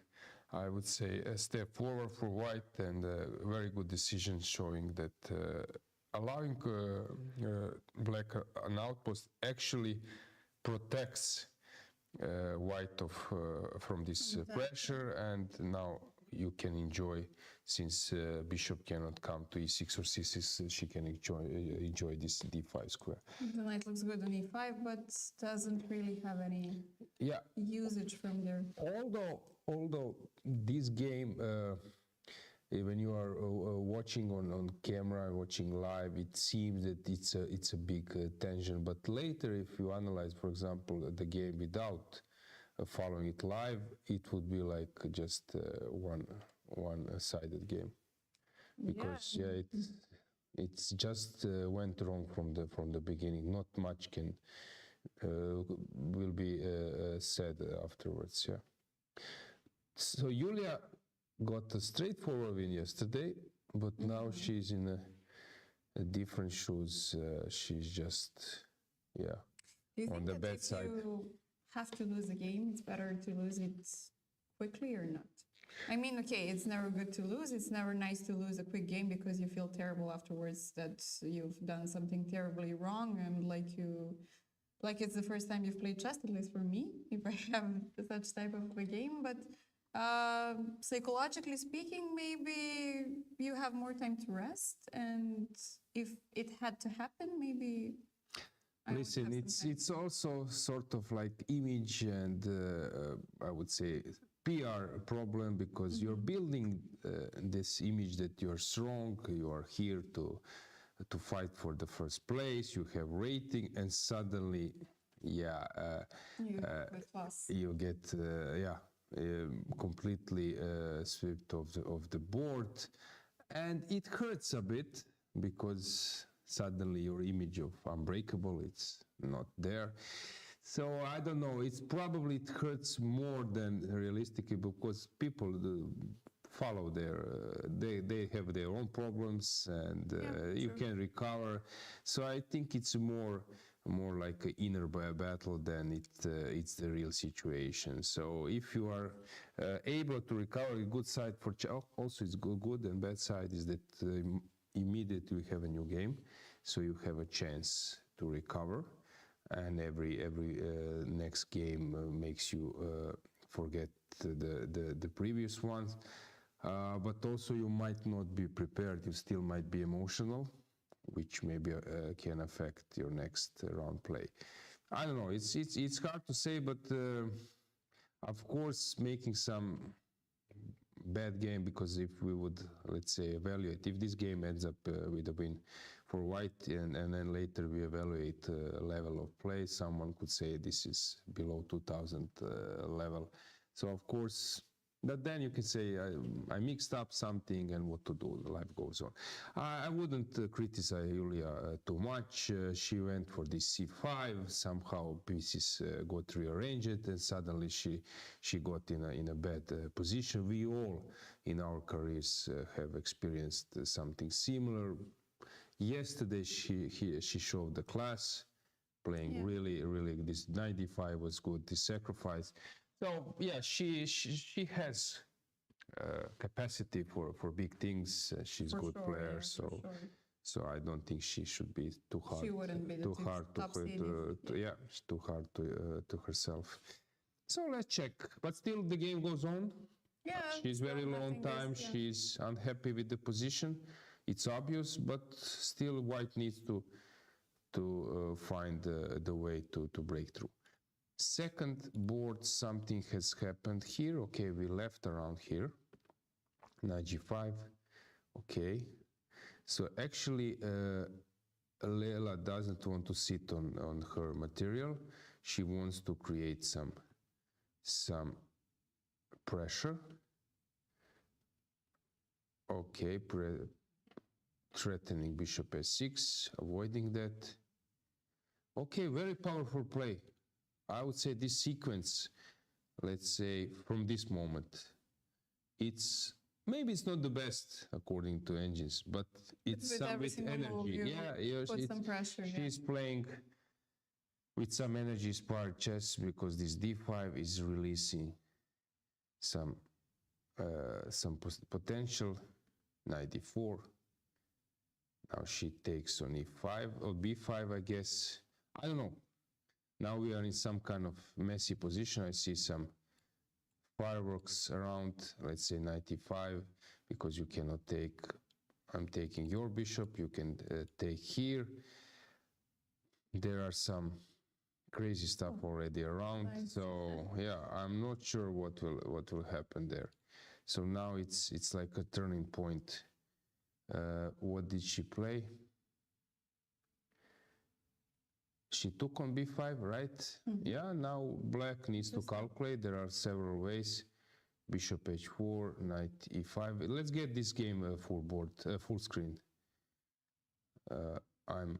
I would say, a step forward for white, and a very good decision, showing that allowing black an outpost actually protects white from this pressure, and now you can enjoy, since bishop cannot come to e6 or c6, she can enjoy this d5 square. The knight looks good on e5, but doesn't really have any usage from there. Although this game, when you are watching on camera, watching live, it seems that it's a big tension. But later, if you analyze, for example, the game without following it live, it would be like just one-sided game, because it's just went wrong from the beginning. Not much will be said afterwards. Yeah. So Yuliia got a straightforward win yesterday, but now she's in a different shoes. She's just on the bad side. If you have to lose a game, it's better to lose it quickly or not? I mean, okay, it's never good to lose. It's never nice to lose a quick game because you feel terrible afterwards that you've done something terribly wrong, and like it's the first time you've played chess, at least for me, if I have such type of a game. But psychologically speaking, maybe you have more time to rest, and if it had to happen, maybe. Listen, it's also sort of like image and I would say PR problem, because you're building this image that you're strong, you are here to fight for the first place, you have rating, and suddenly, you get completely swept of the board, and it hurts a bit, because suddenly your image of unbreakable, it's not there. So I don't know, it hurts more than realistically, because people follow they have their own problems, and you can recover. So I think it's more like an inner battle than it's the real situation. So if you are able to recover, a good side for also it's good, and bad side is that immediately you have a new game, so you have a chance to recover, and every next game makes you forget the previous ones, but also you might not be prepared. You still might be emotional, which maybe can affect your next round play. I don't know, it's hard to say, but of course making some bad game, because if we would, let's say, evaluate, if this game ends up with a win for white, and then later we evaluate level of play, someone could say this is below 2000 level. So of course, but then you can say I mixed up something, and what to do, life goes on. I wouldn't criticize Yuliia too much. She went for this c5, somehow pieces got rearranged, and suddenly she got in a bad position. We all in our careers have experienced something similar. Yesterday she showed the class, playing really. This 95 was good. This sacrifice. So yeah, she has capacity for big things. She's a good player. So I don't think she should be too hard. She wouldn't be too hard to it's too hard to herself. So let's check. But still, the game goes on. Yeah, She's very long time. She's unhappy with the position. It's obvious, but still, White needs to find the way to break through. Second board, something has happened here. Okay, we left around here. Knight g5. Okay. So actually, Lela doesn't want to sit on her material. She wants to create some pressure. Okay, threatening bishop s6, avoiding that. Okay, very powerful play. I would say this sequence, let's say from this moment, maybe it's not the best according to engines, but it's some with energy. Put some pressure. She's playing with some energy spark chess because this d5 is releasing some potential. Knight d4. Now she takes on e5 or b5, I guess. I don't know. Now we are in some kind of messy position. I see some fireworks around, let's say knight e5, because you cannot take, I'm taking your bishop, you can take here. There are some crazy stuff already around. So yeah, I'm not sure what will happen there. So now it's like a turning point. What did she play? She took on b5, right? Yeah, now black needs to calculate. There are several ways. Bishop h4, knight e5. Let's get this game full board, full screen. I'm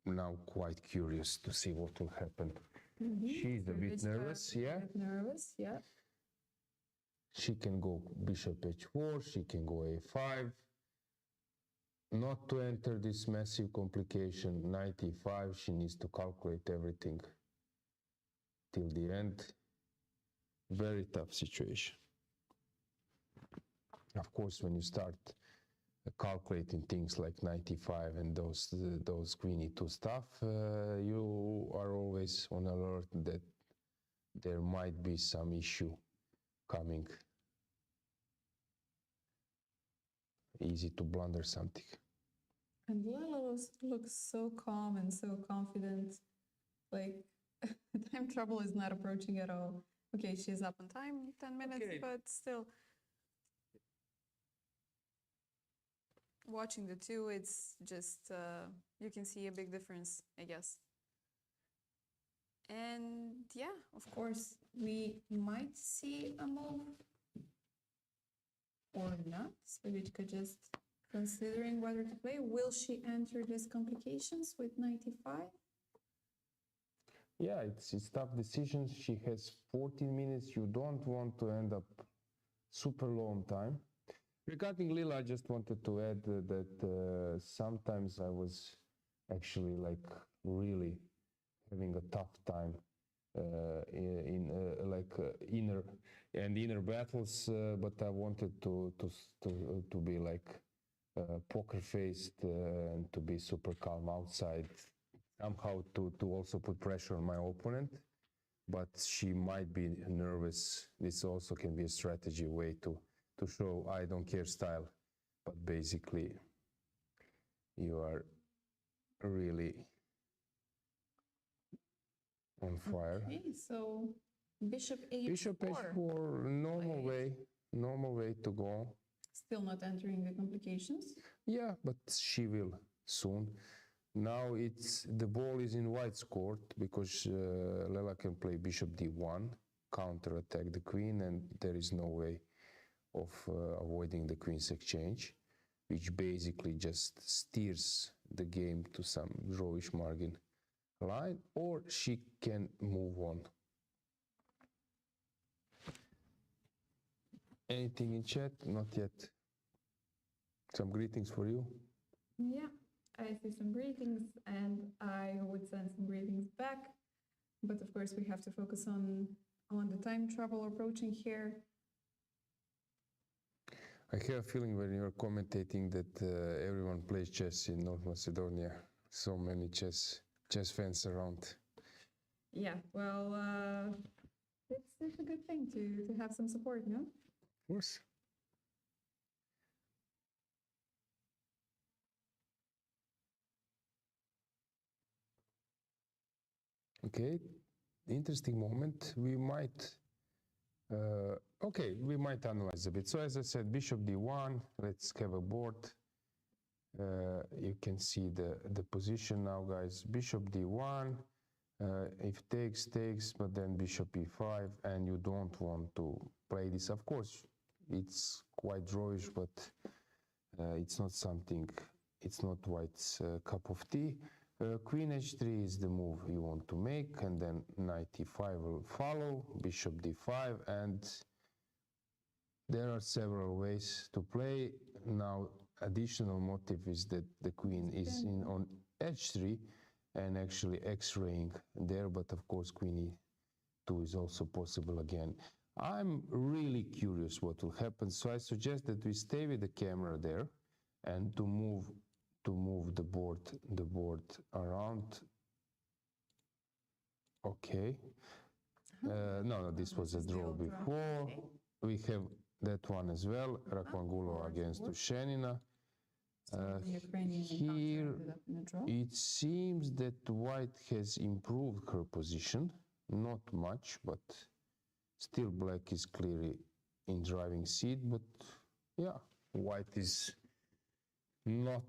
now quite curious to see what will happen. She's a bit nervous, yeah. She can go bishop h4, she can go a5. Not to enter this massive complication, knight e5, she needs to calculate everything till the end. Very tough situation. Of course, when you start calculating things like knight e5 and those queen e2 stuff, you are always on alert that there might be some issue coming. Easy to blunder something. And Lela looks so calm and so confident. Like, time trouble is not approaching at all. Okay, she's up on time, 10 minutes, but still. Watching the two, it's just, you can see a big difference, I guess. And yeah, of course, we might see a move. Or not. Savichka just considering whether to play. Will she enter these complications with 95? Yeah, it's tough decisions. She has 14 minutes. You don't want to end up super long time. Regarding Lela, I just wanted to add that sometimes I was actually like really having a tough time inner battles, but I wanted to be like poker faced and to be super calm outside, somehow to also put pressure on my opponent. But she might be nervous. This also can be a strategy way to show I don't care style, but basically you are really on fire. Okay, so bishop h4. Bishop h4, normal way to go. Still not entering the complications? Yeah, but she will soon. Now the ball is in White's court because Lela can play bishop d1, counter-attack the queen, and there is no way of avoiding the queen's exchange, which basically just steers the game to some drawish margin line, or she can move on. Anything in chat? Not yet. Some greetings for you. Yeah, I see some greetings, and I would send some greetings back. But of course, we have to focus on the time travel approaching here. I have a feeling when you're commentating that everyone plays chess in North Macedonia. So many chess fans around. Yeah, well, it's a good thing to have some support, no? Of course. Okay, interesting moment. We might analyze a bit. So as I said, bishop d1, let's have a board. You can see the position now, guys. Bishop d1, if takes, but then bishop e5, and you don't want to play this. Of course, it's quite drawish, but it's not White's cup of tea. Queen h3 is the move you want to make, and then knight e5 will follow, bishop d5, and there are several ways to play. Now, additional motive is that the queen is in on h3 and actually x-raying there, but of course queen e2 is also possible again. I'm really curious what will happen, so I suggest that we stay with the camera there and to move the board around. Okay. No, this was a draw before. Okay. We have that one as well. Rakvangulo against Tushenina. Here it seems that White has improved her position, not much, but still Black is clearly in driving seat. But yeah, White is not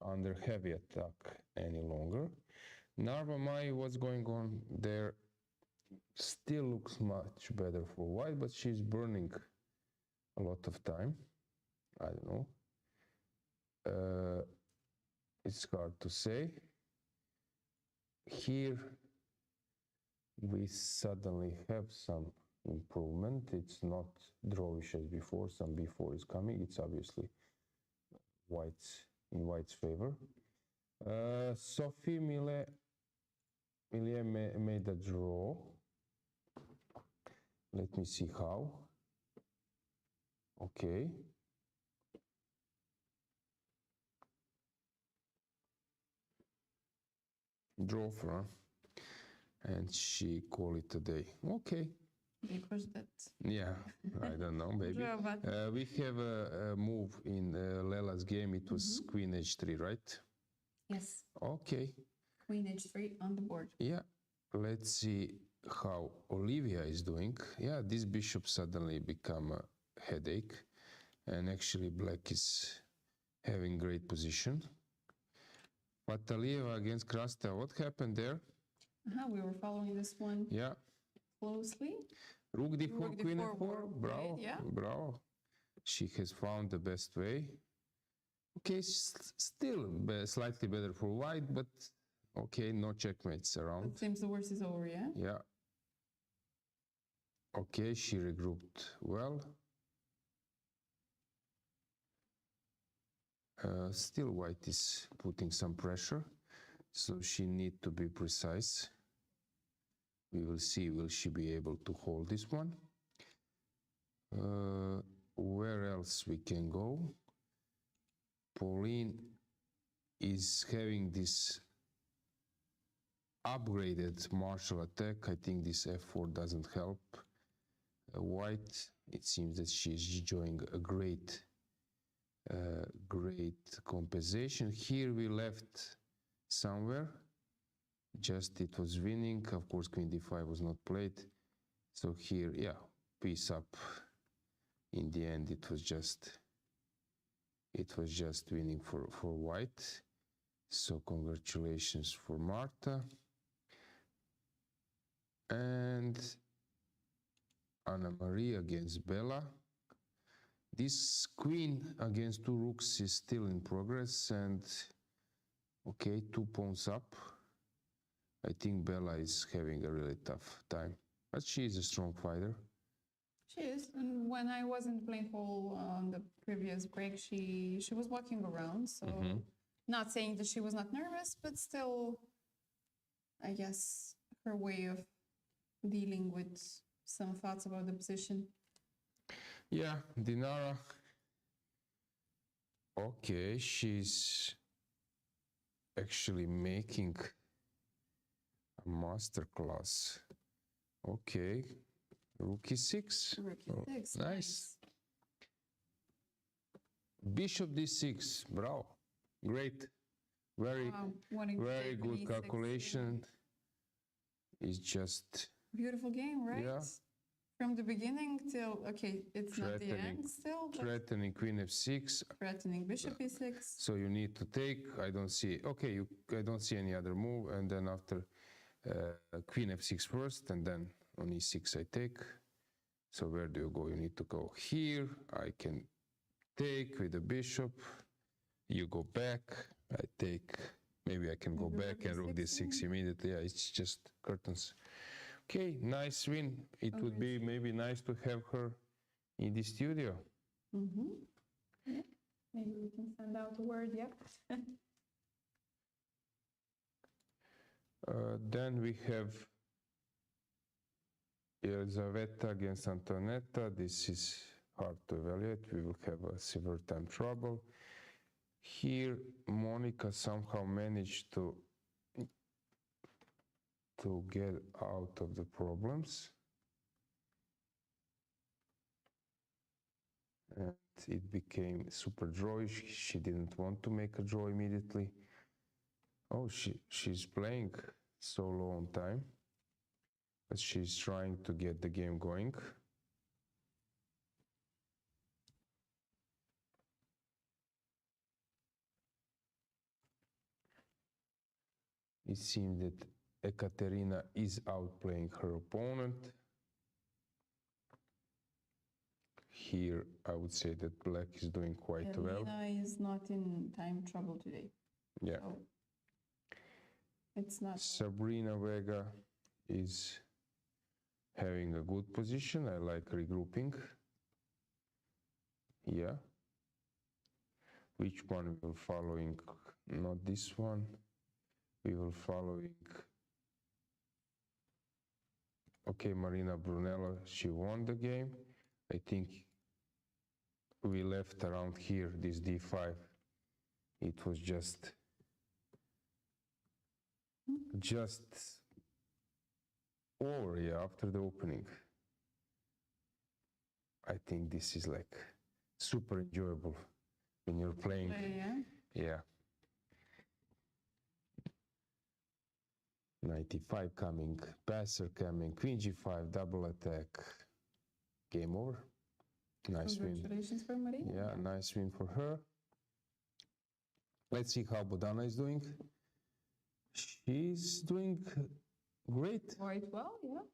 under heavy attack any longer. Narva Mai, what's going on there? Still looks much better for White, but she's burning a lot of time. I don't know. It's hard to say. Here we suddenly have some improvement. It's not drawish as before. Some b4 is coming. It's obviously in White's favor. Sophie Millet made a draw. Let me see how. Okay. Draw for her. And she call it a day. Okay. Because that. Yeah, I don't know, maybe. We have a move in Lela's game. It was queen h3, right? Yes. Okay. Queen h3 on the board. Yeah. Let's see how Olivia is doing. Yeah, this bishop suddenly become a headache. And actually Black is having great position. Patalieva against Krasta. What happened there? We were following this one closely. Rook d4, queen f4. Bravo. Yeah. Bravo. She has found the best way. Okay, still slightly better for White, but okay, no checkmates around. It seems the worst is over, yeah? Yeah. Okay, she regrouped well. Still White is putting some pressure, so she need to be precise. We will see, will she be able to hold this one? Where else we can go? Pauline is having this upgraded martial attack. I think this f4 doesn't help White. It seems that she is enjoying a great compensation. Here we left somewhere. Just it was winning. Of course, queen d5 was not played. So here, yeah, piece up. In the end, it was just winning for White. So congratulations for Marta. And Anna Marie against Bella. This queen against two rooks is still in progress, and okay, 2 pawns up. I think Bella is having a really tough time, but she is a strong fighter. She is, and when I wasn't playing full on the previous break, she was walking around, so Not saying that she was not nervous, but still, I guess, her way of dealing with some thoughts about the position. Yeah, Dinara. Okay, she's actually making a masterclass. Okay, rook e6. Rook e6, Nice. Bishop d6. Bravo. Great. Very, Wow, wanting to very take good e6, calculation. It's just Beautiful game, right? Yeah. From the beginning till, okay, it's not the Threatening. end still, but threatening queen f6. threatening bishop e6. So you need to take. I don't see. Okay, I don't see any other move. And then after queen f6 first, and then on e6 I take. So where do you go? You need to go here. I can take with the bishop. You go back. I take. Maybe I can go Maybe back rook and rook e6, d6 immediately. Yeah, it's just curtains. Okay, nice win. It would be maybe nice to have her in the studio. Mm-hmm. Yeah. Maybe we can send out a word, yep. Then we have Elizaveta against Antoaneta. This is hard to evaluate. We will have a severe time trouble. Here, Monika somehow managed to get out of the problems. And it became super drawy. She didn't want to make a draw immediately. Oh, she's playing so low on time, but she's trying to get the game going. It seems that Ekaterina is outplaying her opponent. Here, I would say that black is doing quite well. Elena is not in time trouble today. Yeah. So it's not. Sabrina Vega is having a good position. I like regrouping. Yeah. Which one we will following? Not this one. We will following. Okay, Marina Brunello, she won the game. I think we left around here, this d5. It was just over, yeah, after the opening. I think this is like super enjoyable when you're playing. Yeah. Yeah. 95 coming, passer coming, queen g5, double attack. Game over. Nice win. Congratulations for Marina. Yeah, nice win for her. Let's see how Bodana is doing. She's doing great. Quite well, yeah.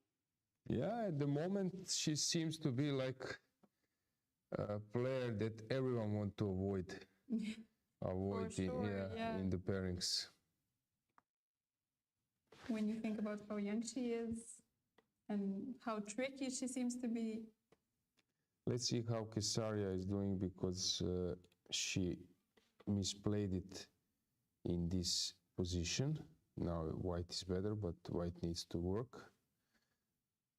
Yeah, at the moment she seems to be like a player that everyone wants to avoid. For sure, yeah. In the pairings. When you think about how young she is and how tricky she seems to be. Let's see how Kesaria is doing, because she misplayed it in this position. Now white is better, but white needs to work.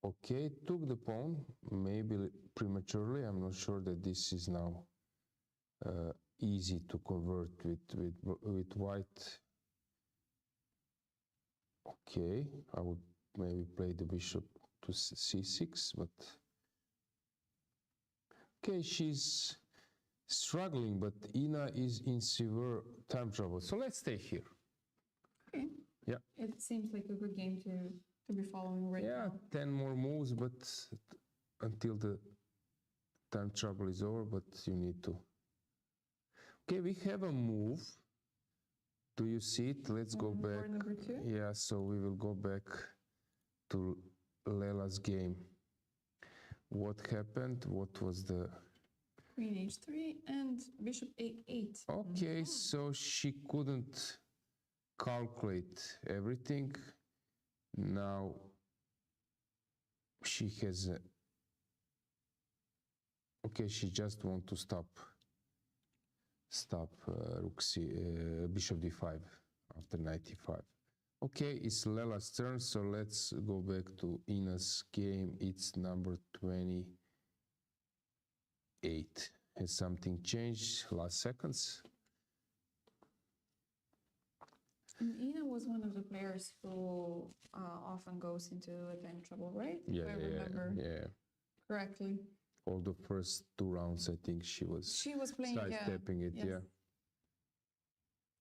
Okay, took the pawn, maybe prematurely. I'm not sure that this is now easy to convert with white. Okay, I would maybe play the bishop to c6, but okay, she's struggling, but Ina is in severe time trouble. So let's stay here. Okay. Yeah. It seems like a good game to be following right Yeah, now. 10 more moves, but until the time trouble is over, but you need to. Okay, we have a move. Do you see it? Let's go back. Board number 2. Yeah, so we will go back to Lela's game. What happened? What was the... Queen h3 and bishop a8. Okay, so she couldn't calculate everything. Now she has okay, she just wants to stop stop bishop d5 after knight e5. Okay, it's Lela's turn, so let's go back to Ina's game. It's number 28. Has something changed last seconds? And Ina was one of the players who often goes into a time trouble, right? Yeah, If I remember correctly. All the first 2 rounds, I think she was playing, sidestepping it, yes.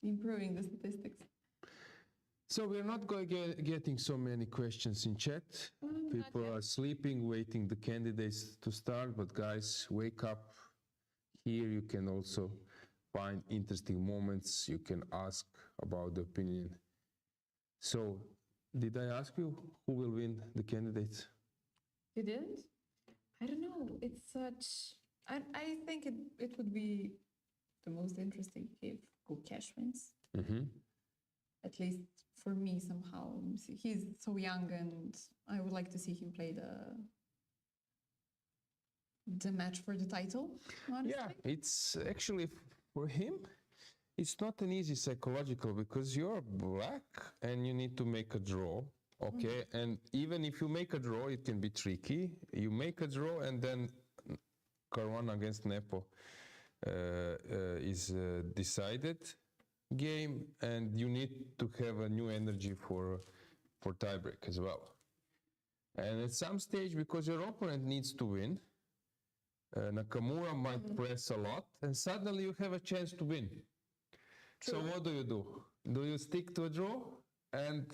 Improving the statistics. So we're not getting so many questions in chat. People are sleeping, waiting the candidates to start, but guys, wake up. Here you can also find interesting moments. You can ask about the opinion. So, did I ask you who will win the candidates? You didn't? I don't know. It's such... I think it would be the most interesting if Gukesh wins. At least for me, somehow. He's so young, and I would like to see him play the match for the title, honestly. Yeah, it's actually for him, it's not an easy psychological, because you're black and you need to make a draw, okay? And even if you make a draw, it can be tricky. You make a draw, and then Caruana against Nepo is decided game, and you need to have a new energy for tiebreak as well. And at some stage, because your opponent needs to win, Nakamura might press a lot, and suddenly you have a chance to win. True. So what do? Do you stick to a draw, and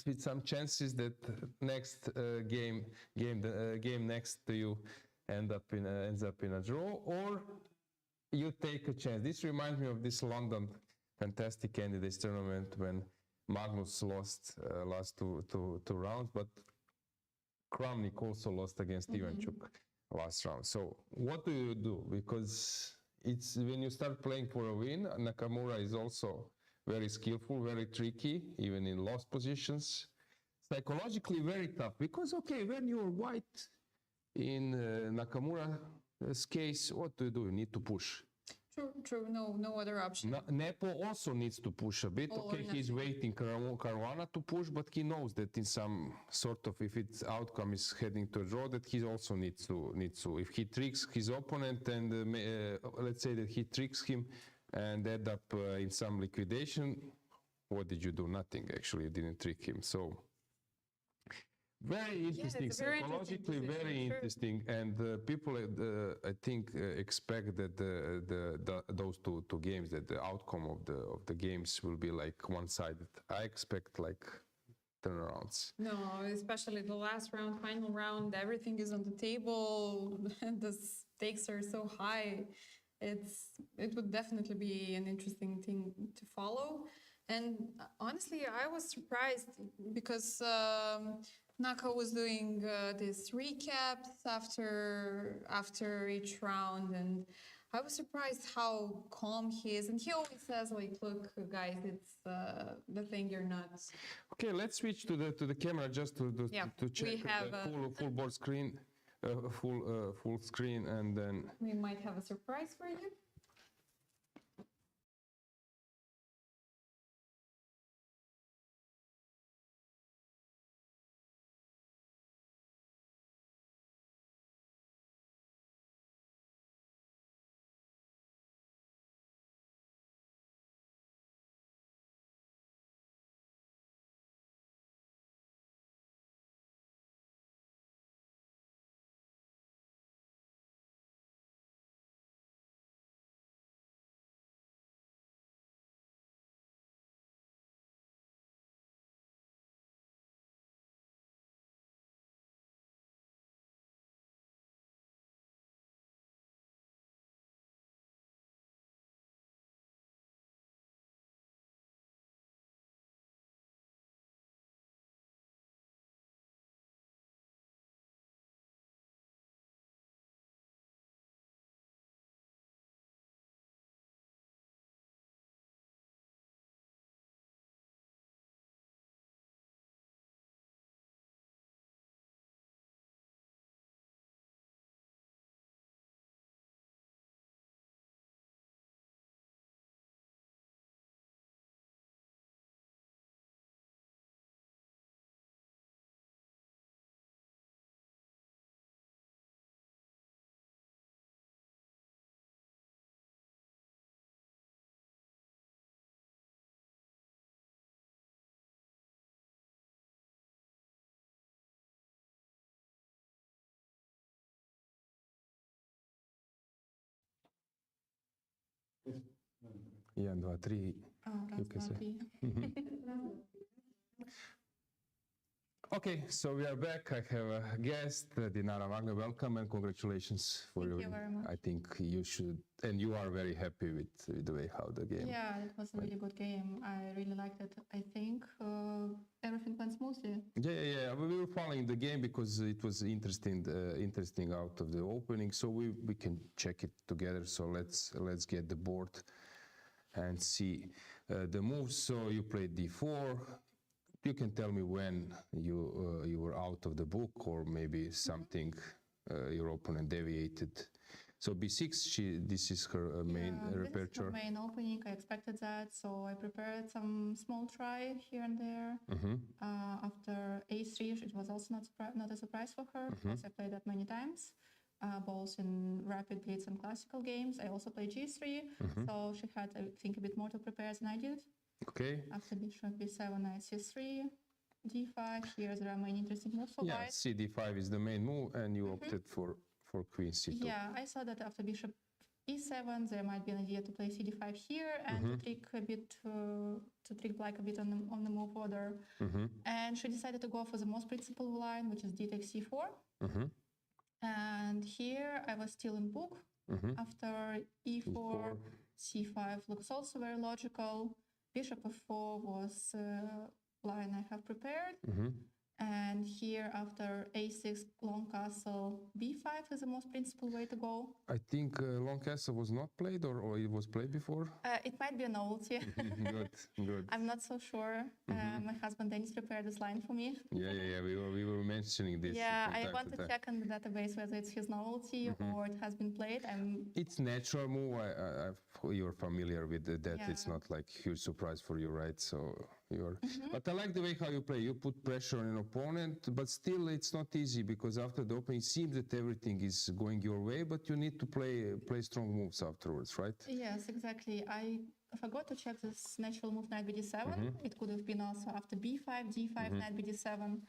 with some chances that next game next to you ends up in a draw, or you take a chance? This reminds me of this London fantastic candidates tournament when Magnus lost last two rounds, but Kramnik also lost against Ivanchuk last round. So what do you do? Because it's when you start playing for a win, Nakamura is also very skillful, very tricky, even in lost positions. Psychologically very tough, because okay, when you're white in Nakamura's case, what do? You need to push. True. No other option. Nepo also needs to push a bit. Okay, he's waiting Caruana to push, but he knows that in some sort of, if its outcome is heading to a draw, that he also needs to. If he tricks his opponent, and let's say that he tricks him and end up in some liquidation, what did you do? Nothing. Actually, you didn't trick him. So very interesting, psychologically very interesting, and people I think expect that those two games, that the outcome of the games will be like one-sided. I expect like turnarounds. No, especially the last round, final round, everything is on the table, and the stakes are so high. It would definitely be an interesting thing to follow. And honestly, I was surprised because Naka was doing this recaps after each round, and I was surprised how calm he is. And he always says, like, "Look, guys, it's the thing you're not." Okay, let's switch to the camera just to check we have the full board screen, full screen, and then we might have a surprise for you. 1, 2, 3. You can say. Okay, so we are back. I have a guest, Dinara Wagner. Welcome and congratulations for Thank your you very much. I think you should, and you are very happy with the way how the game. Yeah, it was a really good game. I really liked it. I think everything went smoothly. Yeah. We were following the game because it was interesting out of the opening. So we can check it together. So let's get the board and see the moves. So you played d4. You can tell me when you were out of the book, or maybe something your opponent deviated. So b6, this is her main repertoire. This is her main opening. I expected that, so I prepared some small try here and there. After a3, it was also not a surprise for her because I played that many times, both in rapid blitz and classical games. I also played g3, so she had, I think, a bit more to prepare than I did. Okay. After bishop b7, knight c3, d5. Here there are many interesting moves for white. C d5 is the main move, and you opted for queen c2. Yeah, I saw that after bishop e7, there might be an idea to play cd5 here and to trick black a bit on the move order. And she decided to go for the most principal line, which is d takes c4. And here I was still in book. After e4, c5 looks also very logical. Bishop f4 was line I have prepared. And here after a6, long castle, b5 is the most principal way to go. I think long castle was not played, or it was played before? It might be a novelty. Good. I'm not so sure. My husband Dennis prepared this line for me. Yeah. We were mentioning this. Yeah, I want to check on the database whether it's his novelty or it has been played. It's natural move. You're familiar with that. Yeah. It's not like huge surprise for you, right? So you're. But I like the way how you play. You put pressure on an opponent, but still it's not easy because after the opening, it seems that everything is going your way, but you need to play strong moves afterwards, right? Yes, exactly. I forgot to check this natural move knight bd7. It could have been also after b5, d5, knight bd7.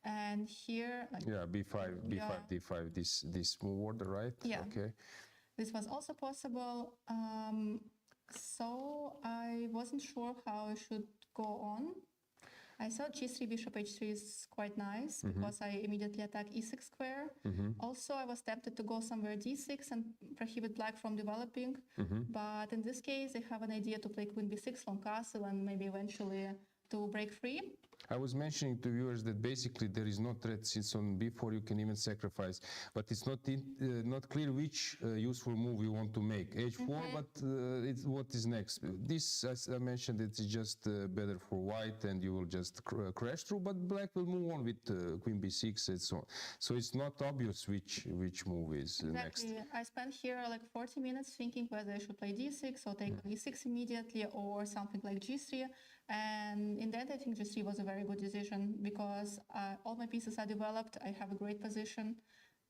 And here... b5, d5, this move order, right? Yeah. Okay. This was also possible. So I wasn't sure how I should go on. I thought g3, bishop h3 is quite nice because I immediately attack e6 square. Also, I was tempted to go somewhere d6 and prohibit black from developing. But in this case, I have an idea to play queen b6, long castle, and maybe eventually to break free. I was mentioning to viewers that basically there is no threat since on b4 you can even sacrifice, but it's not clear which useful move you want to make. h4, but it's what is next. This, as I mentioned, it's just better for white, and you will just crash through. But black will move on with queen b6 and so on. So it's not obvious which move is next. Exactly. I spent here like 40 minutes thinking whether I should play d6 or take on e6 immediately or something like g3. And in that, I think g3 was a very good decision because all my pieces are developed. I have a great position,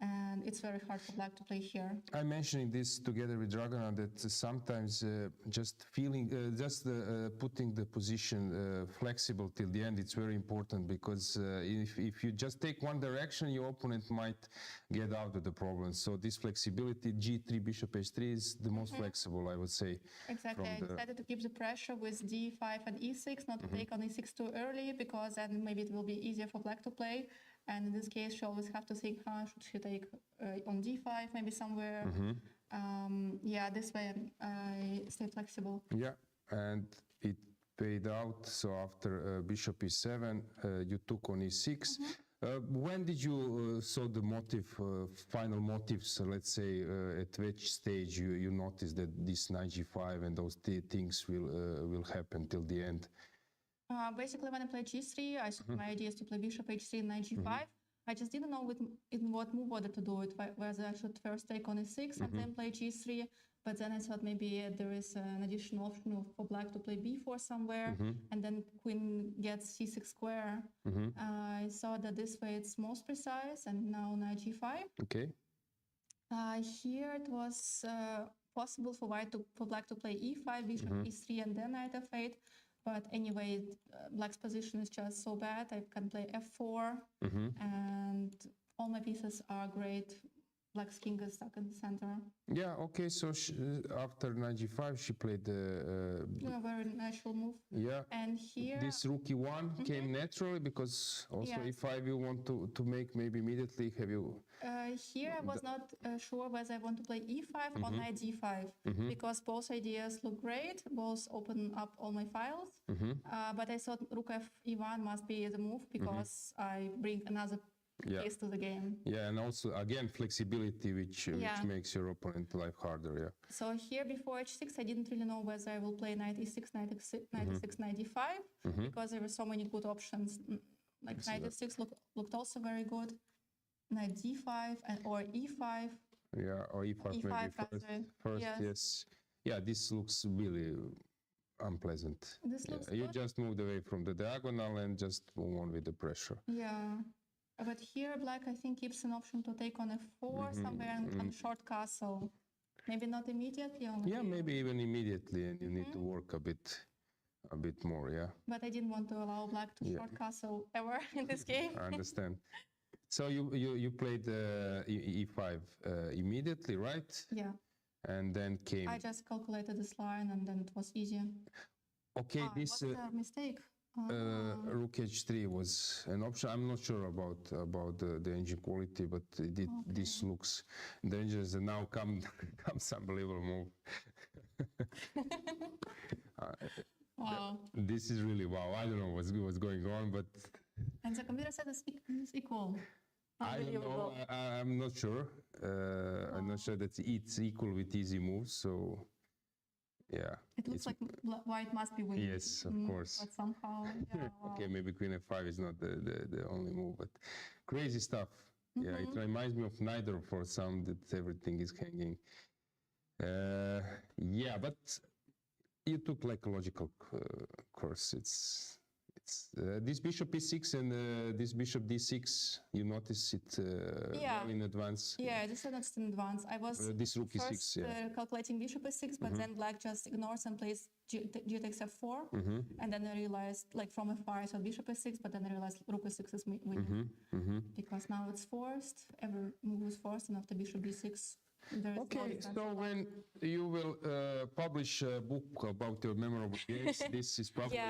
and it's very hard for black to play here. I'm mentioning this together with Dragana that sometimes putting the position flexible till the end, it's very important because if you just take one direction, your opponent might get out of the problem. So this flexibility, g3, bishop h3 is the most flexible, I would say. Exactly. I decided to keep the pressure with d5 and e6, not to take on e6 too early because then maybe it will be easier for black to play. And in this case, she always have to think, should she take on d5, maybe somewhere. This way I stay flexible. Yeah, and it paid out. So after bishop e7, you took on e6. When did you saw the final motives, let's say, at which stage you noticed that this knight g5 and those things will happen till the end? Basically, when I played g3, my idea is to play bishop h3 and knight g5. I just didn't know in what move order to do it, whether I should first take on e6 and then play g3. But then I thought maybe there is an additional option for black to play b4 somewhere, and then queen gets c6 square. I saw that this way it's most precise, and now knight g5. Okay. Here it was possible for black to play e5, bishop e3, and then knight f8. But anyway, black's position is just so bad. I can play f4, and all my pieces are great Black's king is stuck in the center. Yeah, okay, so after knight g5, she played the... Yeah, very natural move. yeah. And here, This rook e1 came naturally because also Yes. e5 you want to make maybe immediately. Have you... here I was not sure whether I want to play e5 or knight d5 because both ideas look great, both open up all my files. But I thought rook f e1 must be the move because I bring another Yeah. piece to the game. Yeah, and also again flexibility, which makes your opponent life harder. Yeah. So here before h6, I didn't really know whether I will play knight e6, knight e6, knight e5 because there were so many good options. Like knight e6 looked also very good. Knight d5 or e5. Yeah, or e5 E5 maybe first. yes. Yes. Yeah, this looks really unpleasant. This looks You good. just moved away from the diagonal and just move on with the pressure. Yeah. But here Black, I think, keeps an option to take on f4 somewhere on short castle. Maybe not immediately. Or Yeah, maybe even immediately, and you need to work a bit more. Yeah. But I didn't want to allow Black to short castle ever in this game. I understand. So you played e5 immediately, right? Yeah. And then came. I just calculated this line and then it was easier. Okay, this What's the mistake? rook h3 was an option. I'm not sure about the engine quality, but this looks dangerous. And now comes unbelievable move. Wow. This is really wow. I don't know what's going on, but And the computer said it's equal. I don't know. I'm not sure. I'm not sure that it's equal with easy moves. So yeah. It looks like white must be winning. Yes, of course. But somehow, yeah, wow. Okay, maybe queen f5 is not the only move, but crazy stuff. Yeah, it reminds me of neither for some that everything is hanging. Yeah, but you took like a logical course. It's this bishop e6 and this bishop d6. You notice it well in advance. Yeah, I decided in advance. I was this rook e6, first calculating bishop e6, but then Black just ignores and plays g takes f4, and then I realized, like from afar, I saw bishop e6, but then I realized rook e6 is winning because now it's forced. Every move is forced, and after bishop d6. Okay, so when you will publish a book about your memorable games, this is probably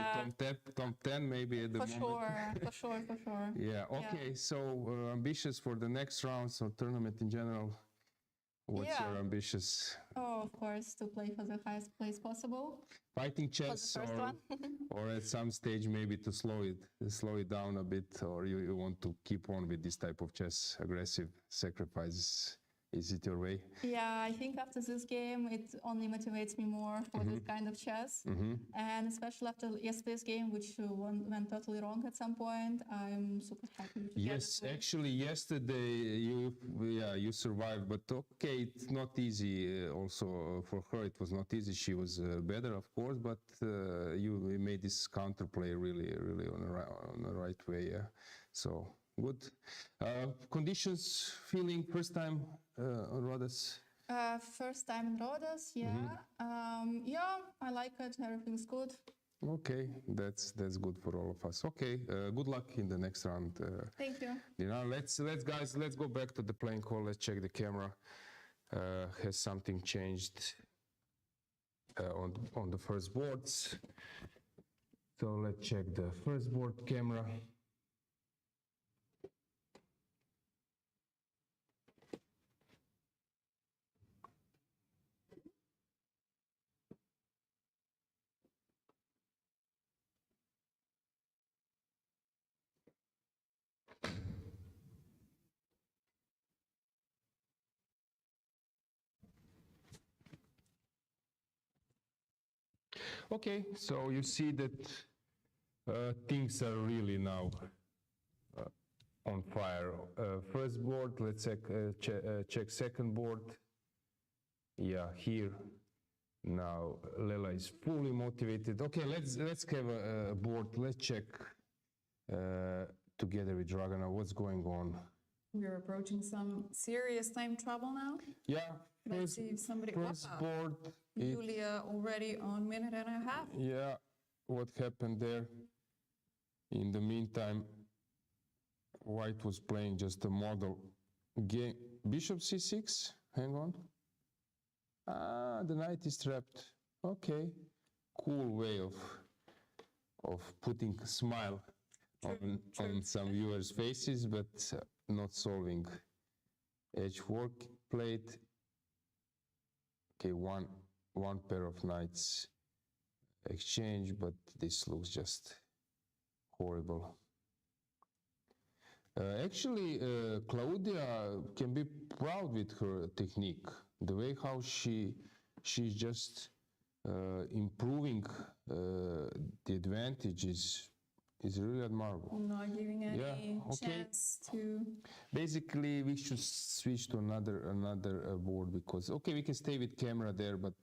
top 10 maybe at the moment. For sure. Yeah, okay, so ambitious for the next rounds or tournament in general? What's your ambitious? Oh, of course, to play for the highest place possible. Fighting chess or at some stage maybe to slow it down a bit, or you want to keep on with this type of chess, aggressive sacrifices? Is it your way? Yeah, I think after this game, it only motivates me more for this kind of chess. And especially after yesterday's game, which went totally wrong at some point, I'm super happy. Yes, actually, yesterday you survived, but okay, it's not easy. Also for her, it was not easy. She was better, of course, but you made this counterplay really on the right way. Yeah, so. Good. Conditions, feeling first time on Rhodes? First time in Rhodes, yeah. Yeah, I like it. Everything's good. Okay, that's good for all of us. Okay, good luck in the next round. Thank you. Let's go back to the playing hall. Let's check the camera. Has something changed on the first boards? So let's check the first board camera. Okay, so you see that things are really now on fire. First board, let's check second board. Yeah, here now Lela is fully motivated. Okay, let's have a board. Let's check together with Dragana what's going on. We're approaching some serious time trouble now. Yeah. Let's see if somebody... First board. Yuliia already on minute and a half. Yeah, what happened there? In the meantime, White was playing just a model game Bishop c6. Hang on. Ah, the knight is trapped. Okay. Cool way of putting a smile on some viewers' faces, but not solving. Edge work played. Okay, one pair of knights exchange, but this looks just horrible. Actually, Claudia can be proud with her technique. The way how she's just improving the advantages is really admirable. Not giving any chance to. Basically, we should switch to another board because we can stay with camera there, but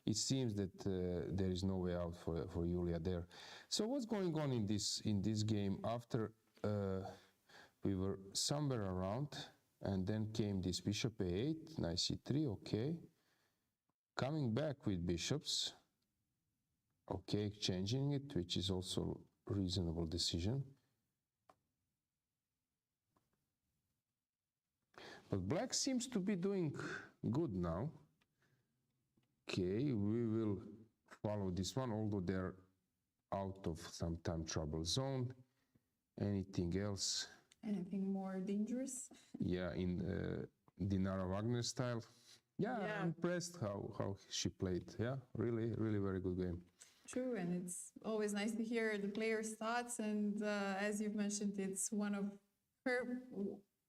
it seems that there is no way out for Yuliia there. So what's going on in this game? After we were somewhere around, and then came this bishop a8, knight c3. Okay, coming back with bishops. Okay, exchanging it, which is also a reasonable decision. But black seems to be doing good now. Okay, we will follow this one, although they're out of some time trouble zone. Anything else? Anything more dangerous? Yeah, in Dinara Wagner style. Yeah, I'm impressed how she played. Yeah, really, really very good game. True, and it's always nice to hear the players' thoughts. And as you've mentioned, it's one of her,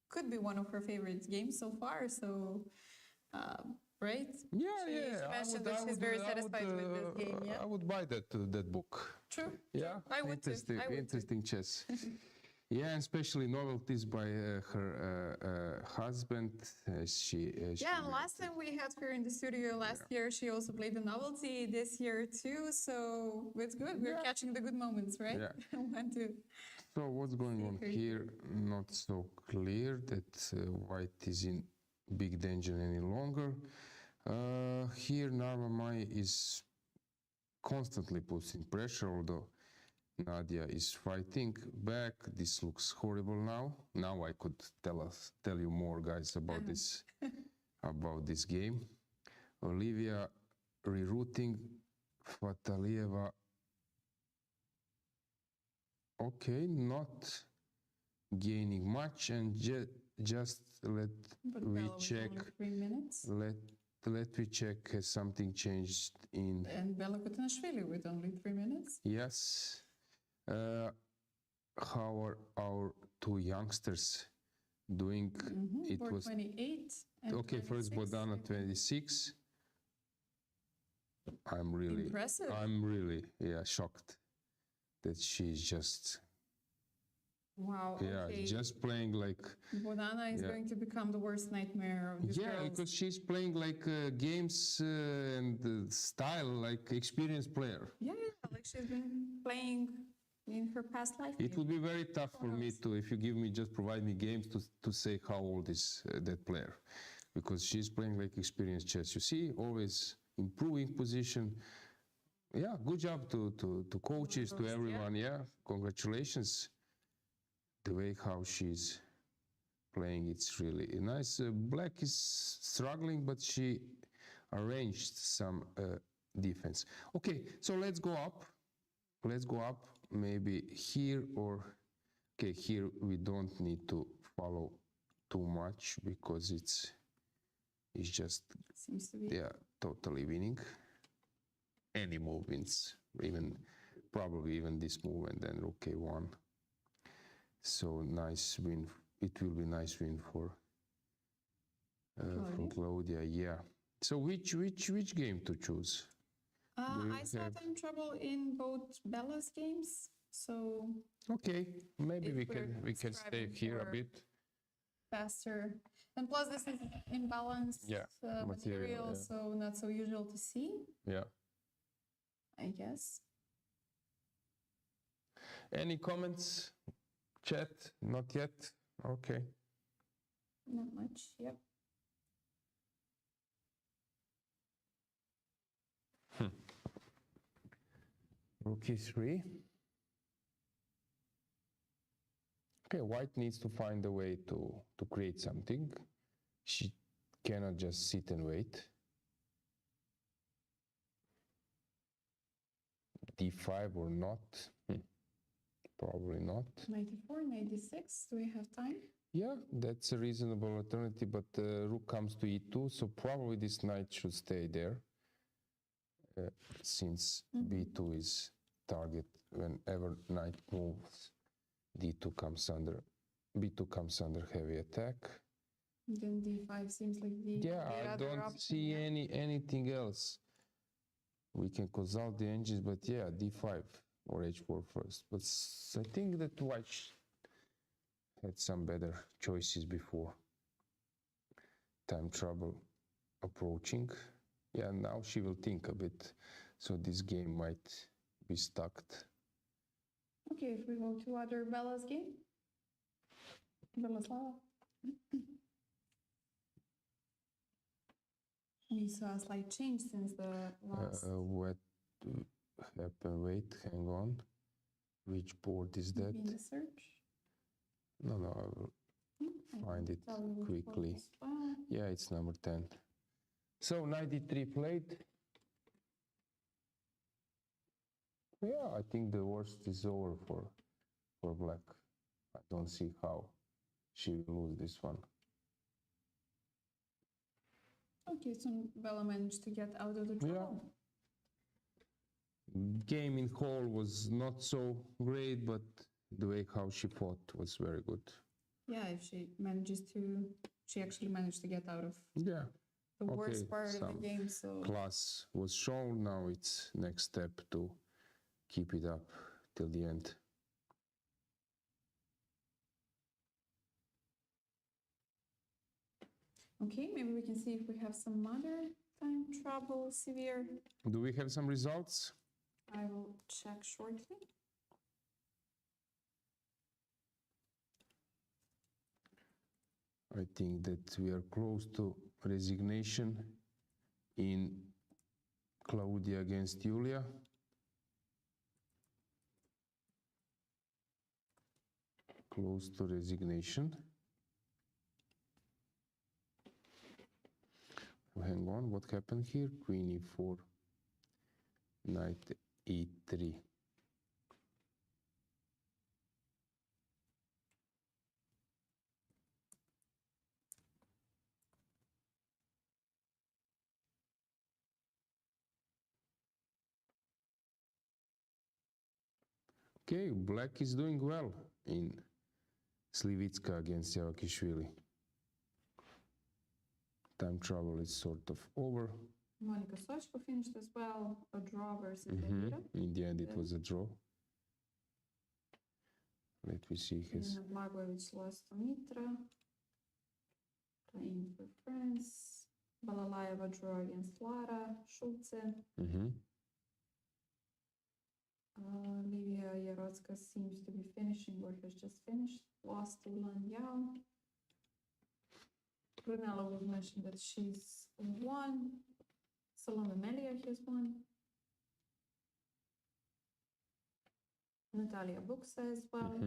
could be one of her favorite games so far. So, right? Yeah, She mentioned that she's very satisfied with this game. Yeah, I would buy that book. true. Yeah, I would too. interesting chess. Yeah, and especially novelties by her husband. And last time we had her in the studio last year, she also played the novelty this year too. So it's good. We're catching the good moments, right? Yeah. One, two. So what's going on here? Not so clear that white is in big danger any longer. Here Narva is constantly putting pressure, although Nadia is fighting back. This looks horrible now. Now I could tell you more, guys, about this game. Olivia rerouting Fatalieva. Okay, not gaining much, and just let me check. 3 minutes. Let me check. Has something changed in? And Bella Khotenashvili with only 3 minutes. Yes. How are our two youngsters doing? It was 28. And okay. First 26. Bogdana 26. I'm really Impressive. shocked that she's just Wow. Okay. just playing like Bogdana is going to become the worst nightmare of these girls. because she's playing like games and style like experienced player. Yeah, like she's been playing in her past life. It will be very tough for me to, if you provide me games to say how old is that player, because she's playing like experienced chess. You see, always improving position. Yeah, good job to coaches, to everyone. Yeah, congratulations. The way how she's playing, it's really nice. Black is struggling, but she arranged some defense. Okay, so let's go up. Maybe here or here we don't need to follow too much because it's just Seems to be. totally winning. Any move wins, probably even this move, and then rook a1. So nice win. It will be nice win for Claudia. Yeah. So which game to choose? I saw time trouble in both Bella's games, so Okay, maybe If we we're can stay striving here a for- bit. faster. And plus, this is imbalanced material, material, yeah. so not so usual to see, Yeah. I guess. Any comments? Chat? Not yet. Okay. Not much. Yep. Rook e3. Okay, white needs to find a way to create something. She cannot just sit and wait. D5 or not? Probably not. 94, 96. Do we have time? Yeah, that's a reasonable alternative, but rook comes to e2, so probably this knight should stay there, since b2 is target. Whenever knight moves, d2 comes under, b2 comes under heavy attack. Then d5 seems like the I other don't option, see yeah? anything else. We can consult the engines, but yeah, d5 or h4 first. But I think that white had some better choices before. Time trouble approaching. Yeah, now she will think a bit. So this game might be stuck. Okay, if we go to other Bella's game. Bellaslava. We saw a slight change since the last. What happened? Wait, hang on. Which board is that? In the search. No, I will find it quickly. Well. Yeah, it's number 10. So 93 played. Yeah, I think the worst is over for black. I don't see how she will lose this one. Okay, so Bella managed to get out of the trouble. Game in whole was not so great, but the way how she fought was very good. Yeah, if she actually managed to get out of Yeah. the worst part of the game. So Class was shown. Now it's next step to keep it up till the end. okay, maybe we can see if we have some other time trouble severe. Do we have some results? I will check shortly. I think that we are close to resignation in Claudia against Yuliia. Close to resignation. Hang on, what happened here? Queen e4, knight e3. Okay, black is doing well in Slivitska against Javakhishvili. Time trouble is sort of over. Monika Socko finished as well, a draw versus Dinara. In the end, it was a draw. Let me see his. Nino Batsiashvili lost to Mitra. Playing for France. Bella draw against Lara. Rhodes. Yuliia Osmak seems to be finishing or has just finished. Lost to Lan Yao. Brunella was mentioned that she's won. Salome Melia has won. Natalia Buksa as well.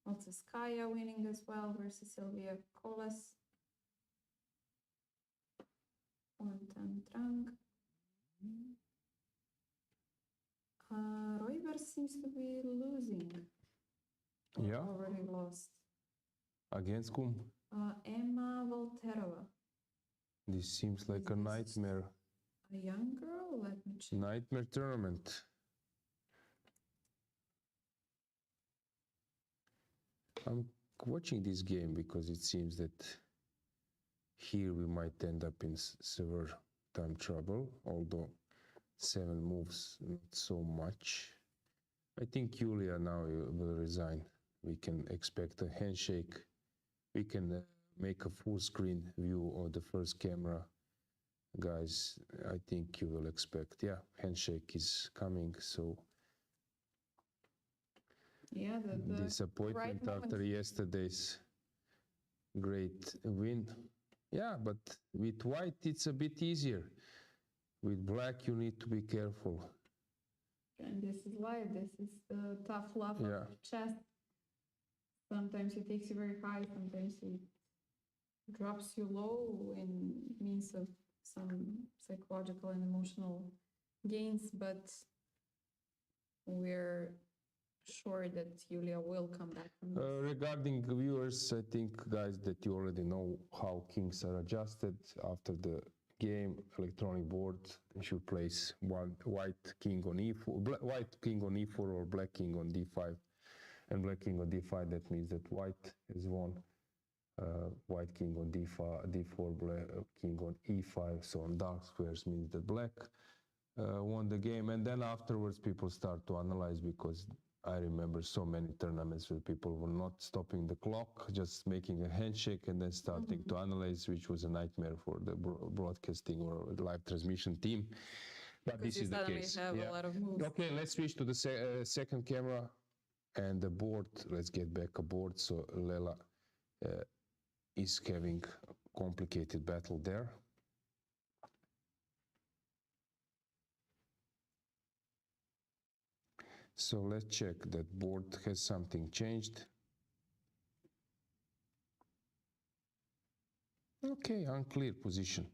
Alojzije winning as well versus Sylvia Kolas. One-time drunk. Rhodes seems to be losing. Yeah. Already lost. Against whom? Emma Volterova. This seems like a nightmare. A young girl? Let me check. Nightmare tournament. I'm watching this game because it seems that here we might end up in severe time trouble, although 7 moves, not so much. I think Yuliia now will resign. We can expect a handshake. We can make a full screen view of the first camera. Guys, I think you will expect, handshake is coming, so Yeah, the disappointment right after yesterday's great win. Yeah, but with white it's a bit easier. With black you need to be careful. And this is life. This is the tough love Yeah. of chess. Sometimes it takes you very high, sometimes it drops you low in means of some psychological and emotional gains, but we're sure that Yuliia will come back from this. Regarding viewers, I think, guys, that you already know how kings are adjusted after the game. Electronic board, you should place one white king on e4, white king on e4 or black king on d5, and black king on d5. That means that white is won. White king on d4, black king on e5. So on dark squares means that black won the game, and then afterwards people start to analyze, because I remember so many tournaments where people were not stopping the clock, just making a handshake and then starting to analyze, which was a nightmare for the broadcasting or live transmission team. But Because this you is the suddenly case. have a lot of moves. Okay, let's switch to the second camera and the board. Let's get back a board. So Lela is having a complicated battle there. So let's check that board has something changed. Okay, unclear position,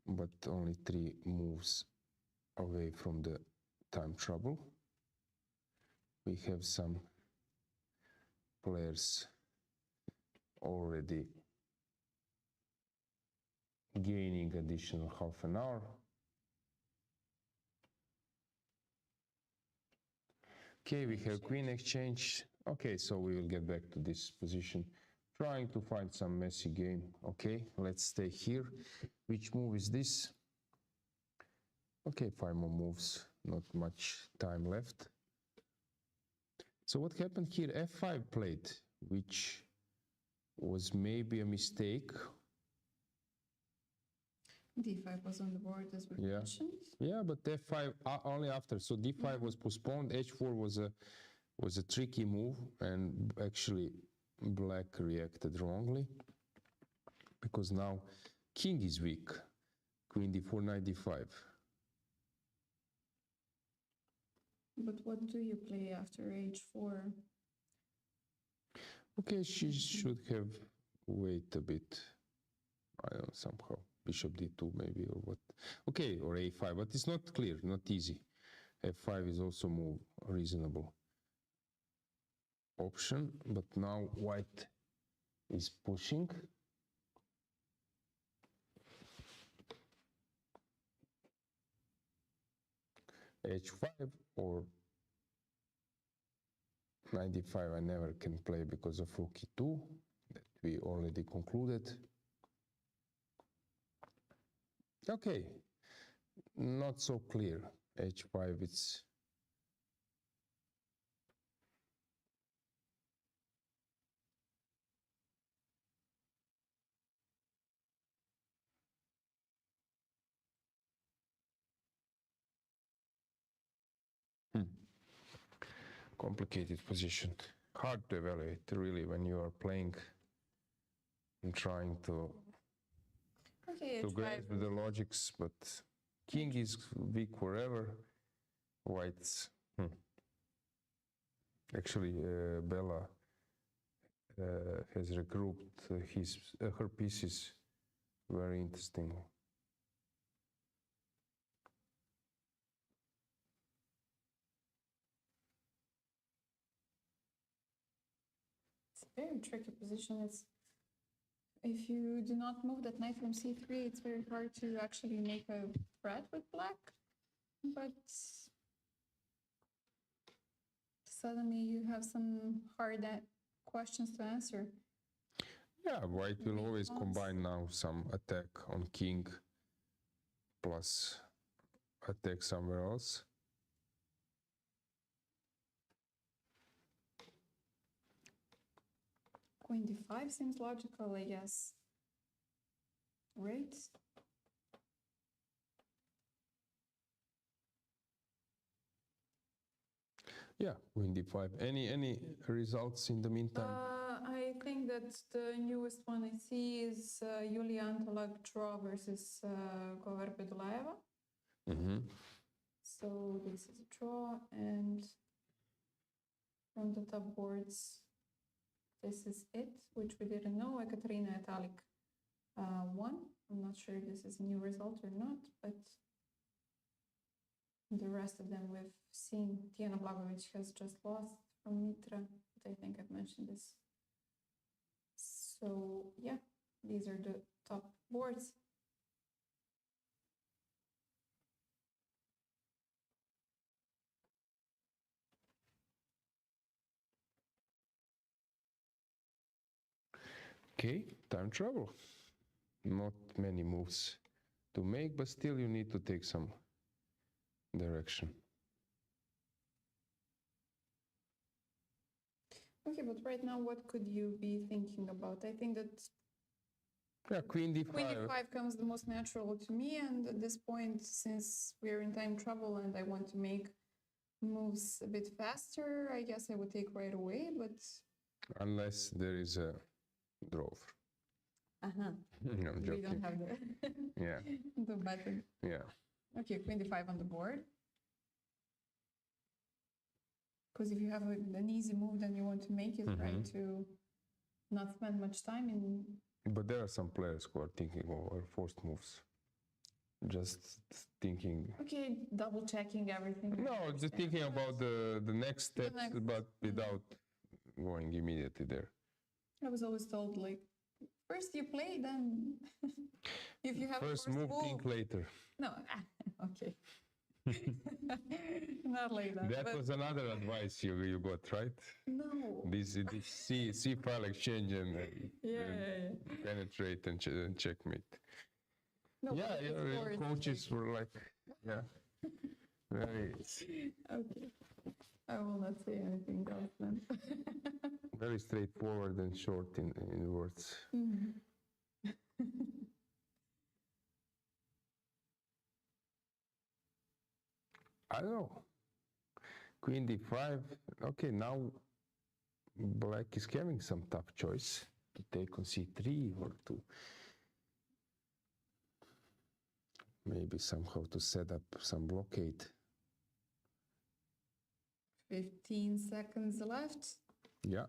but only 3 moves away from the time trouble. We have some players already gaining additional half an hour. Okay, we have queen exchange. Okay, so we will get back to this position, trying to find some messy game. Okay, let's stay here. Which move is this? Okay, 5 more moves, not much time left. So what happened here? F5 played, which was maybe a mistake. D5 was on the board as we mentioned. Yeah, but F5 only after. So D5 was postponed. H4 was a tricky move, and actually black reacted wrongly, because now king is weak. Queen D4, knight D5. But what do you play after H4? Okay, she should have wait a bit. I don't know, somehow. Bishop D2 maybe, or what. Okay, or A5, but it's not clear, not easy. F5 is also more reasonable option, but now white is pushing. H5 or knight D5 I never can play because of rook E2, that we already concluded. Okay, not so clear. H5, it's complicated position. Hard to evaluate, really, when you are playing and trying to grasp the logics, but king is weak wherever. White's actually Bella has regrouped her pieces. Very interesting. It's a very tricky position. It's if you do not move that knight from c3, it's very hard to actually make a threat with black. But suddenly you have some hard questions to answer. Yeah, white will always combine now some attack on king plus attack somewhere else. Queen d5 seems logical, I guess. Right? Yeah, queen d5. Any results in the meantime? I think that the newest one I see is Yuliia Osmak draw versus Kovar-Pedulayeva. So this is a draw, and from the top boards, this is it, which we didn't know. Ekaterina Etalik won. I'm not sure if this is a new result or not, but the rest of them we've seen. Tiana Blagovic has just lost from Mitra, but I think I've mentioned this. So yeah, these are the top boards. Okay, time travel. Not many moves to make, but still you need to take some direction. Okay, but right now, what could you be thinking about? I think that Yeah, Queen D5. Queen E5 comes the most natural to me, and at this point, since we're in time trouble and I want to make moves a bit faster, I guess I would take right away, but... Unless there is a draw. Uh-huh. No, I'm We joking. don't have the, Yeah, the button. yeah. Okay, Queen D5 on the board. Because if you have an easy move, then you want to make it, right? To not spend much time in... But there are some players who are thinking of forced moves. Just thinking. Okay, double checking everything. No, just thinking about the next steps, next- but without going immediately there. I was always told, like, first you play, then if you have First a move, think later. No, okay. Not like that. That but was another advice you got, right? no. This C file exchange and Yeah. penetrate and checkmate. No, Yeah, but of your course, coaches were like, yeah, very, Okay. I will not say anything else then. very straightforward and short in words. I don't know. Queen D5. Okay, now Black is having some tough choice to take on C3 or to maybe somehow to set up some blockade. 15 seconds left. Yeah.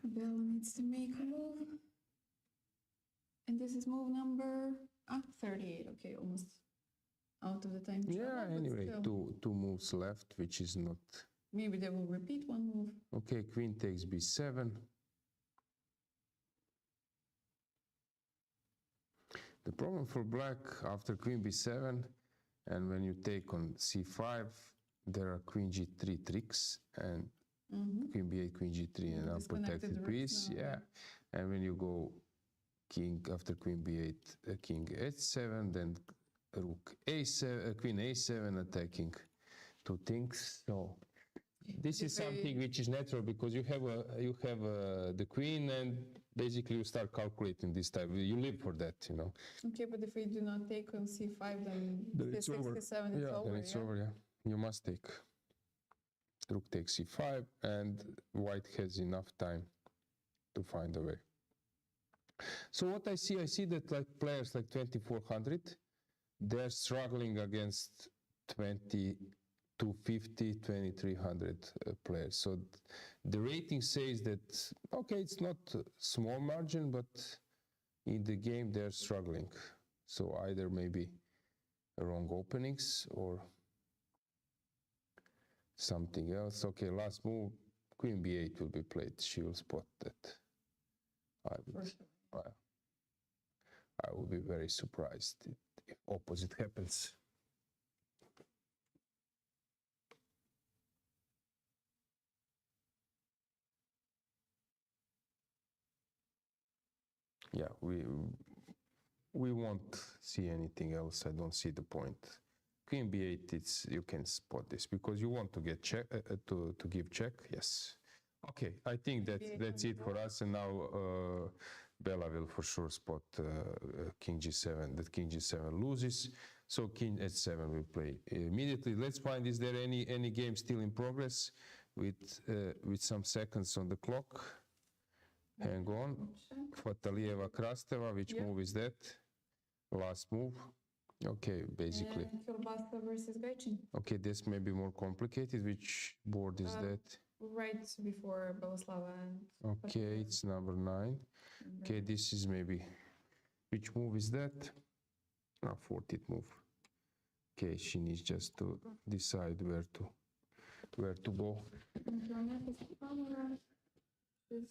Bella needs to make a move. And this is move number 38. Okay, almost out of the time. Yeah, trouble, but anyway, still. two moves left, which is not... Maybe they will repeat one move. Okay, Queen takes B7. The problem for Black after Queen B7, and when you take on C5, there are Queen G3 tricks, and Queen B8, Queen G3, and Disconnected unprotected rooks piece. now, Yeah, and when you go King after Queen B8, King H7, then Rook A7, Queen A7 attacking two things. So this is something which is natural because you have the Queen, and basically you start calculating this time. You live for that, you know. Okay, but if we do not take on C5, then Then it's C6, over. C7, it's Yeah, over. then it's over. Yeah, you must take. Rook takes C5, and White has enough time to find a way. So what I see that like players like 2400, they're struggling against 2250, 2300 players. So the rating says that, okay, it's not a small margin, but in the game they're struggling. So either maybe wrong openings or something else. Okay, last move, Queen B8 will be played. She will spot that. I will be very surprised if opposite happens. Yeah, we won't see anything else. I don't see the point. Queen B8, you can spot this because you want to get check to give check. Yes. Okay, I think that's it for us. And now Bella will for sure spot King G7. That King G7 loses. So King H7 will play immediately. Let's find, is there any game still in progress with some seconds on the clock? Hang on. Fatalieva Krasteva, which move is that? Last move. Okay, basically. And Kilbasta versus Gaichin. Okay, this may be more complicated. Which board is that? right before Boleslava and Okay, it's number 9. Okay, this is maybe, which move is that? 14th move. Okay, she needs just to decide where to go. Antoaneta Stefanova is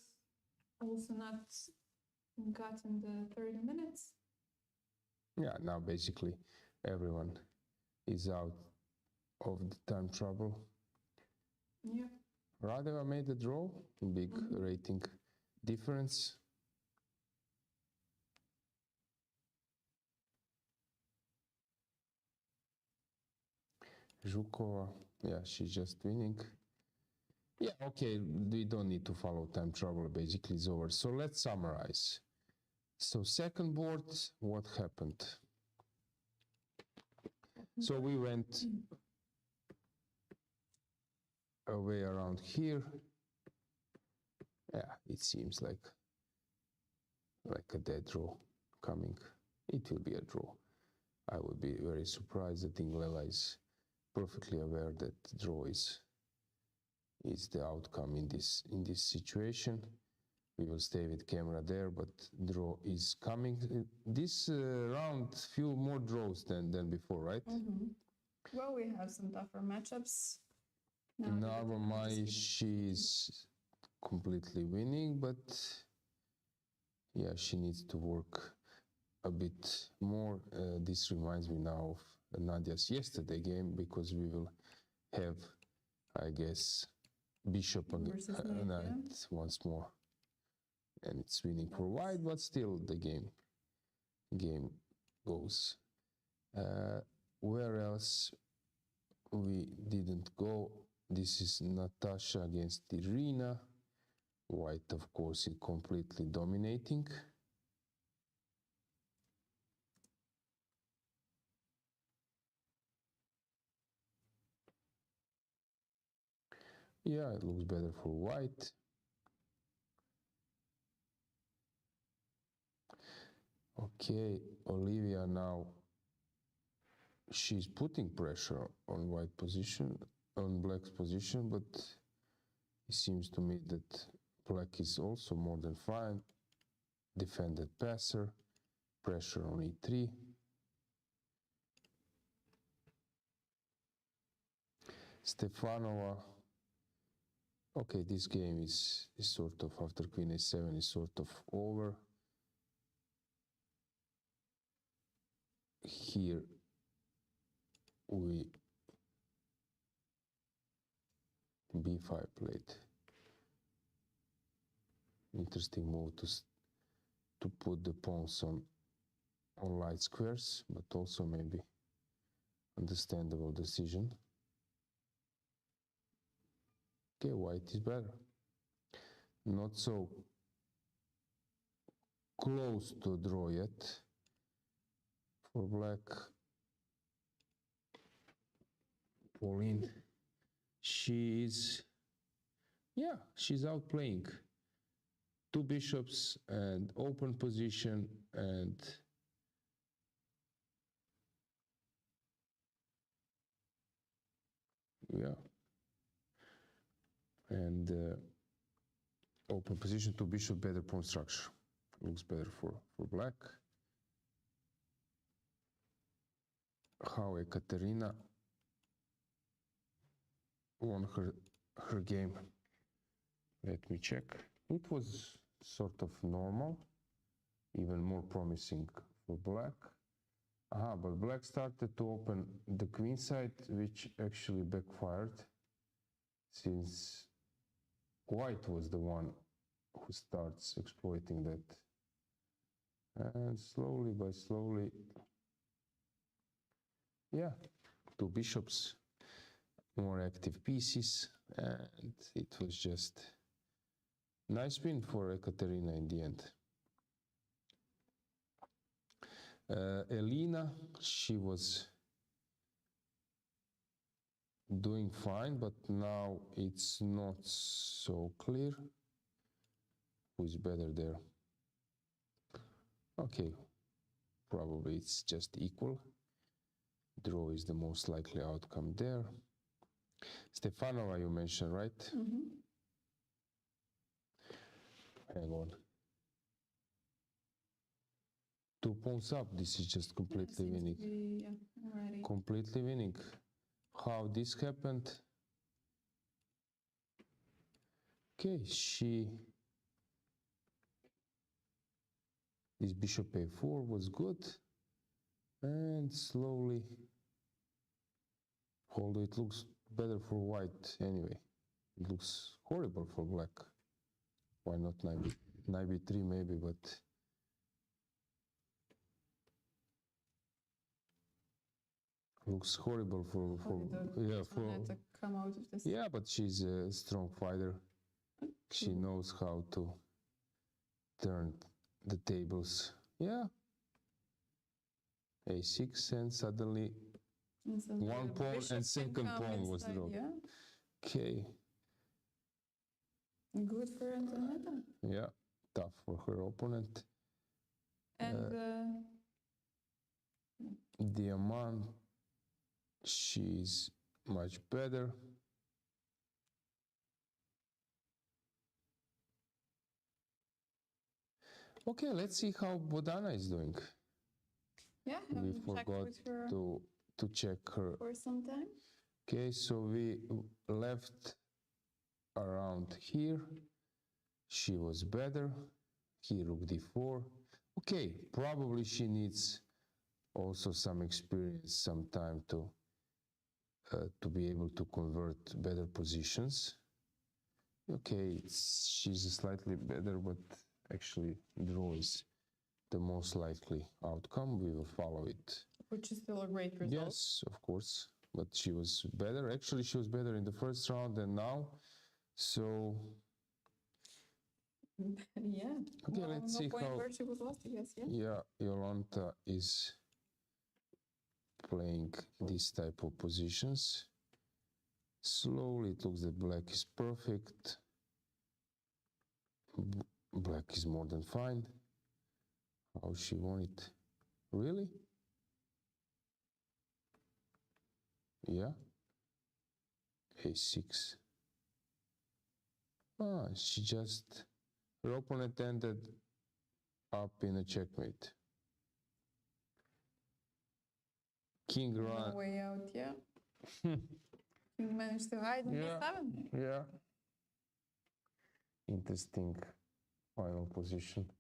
also not gotten the 30 minutes. Yeah, now basically everyone is out of the time trouble. Yeah. Radeva made a draw, big rating difference. Zhukova, yeah, she's just winning. Yeah, okay, we don't need to follow time trouble, basically it's over. So let's summarize. So second board, what happened? So we went away around here. Yeah, it seems like a dead draw coming. It will be a draw. I would be very surprised. I think Lela is perfectly aware that draw is the outcome in this situation. We will stay with camera there, but draw is coming. This round, few more draws than before, right? Well, we have some tougher matchups. Now Narva Mai, she's completely winning, but yeah, she needs to work a bit more. This reminds me now of Nadia's yesterday game, because we will have, I guess, Bishop Versus Nadia. Knight once more, and it's winning for white, but still the game goes. Where else we didn't go? This is Natasha against Irina. White, of course, is completely dominating. Yeah, it looks better for white. Okay, Olivia now, she's putting pressure on white position, on black's position, but it seems to me that black is also more than fine. Defended passer, pressure on e3. Stefanova. Okay, this game is sort of, after queen a7, is sort of over. Here we b5 played. Interesting move to put the pawns on light squares, but also maybe understandable decision. Okay, white is better. Not so close to a draw yet. For black, Pauline, she's outplaying. 2 bishops and open position, and yeah, and open position, 2 bishop, better pawn structure. Looks better for black. How Ekaterina won her game. Let me check. It was sort of normal, even more promising for black. But black started to open the queen side, which actually backfired, since white was the one who starts exploiting that. And slowly by slowly, yeah, 2 bishops, more active pieces, and it was just nice win for Ekaterina in the end. Elina, she was doing fine, but now it's not so clear who is better there. Okay, probably it's just equal. Draw is the most likely outcome there. Stefanova you mentioned, right? Hang on. 2 points up. This is just completely winning. Already. Completely winning. How this happened? Okay, this bishop a4 was good, and slowly, although it looks better for white anyway, it looks horrible for black. Why not knight b3 maybe, but looks horrible for Antoaneta come out of this. yeah, but she's a strong fighter. She knows how to turn the tables. Yeah. a6, and suddenly And so one the pawn bishop and can second come pawn was inside, dropped. Yeah. Okay. Good for Antoaneta. Yeah. Tough for her opponent. And Diamant, she's much better. Okay, let's see how Bodana is doing. yeah, We have you checked forgot with her to check her. for some time? Okay, so we left around here. She was better. Here rook d4. Okay, probably she needs also some experience, some time to be able to convert better positions. Okay, she's slightly better, but actually draw is the most likely outcome. We will follow it. Which is still a great result. Yes, of course, but she was better. Actually, she was better in the first round than now. So Yeah. okay, Well, let's no see point how. where she was lost, I guess, yeah. Yeah, Jolanta is playing this type of positions. Slowly, it looks that black is perfect. Black is more than fine. How she won it? Really? Yeah. a6. She just, her opponent ended up in a checkmate. King No run. way out, yeah. You managed to hide on Yeah. d7. Yeah. Interesting final position.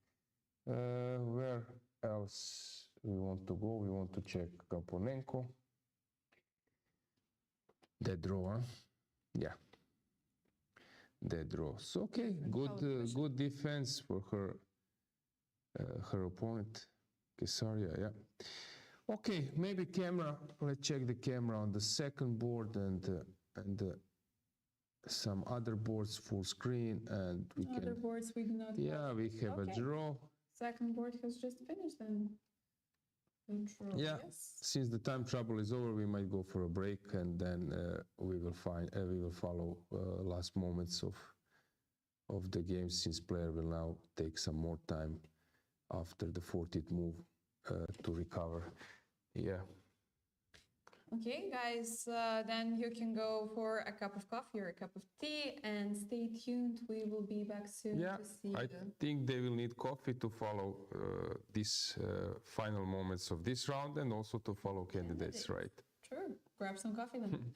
Where else we want to go? We want to check Kaponenko. Dead draw, huh? Yeah. Dead draw. So okay, good defense for her her opponent, Kesaria. Yeah. Okay, maybe camera. Let's check the camera on the second board and some other boards full screen, and we Other can. boards we do not Yeah, have. we have a Okay. draw. Second board has just finished and the draw, Yeah. yes. Since the time trouble is over, we might go for a break, and then we will follow last moments of the game, since player will now take some more time after the 40th move to recover. Yeah. Okay, guys, then you can go for a cup of coffee or a cup of tea, and stay tuned. We will be back soon Yeah, to see I you. think they will need coffee to follow these final moments of this round, and also to follow candidates, right? Sure, grab some coffee then.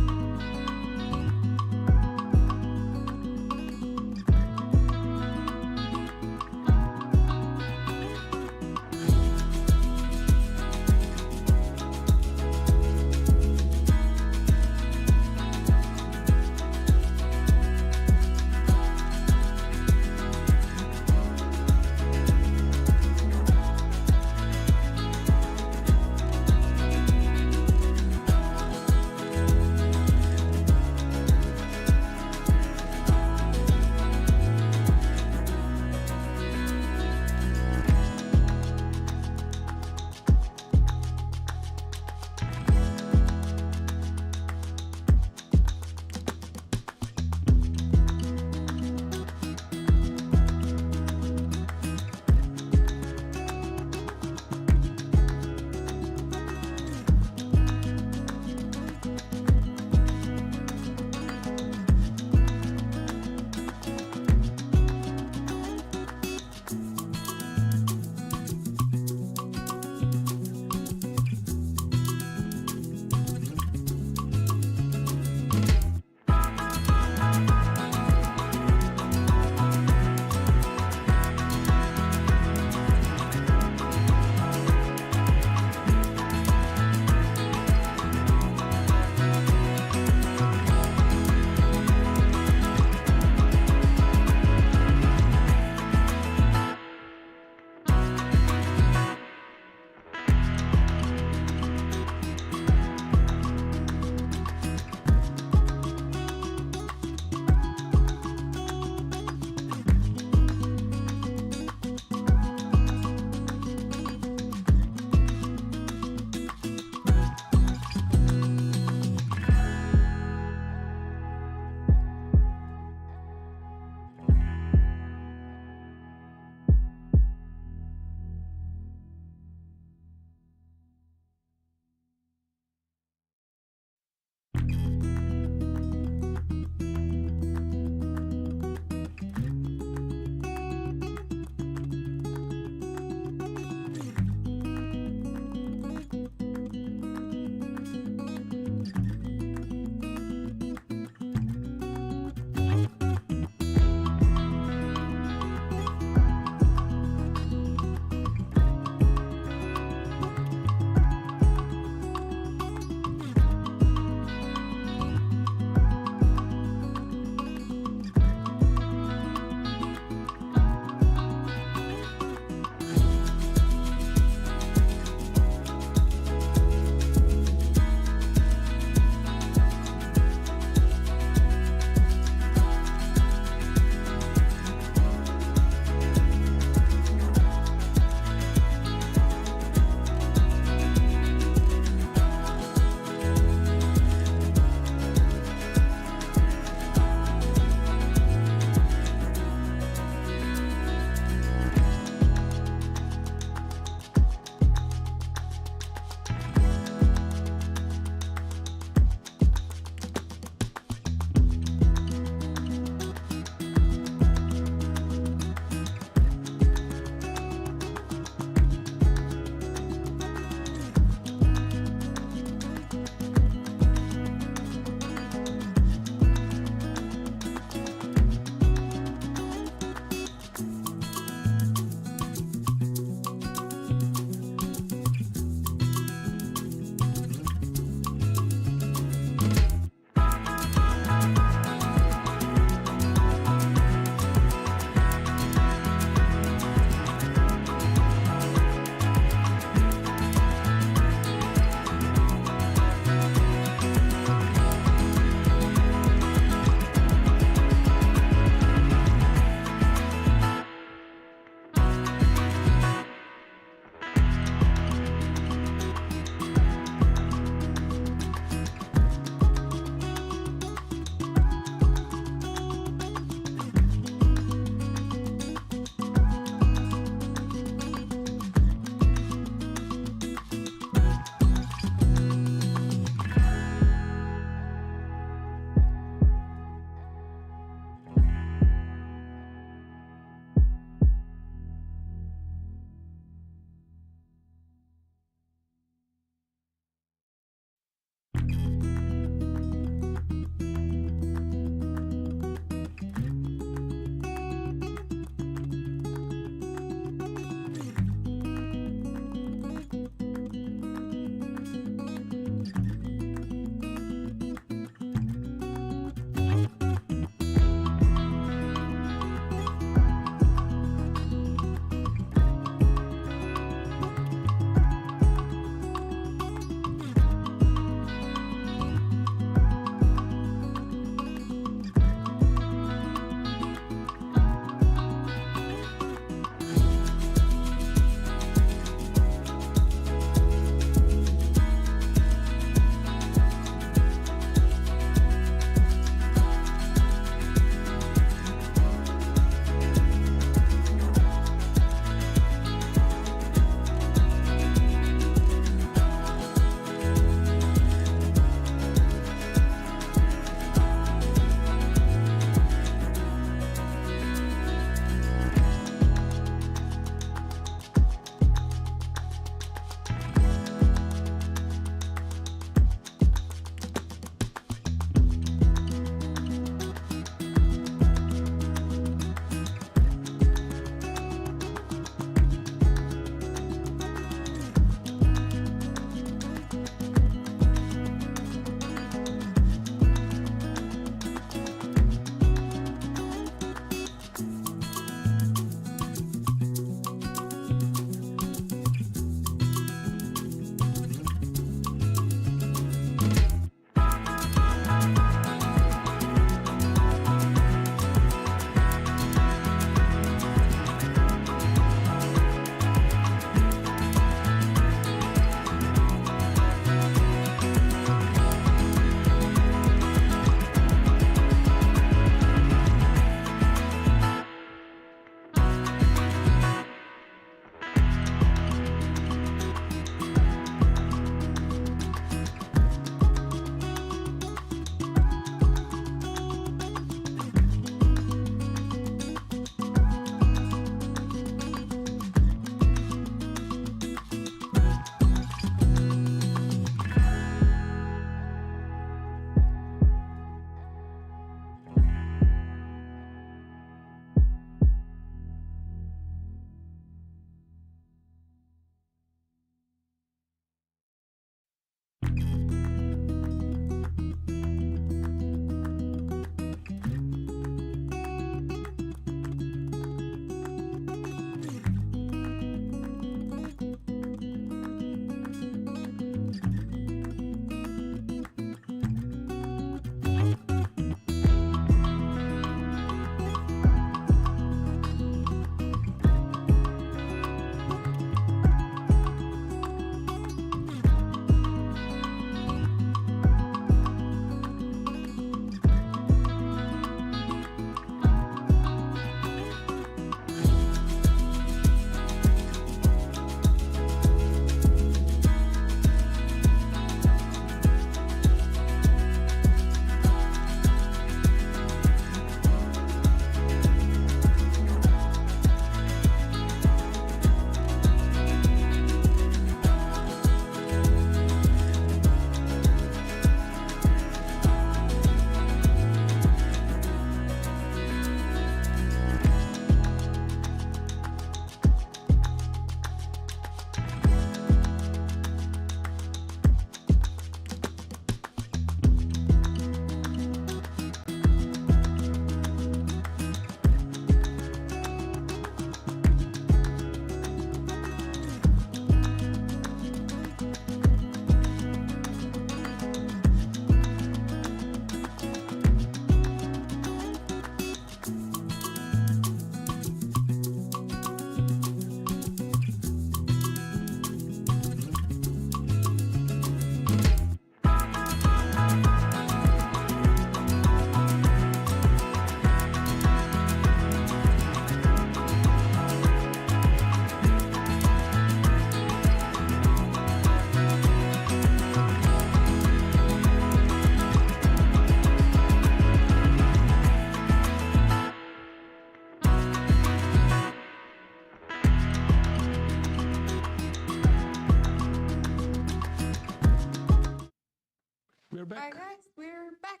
we're Hi back. guys, we're back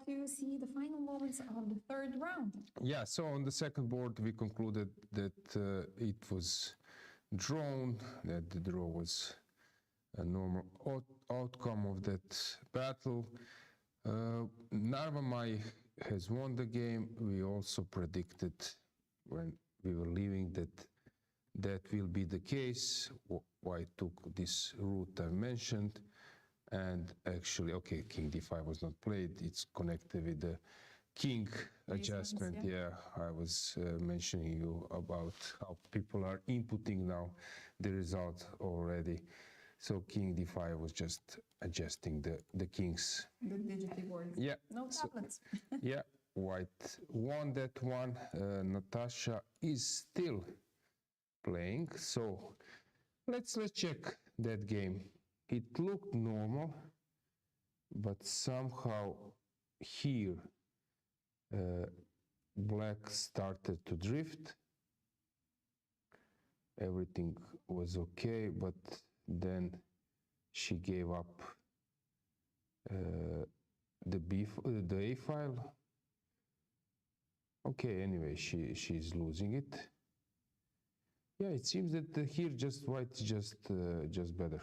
to see the final moments of the third round. Yeah, so on the second board, we concluded that it was drawn, that the draw was a normal outcome of that battle. Narvamai has won the game. We also predicted when we were leaving that that will be the case. Why I took this route I mentioned. And actually, okay, king d5 was not played. It's connected with the king adjustment. Yeah, I was mentioning you about how people are inputting now the result already. So king d5 was just adjusting the kings. The digital board. Yeah. No so- tablets. yeah, white won that one. Natasha is still playing. So let's check that game. It looked normal, but somehow here black started to drift. Everything was okay, but then she gave up the A file. Okay, anyway, she's losing it. Yeah, it seems that here just white just better.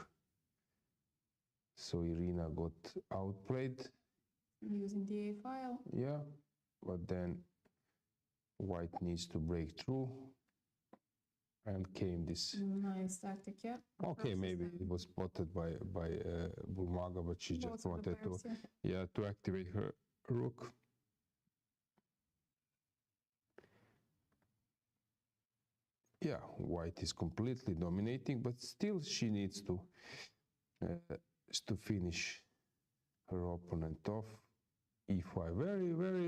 So Irina got outplayed. Using the A file. Yeah, but then white needs to break through, and came this. Nice tactic, yeah. Okay, maybe it was spotted by Bulmaga, but she just Both of the wanted to pairs, yeah. to activate her rook. Yeah, white is completely dominating, but still she needs to finish her opponent off. E5,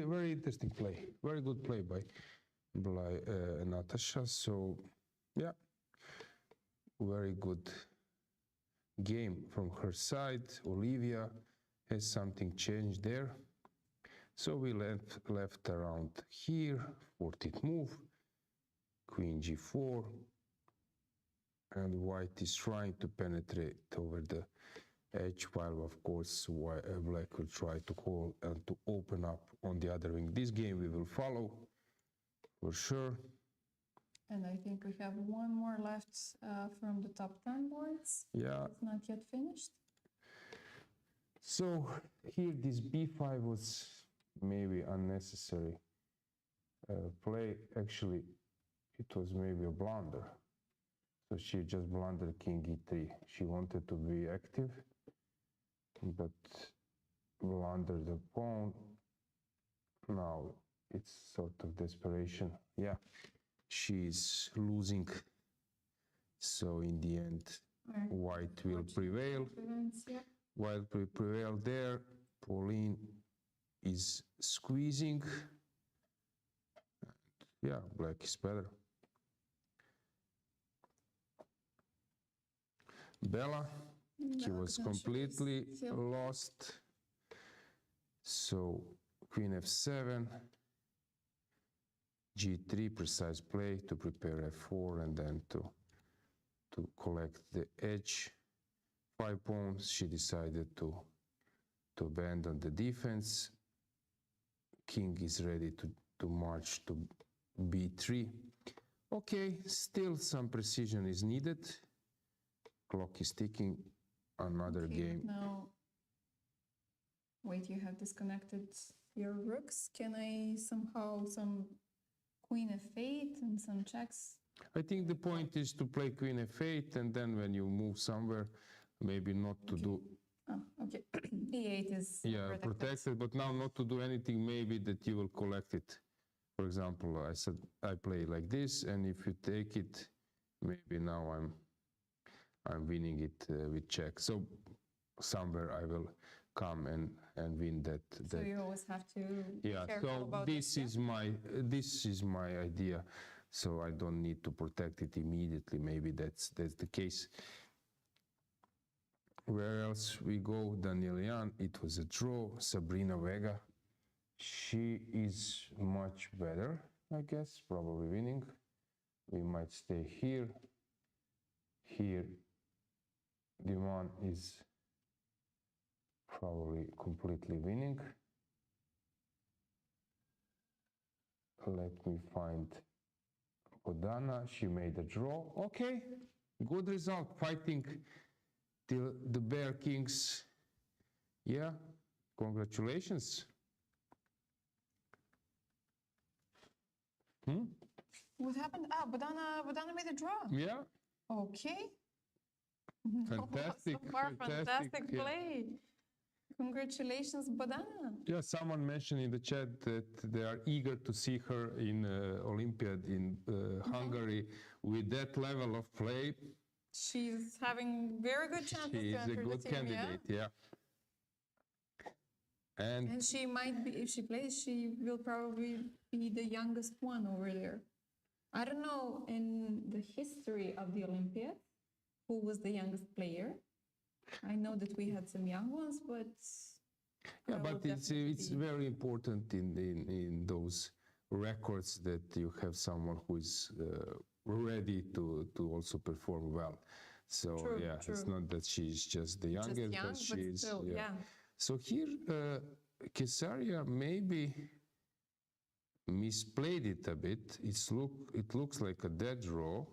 very interesting play, very good play by Natasha. So yeah, very good game from her side. Olivia has something changed there. So we left around here, 14th move, queen g4, and white is trying to penetrate over the edge, while of course black will try to call and to open up on the other wing. This game we will follow for sure. And I think we have one more left from the top 10 boards. Yeah. It's not yet finished. So here this b5 was maybe unnecessary play. Actually, it was maybe a blunder. So she just blundered king e3. She wanted to be active, but blundered the pawn. Now it's sort of desperation. Yeah, she's losing. So in the end, white will prevail. Yeah. White will prevail there. Pauline is squeezing. Yeah, black is better. Bella, she was completely lost. So queen f7, g3, precise play to prepare f4 and then to collect the edge. 5 pawns, she decided to abandon the defense. King is ready to march to b3. Okay, still some precision is needed. Clock is ticking. Another game. Now, wait, you have disconnected your rooks. Can I somehow, some queen f8 and some checks? I think the point is to play queen f8, and then when you move somewhere, maybe not to do. Oh, okay. e8 is protected, but now not to do anything, maybe that you will collect it. For example, I said I play like this, and if you take it, maybe now I'm winning it with check. So somewhere I will come and win that. So you always have to be careful so about this is my idea. So I don't need to protect it immediately. Maybe that's the case. Where else we go? Danielian, it was a draw. Sabrina Vega, she is much better, I guess, probably winning. We might stay here. Here, Diman is probably completely winning. Let me find Odana. She made a draw. Okay, good result. Fighting till the Bear Kings. Yeah, congratulations. What happened? Ah, Bodana made a draw. Yeah, Okay. fantastic. So far, fantastic yeah. play. Congratulations, Bodana. Yeah, someone mentioned in the chat that they are eager to see her in Olympiad in Hungary with that level of play. She's having very good chances She to is a enter good the team, candidate, yeah. And she might be, if she plays, she will probably be the youngest one over there. I don't know in the history of the Olympiad who was the youngest player. I know that we had some young ones, but Yeah, I will but it's definitely be- very important in those records that you have someone who is ready to also perform well. So True, yeah, it's true. not that she's just the youngest, just young, but but she's still, yeah. So here, Kesaria maybe misplayed it a bit. It looks like a dead draw,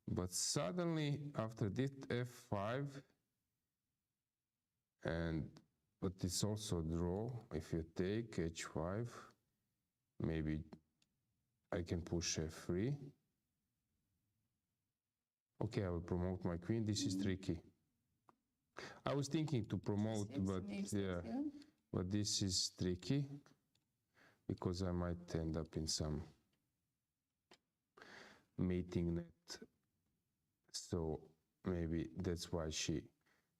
but suddenly after this f5, but it's also a draw. If you take h5, maybe I can push f3. Okay, I will promote my queen. This is tricky. I was thinking to promote, but yeah, but this is tricky because I might end up in some mating net. So maybe that's why she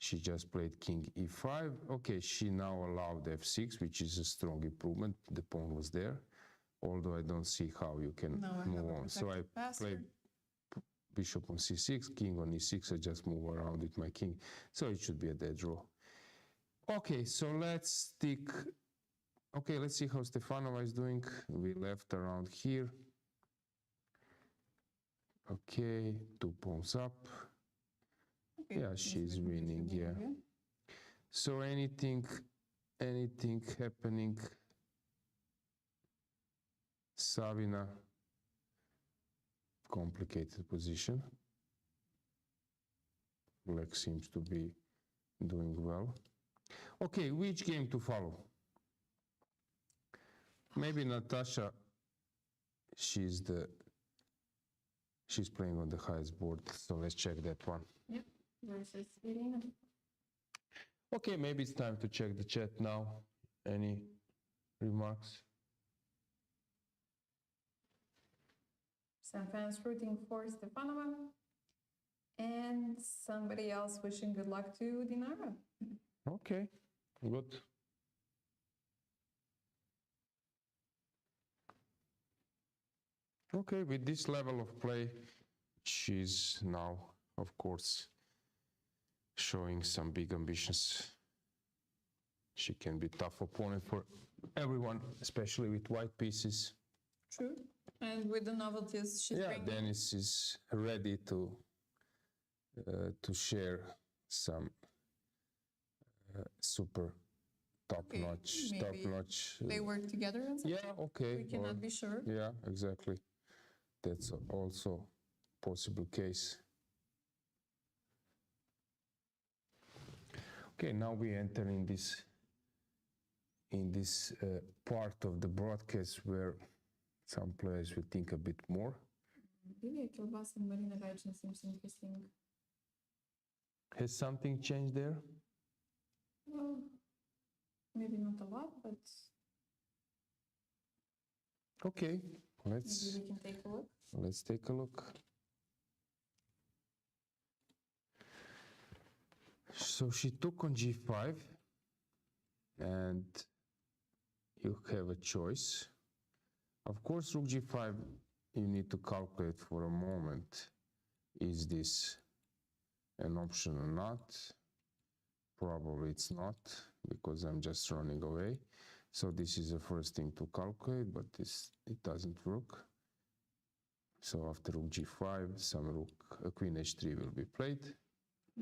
just played king e5. Okay, she now allowed f6, which is a strong improvement. The pawn was there, although I don't see how you can move on. So I played bishop on c6, king on e6. I just move around with my king. So it should be a dead draw. Okay, so let's stick. Okay, let's see how Stefanova is doing. We left around here. Okay, 2 pawns up. Yeah, she's winning, yeah. So anything happening? Savina, complicated position. Black seems to be doing well. Okay, which game to follow? Maybe Natasha, she's playing on the highest board, so let's check that one. Yep, versus Irina. Okay, maybe it's time to check the chat now. Any remarks? Some fans rooting for Stefanova. And somebody else wishing good luck to Dinara. Okay, good. Okay, with this level of play, she's now, of course, showing some big ambitions. She can be a tough opponent for everyone, especially with white pieces. True. And with the novelties she's bringing. Dennis is ready to share some super top-notch. They work together and something? Yeah, okay. We cannot be sure. Yeah, exactly. That's also possible case. Okay, now we enter in this part of the broadcast where some players will think a bit more. Yuliia Kilbas and Marina Gajin seems interesting. Has something changed there? Well, maybe not a lot, but okay, maybe we can take a look. Let's take a look. So she took on g5, and you have a choice. Of course, rook g5, you need to calculate for a moment, is this an option or not? Probably it's not, because I'm just running away. So this is the first thing to calculate, but it doesn't work. So after rook g5, some queen h3 will be played.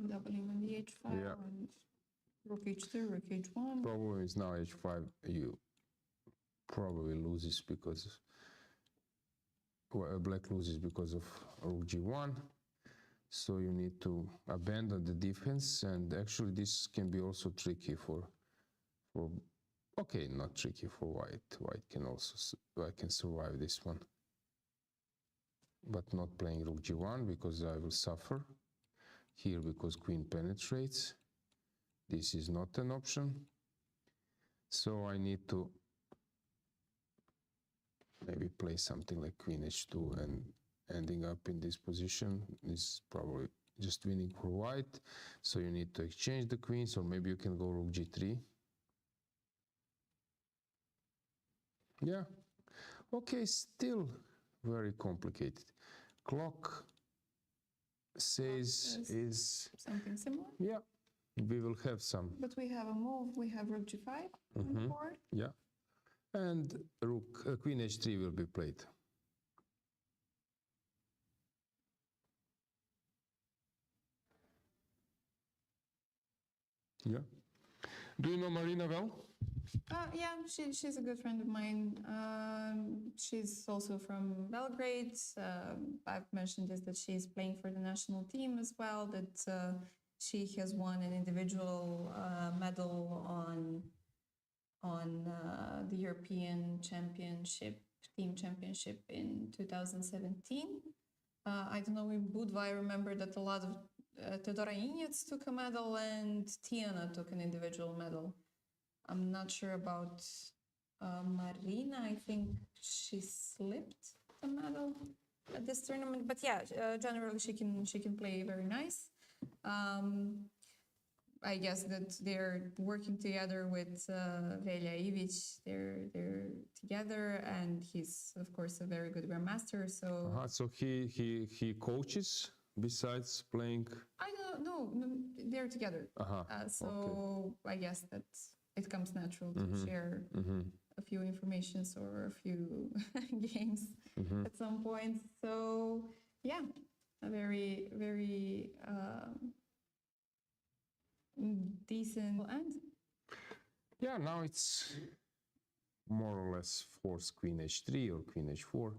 Doubling on the h file and Rook h2, rook h1. Problem is now h5, you probably loses because, well, black loses because of rook g1. So you need to abandon the defense, and actually this can be also tricky for okay, not tricky for white. White can survive this one. But not playing rook g1 because I will suffer. Here because queen penetrates. This is not an option. So I need to maybe play something like queen h2, and ending up in this position is probably just winning for white. So you need to exchange the queens, or maybe you can go rook g3. Yeah. Okay, still very complicated. Clock says is something similar. Yeah, we will have some. But we have a move. We have rook g5 on the board. Yeah, and rook queen h3 will be played. Yeah. Do you know Marina well? Yeah, she's a good friend of mine. She's also from Belgrade. I've mentioned this, that she's playing for the national team as well, that she has won an individual medal on the European Championship, team championship in 2017. I don't know, in Budva I remember that a lot of Teodora Inец took a medal and Tiana took an individual medal. I'm not sure about Marina. I think she slipped the medal at this tournament. But yeah, generally she can play very nice. I guess that they're working together with Velja. They're together, and he's of course a very good grandmaster. So So he coaches besides playing. I don't know. No, they're together. So I guess that it comes natural to share a few informations or a few games at some point. So yeah, a very, very decent end. Yeah, now it's more or less force queen h3 or queen h4.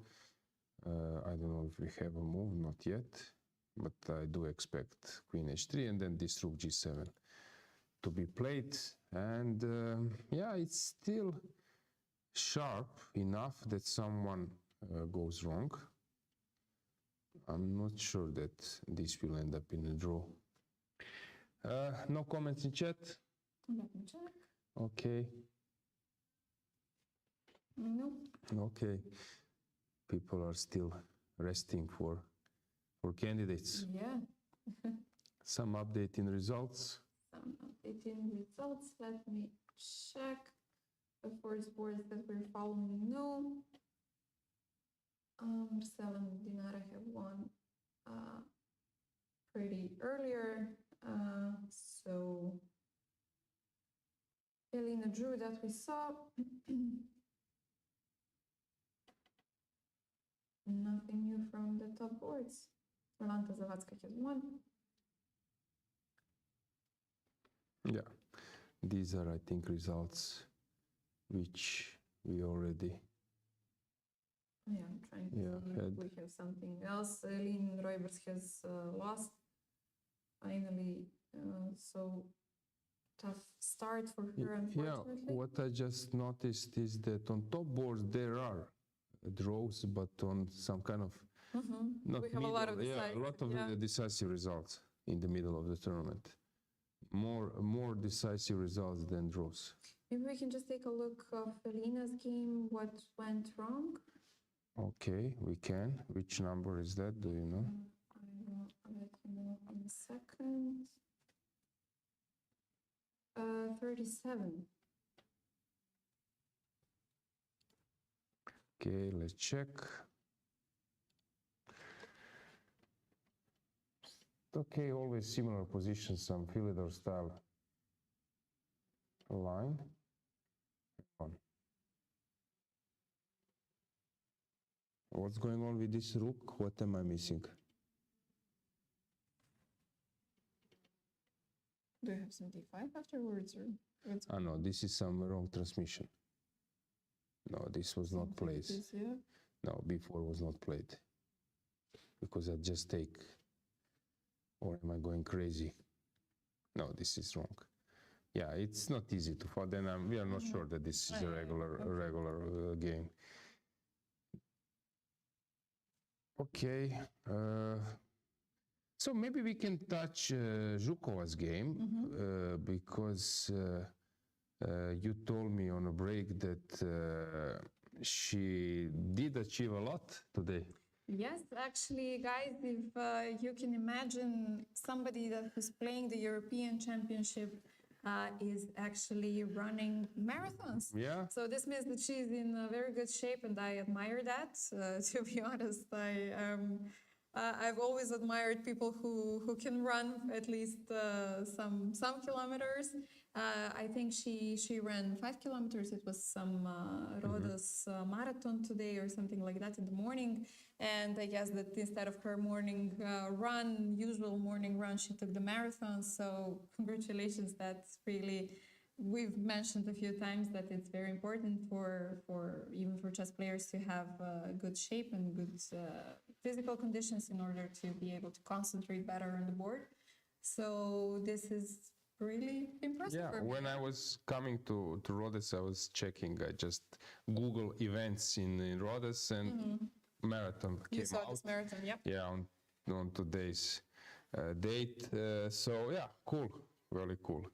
I don't know if we have a move, not yet, but I do expect queen h3 and then this rook g7 to be played. And yeah, it's still sharp enough that someone goes wrong. I'm not sure that this will end up in a draw. No comments in chat? Let me check. Okay. No. Okay. People are still resting for candidates. Yeah. Some update in results. Some updating results. Let me check the first boards that we're following. No. Marsel and Dinara have won pretty earlier. So Elena drew that we saw. Nothing new from the top boards. Lela Javakhishvili has won. Yeah, these are, I think, results which we already. Yeah, I'm trying to see if we have something else. Lynn Roybers has lost finally, so tough start for her, unfortunately. Yeah, what I just noticed is that on top boards there are draws, but on some kind of not we have middle, a lot of decisive results in the middle of the tournament. More decisive results than draws. Maybe we can just take a look of Elena's game, what went wrong. Okay, we can. Which number is that? Do you know? I will let you know in a second. 37. Okay, let's check. Okay, always similar positions, some Philidor style line. What's going on with this rook? What am I missing? Do you have 75 afterwards, or what's Ah, no, this is some wrong transmission. No, this was not played. this, yeah? No, before was not played. Because I just take, or am I going crazy? No, this is wrong. Yeah, it's not easy to follow. Then we are not sure that this is a regular game. Okay. So maybe we can touch Zhukova's game because you told me on a break that she did achieve a lot today. Yes, actually, guys, if you can imagine somebody that who's playing the European Championship is actually running marathons. Yeah. So this means that she's in a very good shape, and I admire that. To be honest, I've always admired people who can run at least some kilometers. I think she ran 5 kilometers. It was some Rhodes marathon today or something like that in the morning. And I guess that instead of her morning usual morning run, she took the marathon. So congratulations. That's really, we've mentioned a few times that it's very important for even for chess players to have good shape and good physical conditions in order to be able to concentrate better on the board. So this is really impressive. Yeah, for me. when I was coming to Rhodes, I was checking. I just Google events in Rhodes and marathon You came saw out. this marathon, yeah? Yeah, on today's date. So yeah, cool, really cool.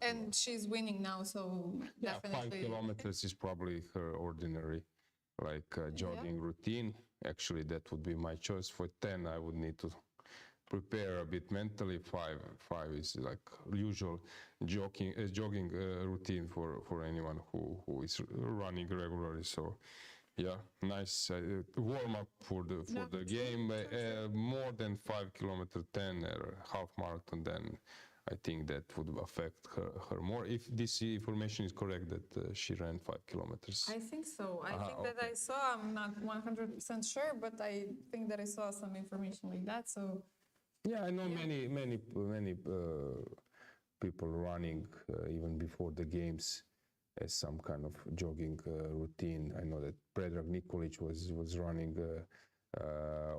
And she's winning now, so Yeah, 5 definitely. kilometers is probably her ordinary, like jogging routine. Actually, that would be my choice. For 10, I would need to prepare a bit mentally. Five is like usual jogging routine for anyone who is running regularly. So yeah, nice warm up for the game. More than 5 kilometer, 10 or half marathon, then I think that would affect her more. If this information is correct, that she ran 5 kilometers. I think so. I think that I saw, I'm not 100% sure, but I think that I saw some information like that. So Yeah, I know many people running even before the games as some kind of jogging routine. I know that Predrag Nikolic was running,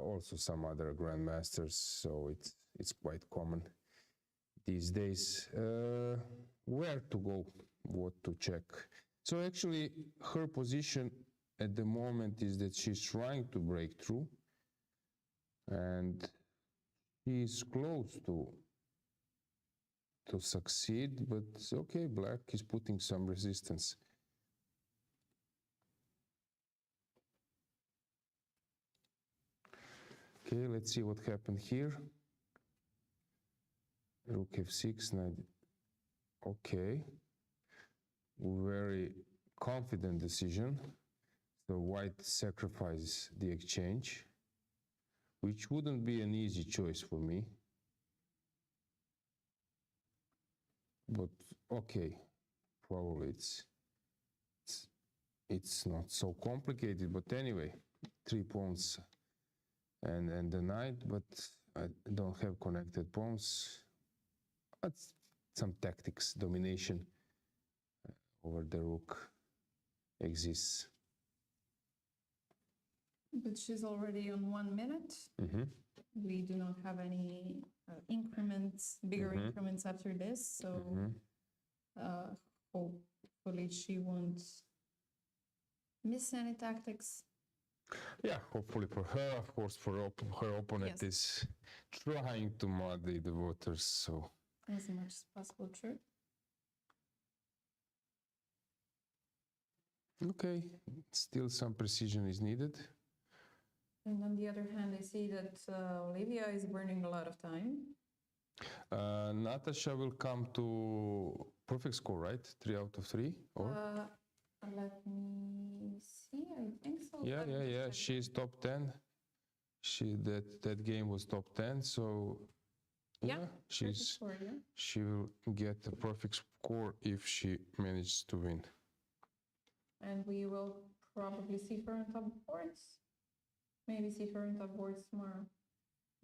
also some other grandmasters, so it's quite common these days. Where to go, what to check. So actually her position at the moment is that she's trying to break through, and he's close to succeed, but okay, black is putting some resistance. Okay, let's see what happened here. Rook f6, knight. Okay, very confident decision. So white sacrifices the exchange, which wouldn't be an easy choice for me. But okay, probably it's not so complicated. But anyway, 3 pawns and the knight, but I don't have connected pawns. That's some tactics, domination over the rook exists. but she's already on 1 minute. We do not have any increments, bigger increments after this. So hopefully she won't miss any tactics. Yeah, hopefully for her. Of course, for her opponent is trying to muddy the waters. So As much as possible, true. okay, still some precision is needed. And on the other hand, I see that Olivia is burning a lot of time. Natasha will come to perfect score, right? 3 out of 3, or? Let me see. I think so. Yeah. She's top 10. That game was top 10. So she will get a perfect score if she manages to win. And we will probably see her on top boards. Maybe see her on top boards tomorrow.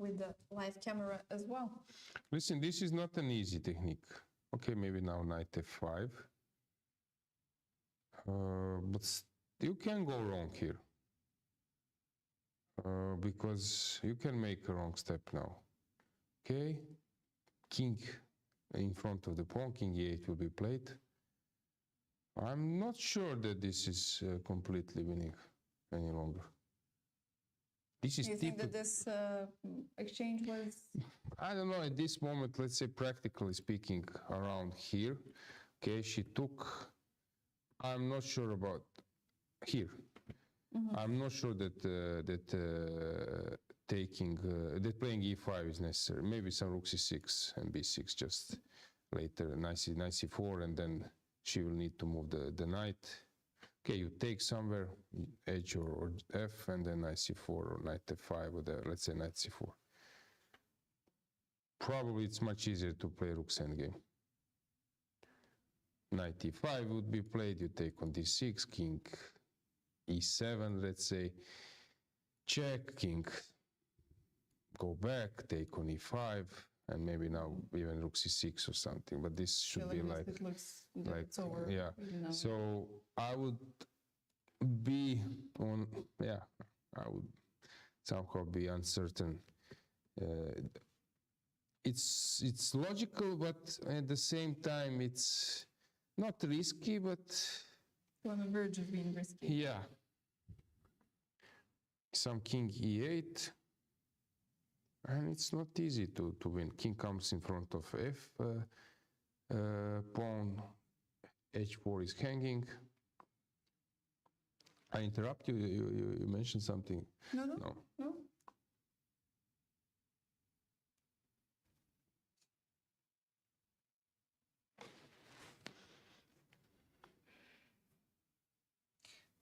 with the live camera as well. Listen, this is not an easy technique. Okay, maybe now knight f5. But you can go wrong here. Because you can make a wrong step now. Okay, king in front of the pawn, king e8 will be played. I'm not sure that this is completely winning any longer. This is You think that this exchange was... I don't know, at this moment, let's say practically speaking, around here. Okay, she took, I'm not sure about here. I'm not sure that that playing e5 is necessary. Maybe some rook c6 and b6 just later, knight c4, and then she will need to move the knight. Okay, you take somewhere, h or f, and then knight c4 or knight f5, or let's say knight c4. Probably it's much easier to play rook's endgame. Knight e5 would be played, you take on d6, king e7, let's say, check, king, go back, take on e5, and maybe now even rook c6 or something, but this should be like, it looks like it's over. yeah. You know. So I would be on, yeah, I would somehow be uncertain. It's logical, but at the same time, it's not risky, but On the verge of being risky. yeah. Some king e8, and it's not easy to win. King comes in front of f, pawn h4 is hanging. I interrupt you. You mentioned something. No.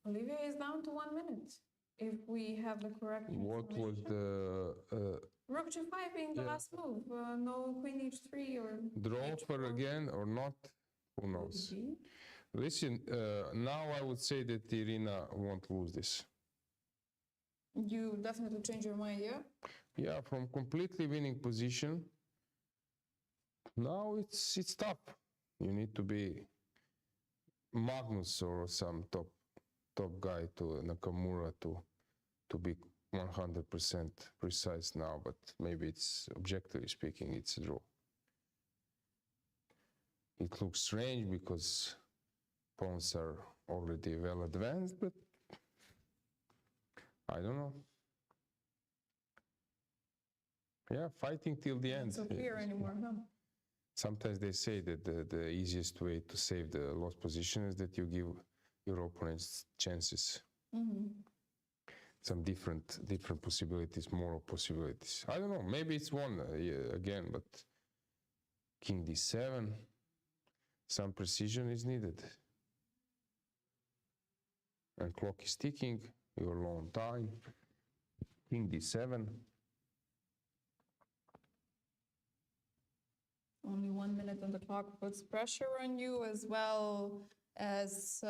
Olivia is down to 1 minute. If we have the correct What was information. the Rook g5 being the yeah. last move. No queen h3 or draw for h4. again or not? Who knows? Listen, now I would say that Irina won't lose this. You definitely change your mind, yeah? Yeah, from completely winning position, now it's tough. You need to be Magnus or some top guy to Nakamura to be 100% precise now, but maybe it's, objectively speaking, it's a draw. It looks strange because pawns are already well advanced, but I don't know. Yeah, fighting till the end. It's not clear anymore, huh? Sometimes they say that the easiest way to save the lost position is that you give your opponents chances. Some different possibilities, more possibilities. I don't know, maybe it's one again, but king d7, some precision is needed. And clock is ticking, you're low on time. King d7. Only 1 minute on the clock puts pressure on you, as well as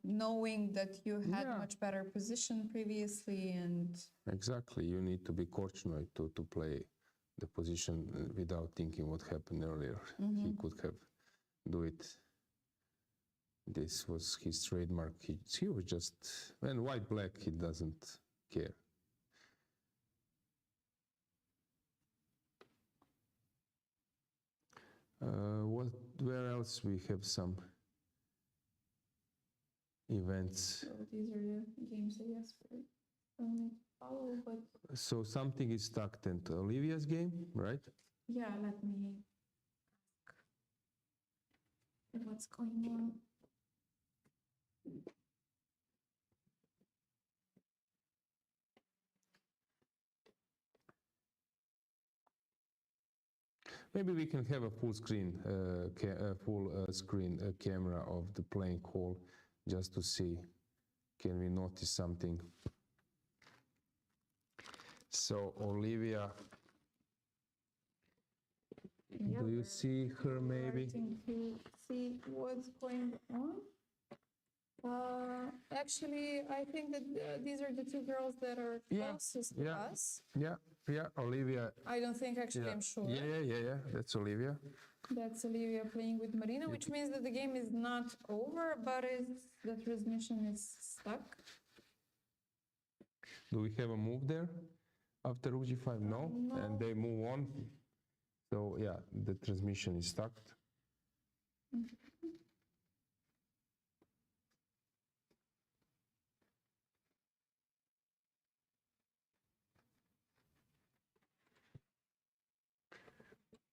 knowing that you had Yeah. much better position previously, and Exactly, you need to be Korchnoi to play the position without thinking what happened earlier. He could have do it. This was his trademark. He was just, when white-black, he doesn't care. Where else we have some events? so these are the games I guess for me to follow. But So something is stuck then to Olivia's game, right? yeah, let me ask what's going on. Maybe we can have a full screen, camera of the playing hall, just to see, can we notice something? So Olivia, Yeah, do you we're see her maybe? starting to see what's going on. Actually, I think that these are the two girls that are Yeah, closest to yeah. us. Yeah, Yeah, Olivia. I don't think actually, Yeah. I'm sure. Yeah. That's Olivia. That's Olivia playing with Marina, which means that the game is not over, but the transmission is stuck. Do we have a move there after rook g5? No. No. And they move on. So yeah, the transmission is stuck.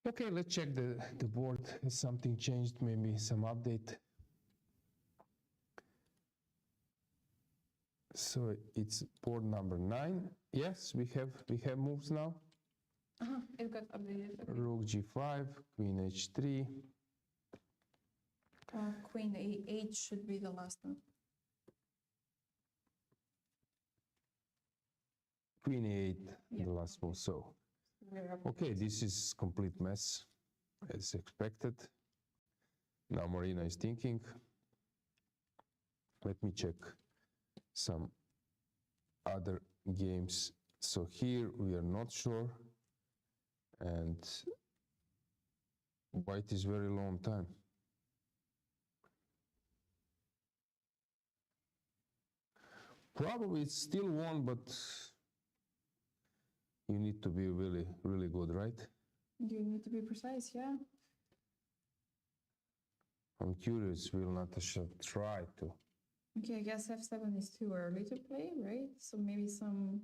Okay, let's check the board. Has something changed? Maybe some update. So it's board number 9. Yes, we have moves now. It got updated. Okay. Rook g5, queen h3. Queen a8 should be the last one. Queen a8, Yeah. the last move. So We're up. okay, this is complete mess as expected. Now Marina is thinking. Let me check some other games. So here we are not sure, and white is very long time. Probably it's still won, but you need to be really, really good, right? You need to be precise, yeah. I'm curious, will Natasha try to? Okay, I guess f7 is too early to play, right? So maybe some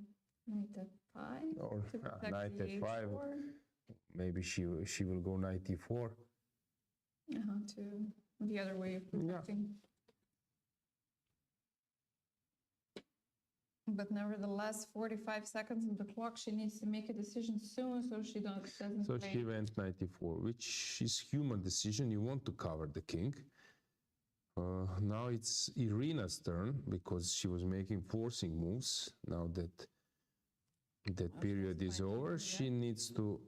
knight f5 Or to protect knight the f5. h4. Maybe she will go knight e4. To the other way of protecting. But nevertheless, 45 seconds on the clock. She needs to make a decision soon, so she doesn't So play. she went knight e4, which is human decision. You want to cover the king. Now it's Irina's turn because she was making forcing moves. Now that period is over, she needs to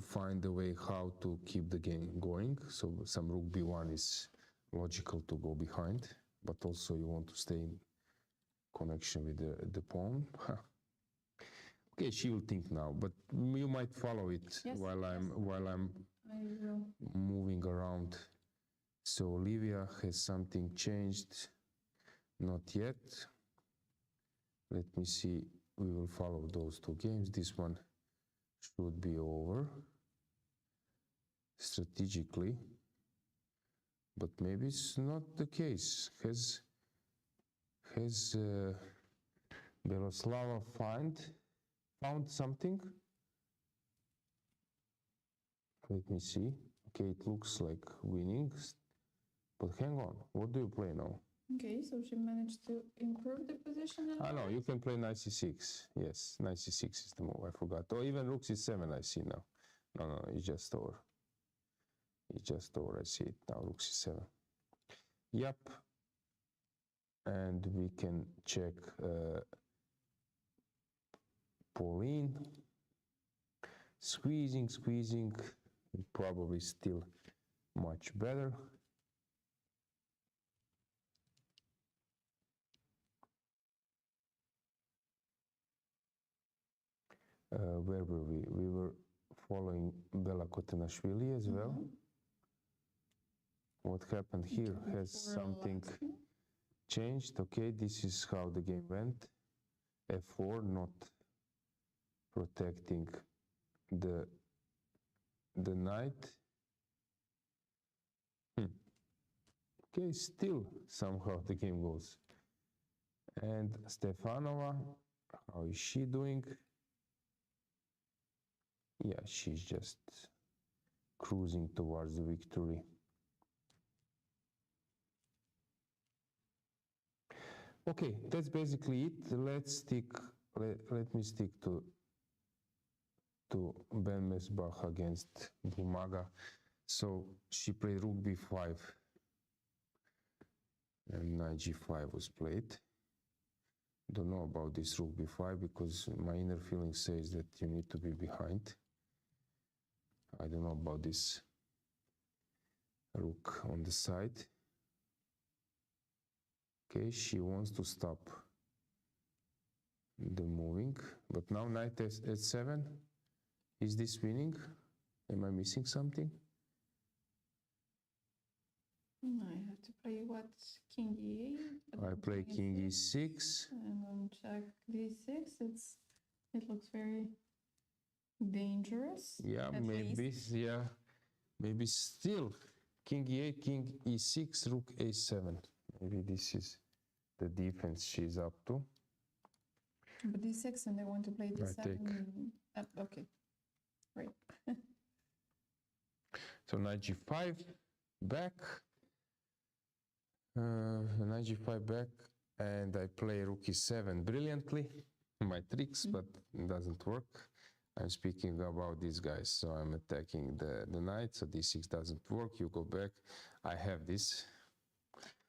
find a way how to keep the game going. So some rook b1 is logical to go behind, but also you want to stay in connection with the pawn. Okay, she will think now, but you might follow it Yes, while I'm I will. moving around. So Olivia, has something changed? Not yet. Let me see. We will follow those two games. This one should be over strategically, but maybe it's not the case. Has Beloslava found something? Let me see. Okay, it looks like winning, but hang on. What do you play now? Okay, so she managed to improve the position a I know, little. you can play knight c6. Yes, knight c6 is the move, I forgot. Or even rook c7, I see now. No, it's just over. It's just over, I see it now, rook c7. Yep. And we can check Pauline. Squeezing, probably still much better. Where were we? We were following Bella Khotenashvili as well. What happened here? Has something changed? Okay, this is how the game went. f4, not protecting the knight. Okay, still somehow the game goes. And Stefanova, how is she doing? Yeah, she's just cruising towards the victory. Okay, that's basically it. Let's stick. Let me stick to Ben Mesbach against Bumaga. So she played rook b5 and knight g5 was played. Don't know about this rook b5 because my inner feeling says that you need to be behind. I don't know about this rook on the side. Okay, she wants to stop the moving. But now knight h7. Is this winning? Am I missing something? I have to play what? King e8. I play king e6. And then check d6. It looks very dangerous. Yeah, at maybe. least. Yeah, maybe still king e8, king e6, rook a7. Maybe this is the defense she's up to. But d6 and they want to play d7. take. Okay. Right. So knight g5 back. Knight g5 back, and I play rook e7 brilliantly. My tricks, but it doesn't work. I'm speaking about these guys, so I'm attacking the knight. So d6 doesn't work. You go back. I have this.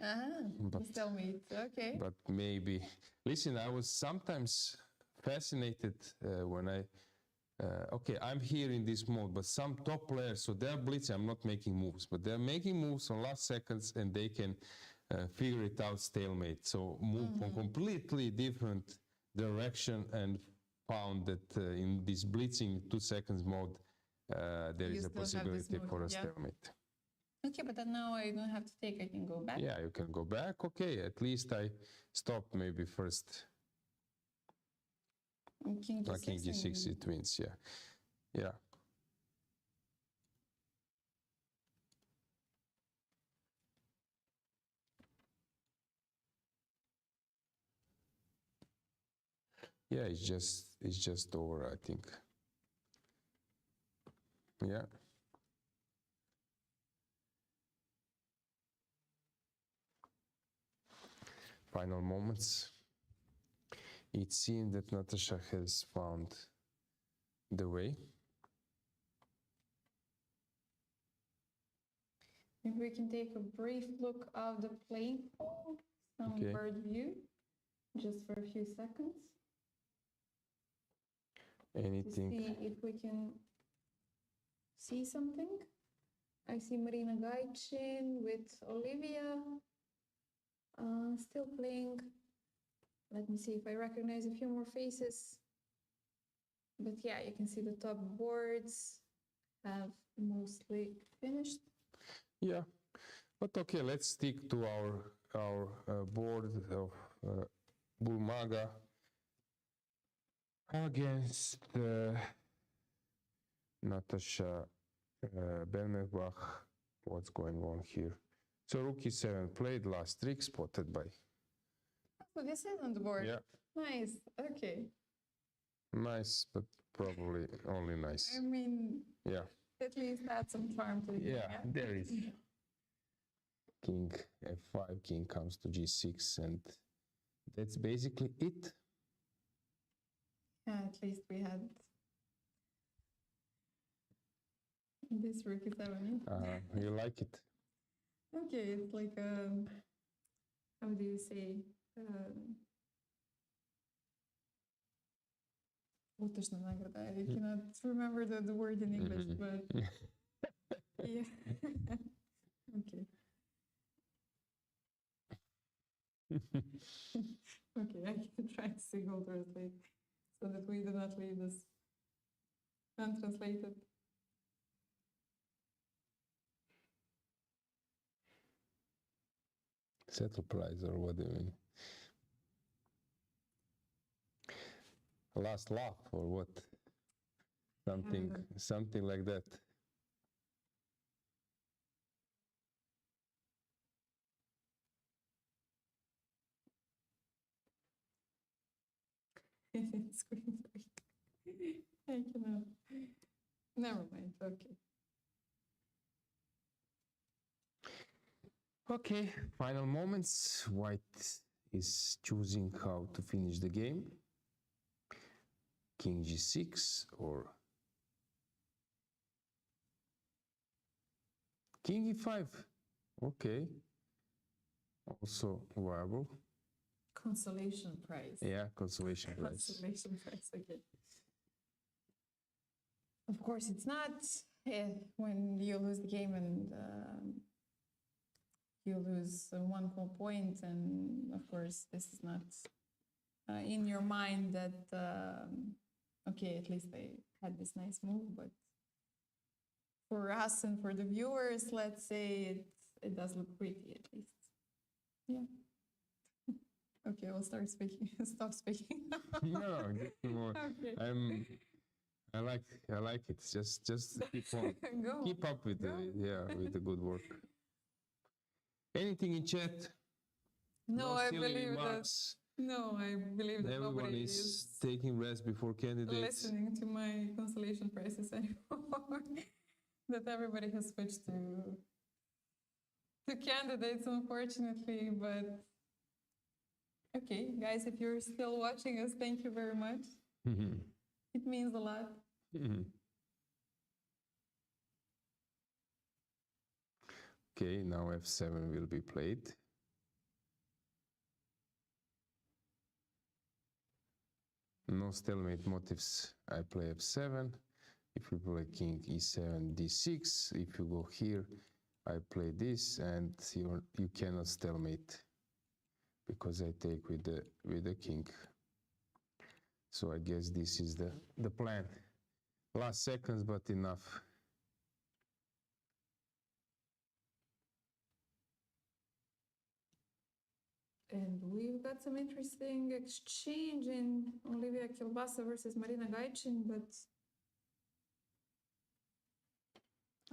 But- Just tell me. Okay. But maybe, listen, I was sometimes fascinated when okay, I'm here in this mode, but some top players, so they're blitzing, I'm not making moves, but they're making moves on last seconds and they can figure it out stalemate. So move from completely different direction and found that in this blitzing 2 seconds mode, there You is a still have this possibility mode, for a yeah. stalemate. Okay, but then now I don't have to take. I can go back. Yeah, you can go back. Okay, at least I stopped maybe first. King d6. King g6, it wins, yeah. Yeah. Yeah, it's just over, I think. Yeah. Final moments. It seems that Natasha has found the way. Maybe we can take a brief look of the playing field, some Okay. bird view, just for a few seconds, to Anything? see if we can see something. I see Marina Gaichin with Olivia still playing. Let me see if I recognize a few more faces. But yeah, you can see the top boards have mostly finished. Yeah, but okay, let's stick to our board of Bulmaga against Natasha Bernebach. What's going on here? So rook e7 played, last trick spotted by. So this is on the board. Yeah, Nice. Okay. nice, but probably only nice. I mean, Yeah, at least add some charm to the game. yeah, there is. King f5, king comes to g6, and that's basically it. Yeah, at least we had this rook e7. You like it? Okay, it's like how do you say? Уточна награда. I cannot remember the word in English, but yeah. Okay. Okay, I can try to single translate so that we do not leave this untranslated. Settle price, or what do you mean? Last laugh, or what? Something like that. It's going very. I cannot. Never mind. Okay. Okay, final moments. White is choosing how to finish the game. King g6 or king e5. Okay, also viable. Consolation prize. Yeah, consolation prize. Consolation prize. Okay. Of course, it's not when you lose the game and you lose 1 whole point, and of course, this is not in your mind that, okay, at least I had this nice move, but for us and for the viewers, let's say it does look pretty at least. Yeah. Okay, I'll start speaking. Stop speaking. No, just more. Okay. I like it. Just keep on. Go. Keep up with with the good work. Anything in chat? No, I silly believe remarks? No, I believe that Everyone nobody is taking rest before candidates. listening to my consolation prizes anymore. That everybody has switched to candidates, unfortunately. But okay, guys, if you're still watching us, thank you very much. It means a lot. Okay, now F7 will be played. No stalemate motifs. I play F7. If you play King E7, D6. If you go here, I play this, and you cannot stalemate because I take with the king. So I guess this is the plan. Last seconds, but enough. And we've got some interesting exchange in Olivia Kilbasa versus Marina Gaichin, but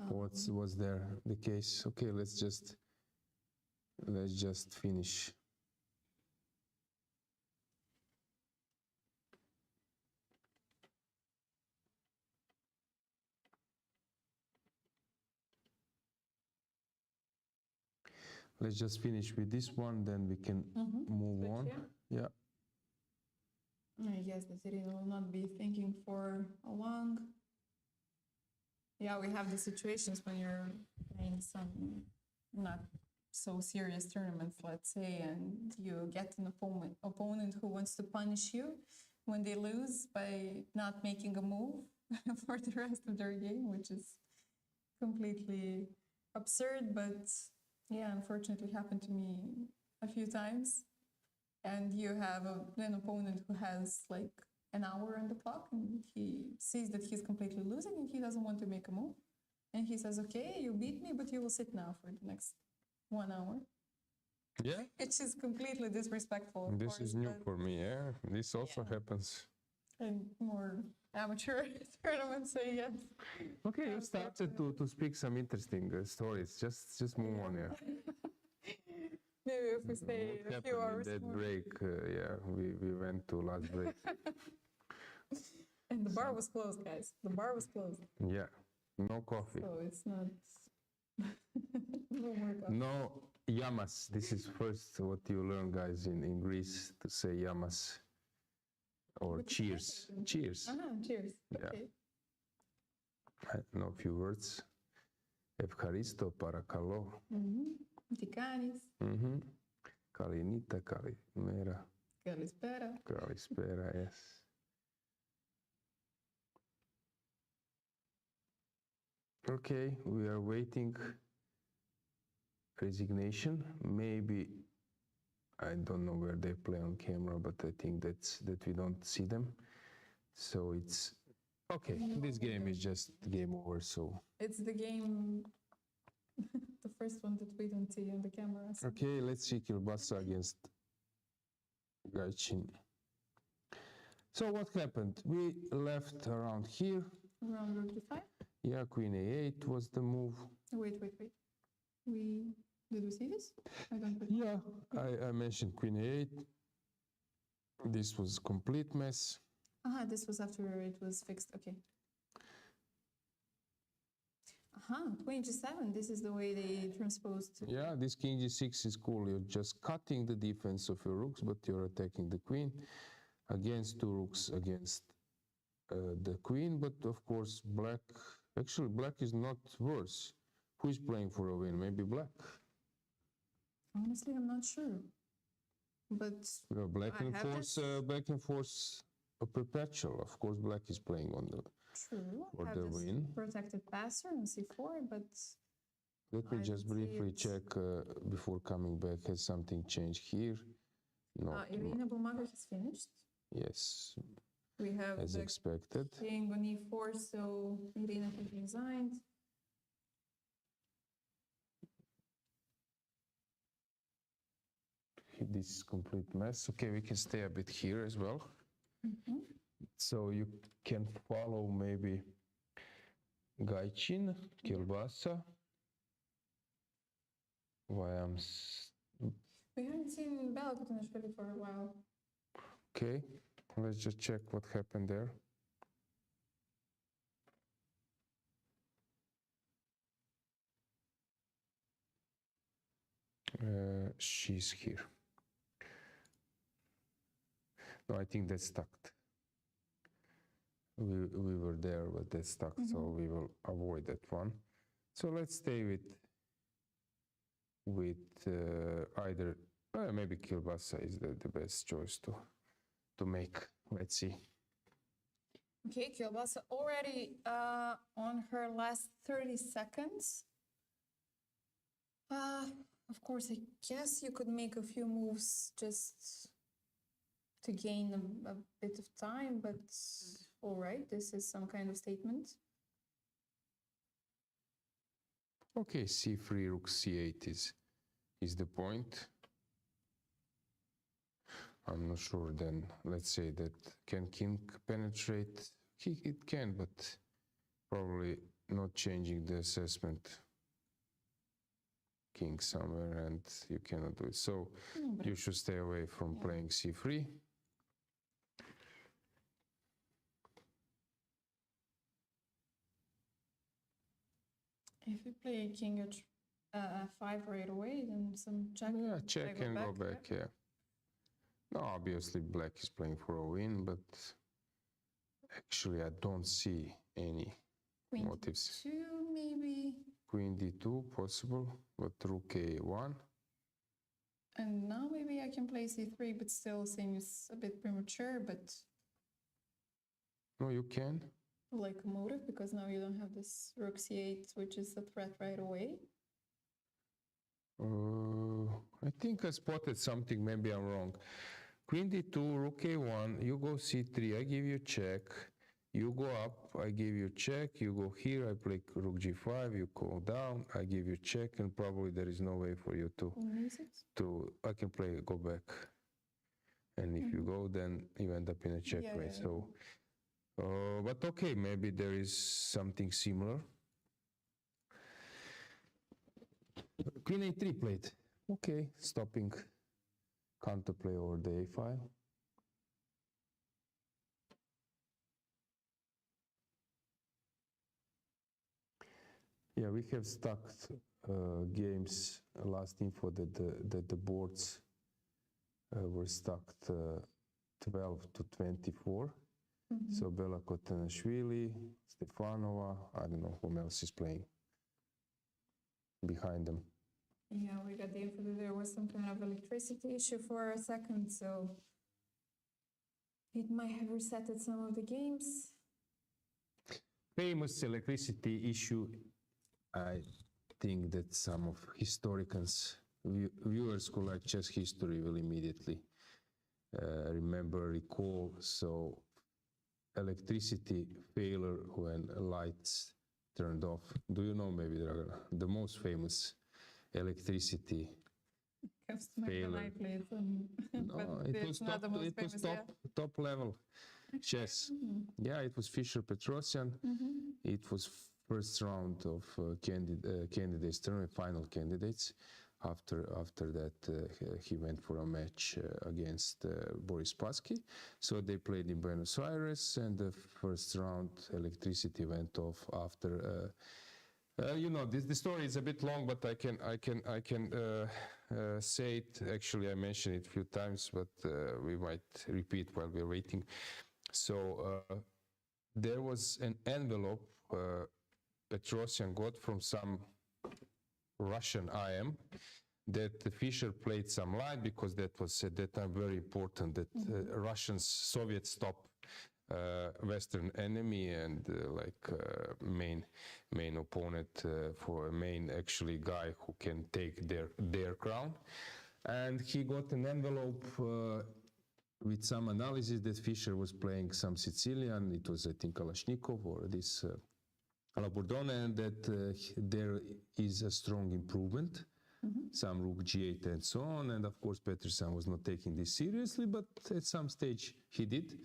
Was there the case? Okay, let's just finish. Let's just finish with this one, then we can move on. Yeah. I guess that Irina will not be thinking for long. Yeah, we have the situations when you're playing some not so serious tournaments, let's say, and you get an opponent who wants to punish you when they lose by not making a move for the rest of their game, which is completely absurd, but yeah, unfortunately happened to me a few times. And you have an opponent who has like an hour on the clock, and he sees that he's completely losing and he doesn't want to make a move. And he says, okay, you beat me, but you will sit now for the next 1 hour. Yeah. Which is completely disrespectful. This is new for me, yeah. This also happens. And more amateur tournaments say yes. Okay, you started to speak some interesting stories. Just move on, yeah. Maybe if we stay What a few happened hours in that more. break? Yeah, we went to last break. And the bar was closed, guys. The bar was closed. Yeah, no coffee. So it's not... no more coffee. No yamas. This is first what you learn, guys, in Greece, to say yamas. Or Which is cheers. interesting. Cheers. Cheers. Yeah. Okay. I know a few words. Evcharisto, parakalo. Tikanis. Kalinita, kalimera. Kalispera. Kalispera, yes. Okay, we are waiting resignation. Maybe, I don't know where they play on camera, but I think that we don't see them. So it's, okay, this game is just game over, so. It's the game, the first one that we don't see on the camera. So. Okay, let's see Kilbasa against Gaichin. So what happened? We left around here. Around rook d5? Yeah, Queen A8 was the move. Wait. Did we see this? I don't think. Yeah, I mentioned Queen A8. This was complete mess. This was after it was fixed. Okay. Queen g7. This is the way they transposed. Yeah, this King g6 is cool. You're just cutting the defense of your rooks, but you're attacking the queen against two rooks against the queen. But of course, black is not worse. Who is playing for a win? Maybe black. Honestly, I'm not sure. But Black I can have force a perpetual. Of course, black is playing on the true. for Have the this win. protected passer on c4, but Let me I just don't see briefly it. check before coming back. Has something changed here? Not Irina Bulmakova has finished. yes, We have as the expected. king on e4, so Irina has resigned. This is complete mess. Okay, we can stay a bit here as well. So you can follow maybe Gaichin, Kielbasa. We haven't seen Bella Khotenashvili for a while. Okay, let's just check what happened there. She's here. No, I think that's stuck. We were there, but that's stuck, so we will avoid that one. So let's stay with either maybe Kielbasa is the best choice to make. Let's see. Okay, Kielbasa already on her last 30 seconds. Of course, I guess you could make a few moves just to gain a bit of time, but all right, this is some kind of statement. Okay, c3, rook c8 is the point. I'm not sure then. Let's say that can king penetrate? It can, but probably not changing the assessment. King somewhere and you cannot do it. So you should stay away from playing c3. If you play king at f5 right away, then some check. Yeah, check and go back, yeah. No, obviously black is playing for a win, but actually I don't see any Queen motives. d2 maybe. Queen d2 possible, but rook a1. And now maybe I can play c3, but still seems a bit premature, but No, you can. like a motive, because now you don't have this rook c8, which is a threat right away. I think I spotted something, maybe I'm wrong. Queen d2, rook a1, you go c3, I give you check. You go up, I give you check. You go here, I play rook g5, you go down, I give you check, and probably there is no way for you I can play go back. And if you go, then you end up in a checkmate. So, but okay, maybe there is something similar. Queen a3 played. Okay, stopping counterplay over the a file. Yeah, we have stacked games. Last info that the boards were stacked 12 to 24. So Bella Khotenashvili, Stefanova, I don't know who else is playing behind them. Yeah, we got the info that there was some kind of electricity issue for a second, so it might have resetted some of the games. Famous electricity issue. I think that some of historians, viewers who like chess history will immediately recall. So electricity failure when lights turned off. Do you know maybe, Dragana, the most famous electricity failure? No, it was top level chess. Yeah, it was Fischer Petrosian. It was first round of candidates, final candidates. After that, he went for a match against Boris Spassky. So they played in Buenos Aires, and the first round electricity went off after. You know, the story is a bit long, but I can say it. Actually, I mentioned it a few times, but we might repeat while we're waiting. So there was an envelope Petrosian got from some Russian IM that Fischer played some line, because that was at that time very important that Russians, Soviets stop Western enemy and main opponent for a main actually guy who can take their crown. And he got an envelope with some analysis that Fischer was playing some Sicilian. It was, I think, Kalashnikov or this Labordone, and that there is a strong improvement. Some rook g8 and so on. And of course, Peterson was not taking this seriously, but at some stage he did.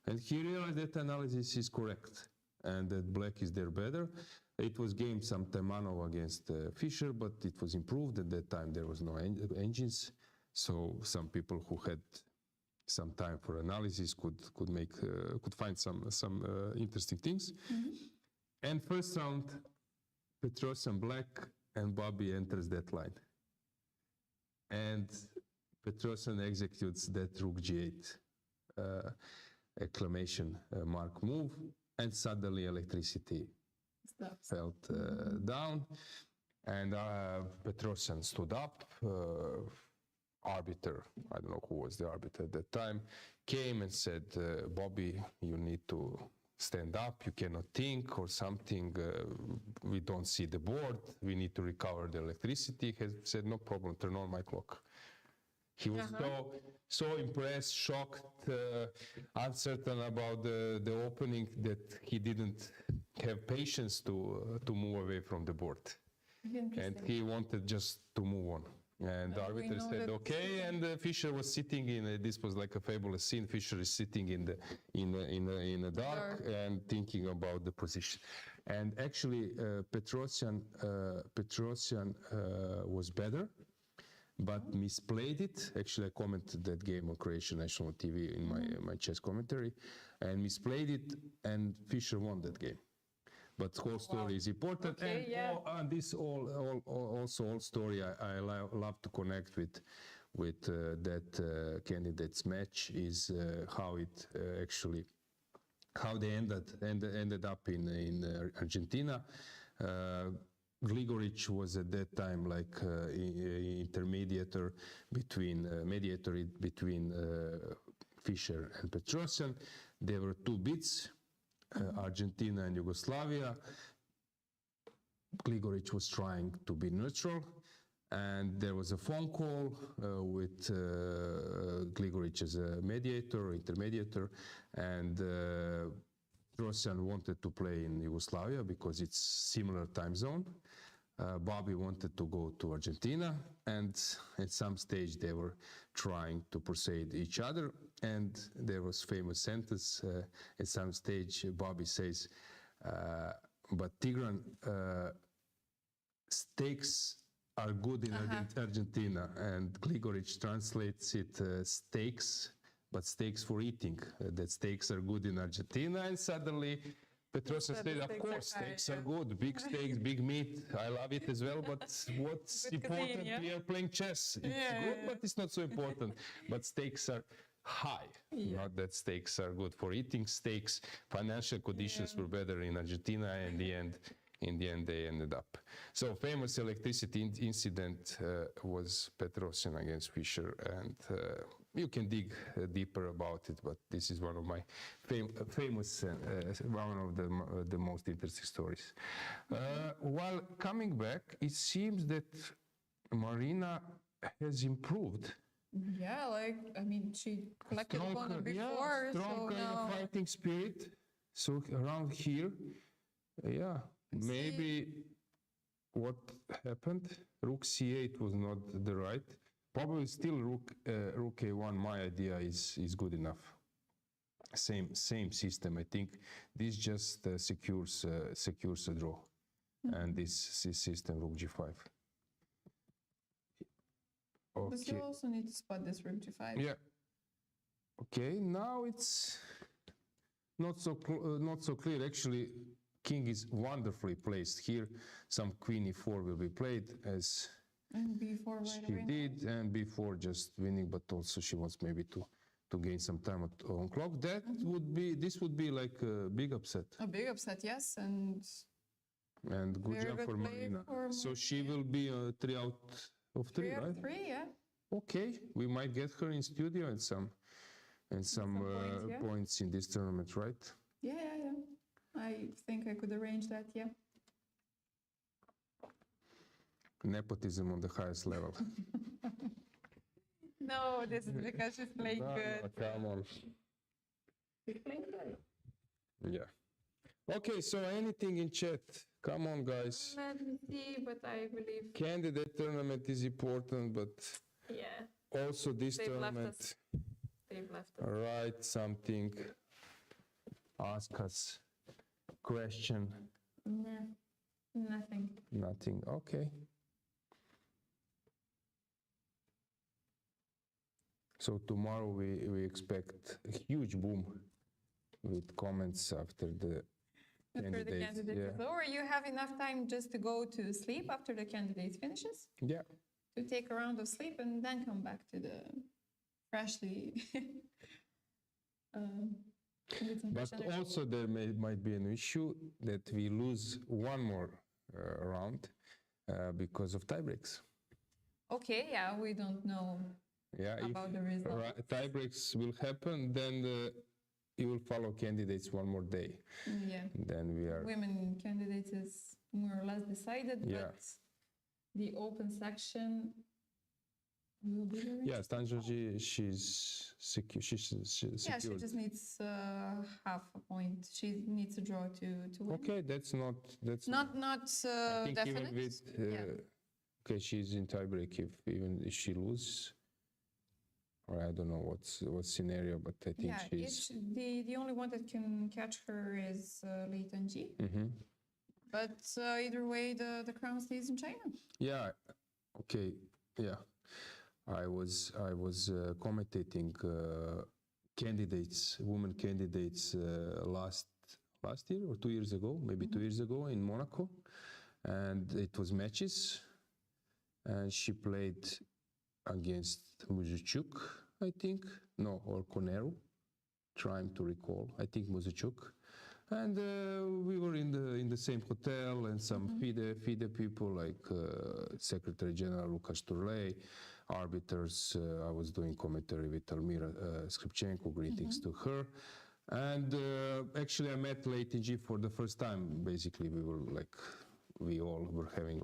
And he realized that analysis is correct and that black is there better. It was game Samtemanov against Fischer, but it was improved. At that time, there was no engines. So some people who had some time for analysis could find some interesting things. And first round, Petrosyan black and Bobby enters that line. And Petrosyan executes that rook g8 exclamation mark move, and suddenly electricity fell down, and Petrosyan stood up. Arbiter, I don't know who was the arbiter at that time, came and said, Bobby, you need to stand up, you cannot think or something, we don't see the board, we need to recover the electricity. He said, no problem, turn on my clock. He was so impressed, shocked, uncertain about the opening that he didn't have patience to move away from the board. And he wanted just to move on. And the arbiter said, okay, and Fischer was sitting this was like a fabulous scene. Fischer is sitting in the dark and thinking about the position. And actually, Petrosyan was better, but misplayed it. Actually, I commented that game on Croatian national TV in my chess commentary, and misplayed it, and Fischer won that game. But whole story is important, and this whole story I love to connect with that candidates match is how it actually how they ended up in Argentina. Gligoric was at that time like mediator between Fischer and Petrosyan. There were two bids. Argentina and Yugoslavia. Gligoric was trying to be neutral, and there was a phone call with Gligoric as a mediator, intermediator, and Petrosyan wanted to play in Yugoslavia because it's similar time zone. Bobby wanted to go to Argentina, and at some stage they were trying to persuade each other, and there was famous sentence at some stage. Bobby says, but Tigran, steaks are good in Argentina, and Gligoric translates it steaks, but steaks for eating, that steaks are good in Argentina, and suddenly Petrosyan said, of course, steaks are good, big steaks, big meat, I love it as well, but what's important, we are playing chess. It's good, but it's not so important. But steaks are high, not that steaks are good for eating. Steaks, financial conditions were better in Argentina, and in the end they ended up. So famous electricity incident was Petrosyan against Fischer, and you can dig deeper about it, but this is one of my famous, one of the most interesting stories. While coming back, it seems that Marina has improved. Yeah, like, I mean, she collected opponent before, strong so now... fighting spirit. So around here, maybe what happened, rook c8 was not the right. Probably still rook a1, my idea is good enough. Same system. I think this just secures a draw. And this system, rook g5. Okay. But you also need to spot this rook g5. Yeah. Okay, now it's not so clear. Actually, king is wonderfully placed here. Some queen e4 will be played as and b4 right she away. did, and b4 just winning, but also she wants maybe to gain some time on clock. That this would be like a big upset. A big upset, yes, and good very job good for play Marina. for So she will be 3 out of 3, 3 out right? of 3, yeah. Okay, we might get her in studio and some points in this tournament, right? Yeah. I think I could arrange that, yeah. Nepotism on the highest level. No, this is because she's playing No, good. come on. She's playing good. Yeah. Okay, so anything in chat? Come on, guys. Let me see, but I believe, Candidate tournament is important, but yeah, also this They've left tournament. us. they've left us. Write something. Ask us question. Nah, nothing. Nothing. Okay. So tomorrow we expect a huge boom with comments after the After the candidates. candidate is over, you have enough time just to go to sleep after the candidate finishes, Yeah. to take a round of sleep, and then come back to the freshly. With some But fresh energy. also there might be an issue that we lose one more round because of tie breaks. Okay, yeah, we don't know Yeah, about the result. tie breaks will happen, then you will follow candidates one more day. Yeah, Then we are. women candidates is more or less decided, Yeah. but the open section will be very Yeah, Stanjoji, she's secure. She's Yeah, she secured. just needs half a point. She needs a draw to win. Okay, that's not. Not I think definite. even with. Okay, she's in tiebreak if she loses. Or I don't know what scenario, but I think Yeah, she's. the only one that can catch her is Lela Javakhishvili. Mhm. But either way, the crown stays in China. Yeah. Okay. Yeah. I was commentating candidates, women candidates last year or 2 years ago, maybe 2 years ago in Monaco, and it was matches, and she played against Muzichuk, I think, no, or Conero, trying to recall. I think Muzichuk. And we were in the same hotel, and some FIDE people like Secretary General Lukasz Turley, arbiters. I was doing commentary with Almira Skripchenko. Greetings to her. And actually, I met Lela G for the first time. Basically, we all were having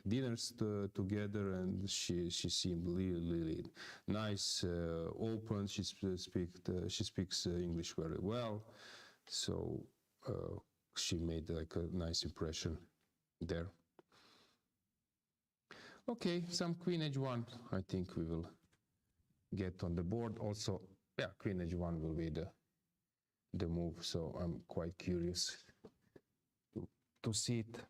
dinners together, and she seemed really nice, open. She speaks English very well. So she made a nice impression there. Okay, some Queen H1. I think we will get on the board. Also, yeah, Queen H1 will be the move. So I'm quite curious to see it.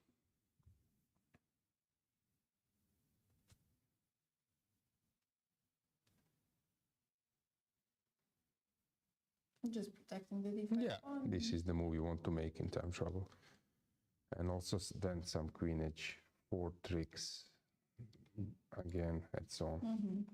Just protecting the D5 Yeah, pawn. this is the move you want to make in time trouble. And also then some Queen H4 tricks again and so on. Mhm.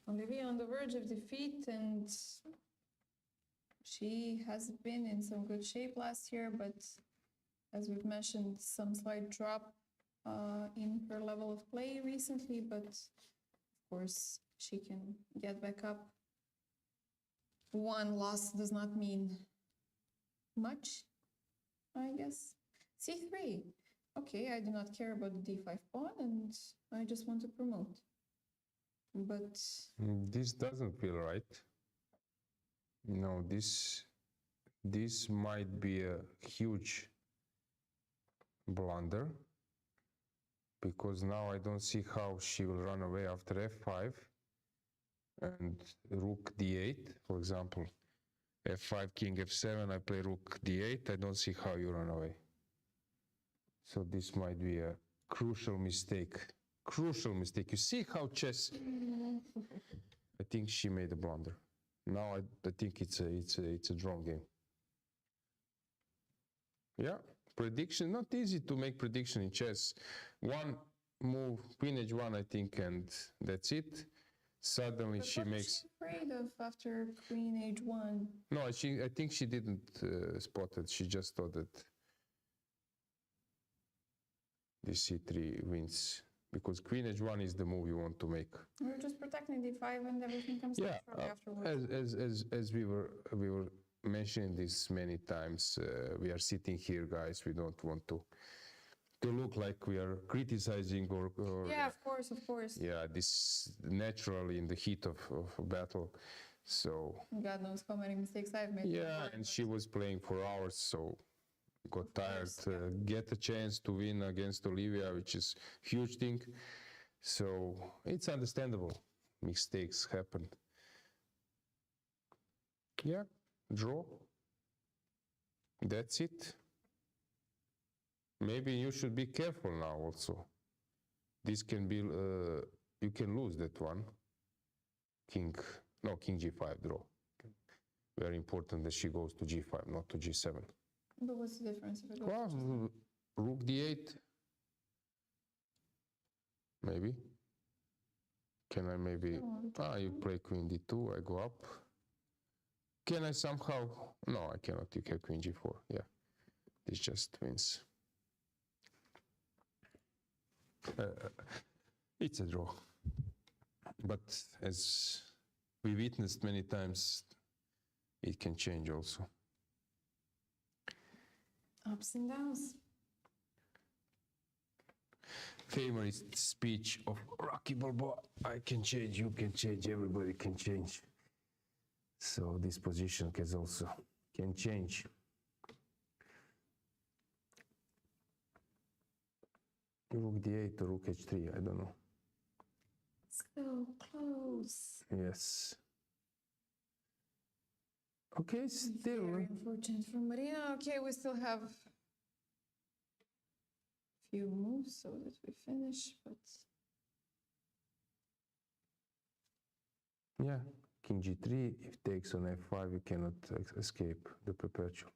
Olivia on the verge of defeat, and she has been in some good shape last year, but as we've mentioned, some slight drop in her level of play recently, but of course she can get back up. One loss does not mean much, I guess. C3. Okay, I do not care about the D5 pawn, and I just want to promote. But This doesn't feel right. No, this might be a huge blunder, because now I don't see how she will run away after F5 and Rook D8, for example. F5, King F7, I play Rook D8, I don't see how you run away. So this might be a crucial mistake. Crucial mistake. You see how chess... I think she made a blunder. Now I think it's a drawn game. Yeah, prediction, not easy to make prediction in chess. One move, Queen H1, I think, and that's it. Suddenly she what makes... is she afraid of after Queen H1? No, I think she didn't spot it. She just thought that this C3 wins, because Queen H1 is the move you want to make. We're just protecting D5 and everything comes Yeah, naturally afterwards. as we were mentioning this many times. We are sitting here, guys. We don't want to look like we are criticizing or Yeah, of course. yeah, this naturally in the heat of battle. So God knows how many mistakes I've made. yeah, before, and but she was playing for hours, so got tired. course, yeah. Get a chance to win against Olivia, which is huge thing. So it's understandable. Mistakes happen. Yeah, draw. That's it. Maybe you should be careful now also. This can be, you can lose that one. King G5 draw. Very important that she goes to G5, not to G7. But what's the difference if it goes? Well, Rook D8. Maybe. Can I maybe, you play Queen D2, I go up. Can I somehow, no, I cannot, you have Queen G4, yeah. This just wins. It's a draw. But as we witnessed many times, it can change also. Ups and downs. Favorite speech of Rocky Balboa. I can change, you can change, everybody can change. So this position can change. Rook D8 or Rook H3, I don't know. So close. Yes. Okay, Very still. unfortunate for Marina. Okay, we still have few moves so that we finish, but Yeah, King G3, if takes on F5, you cannot escape the perpetual.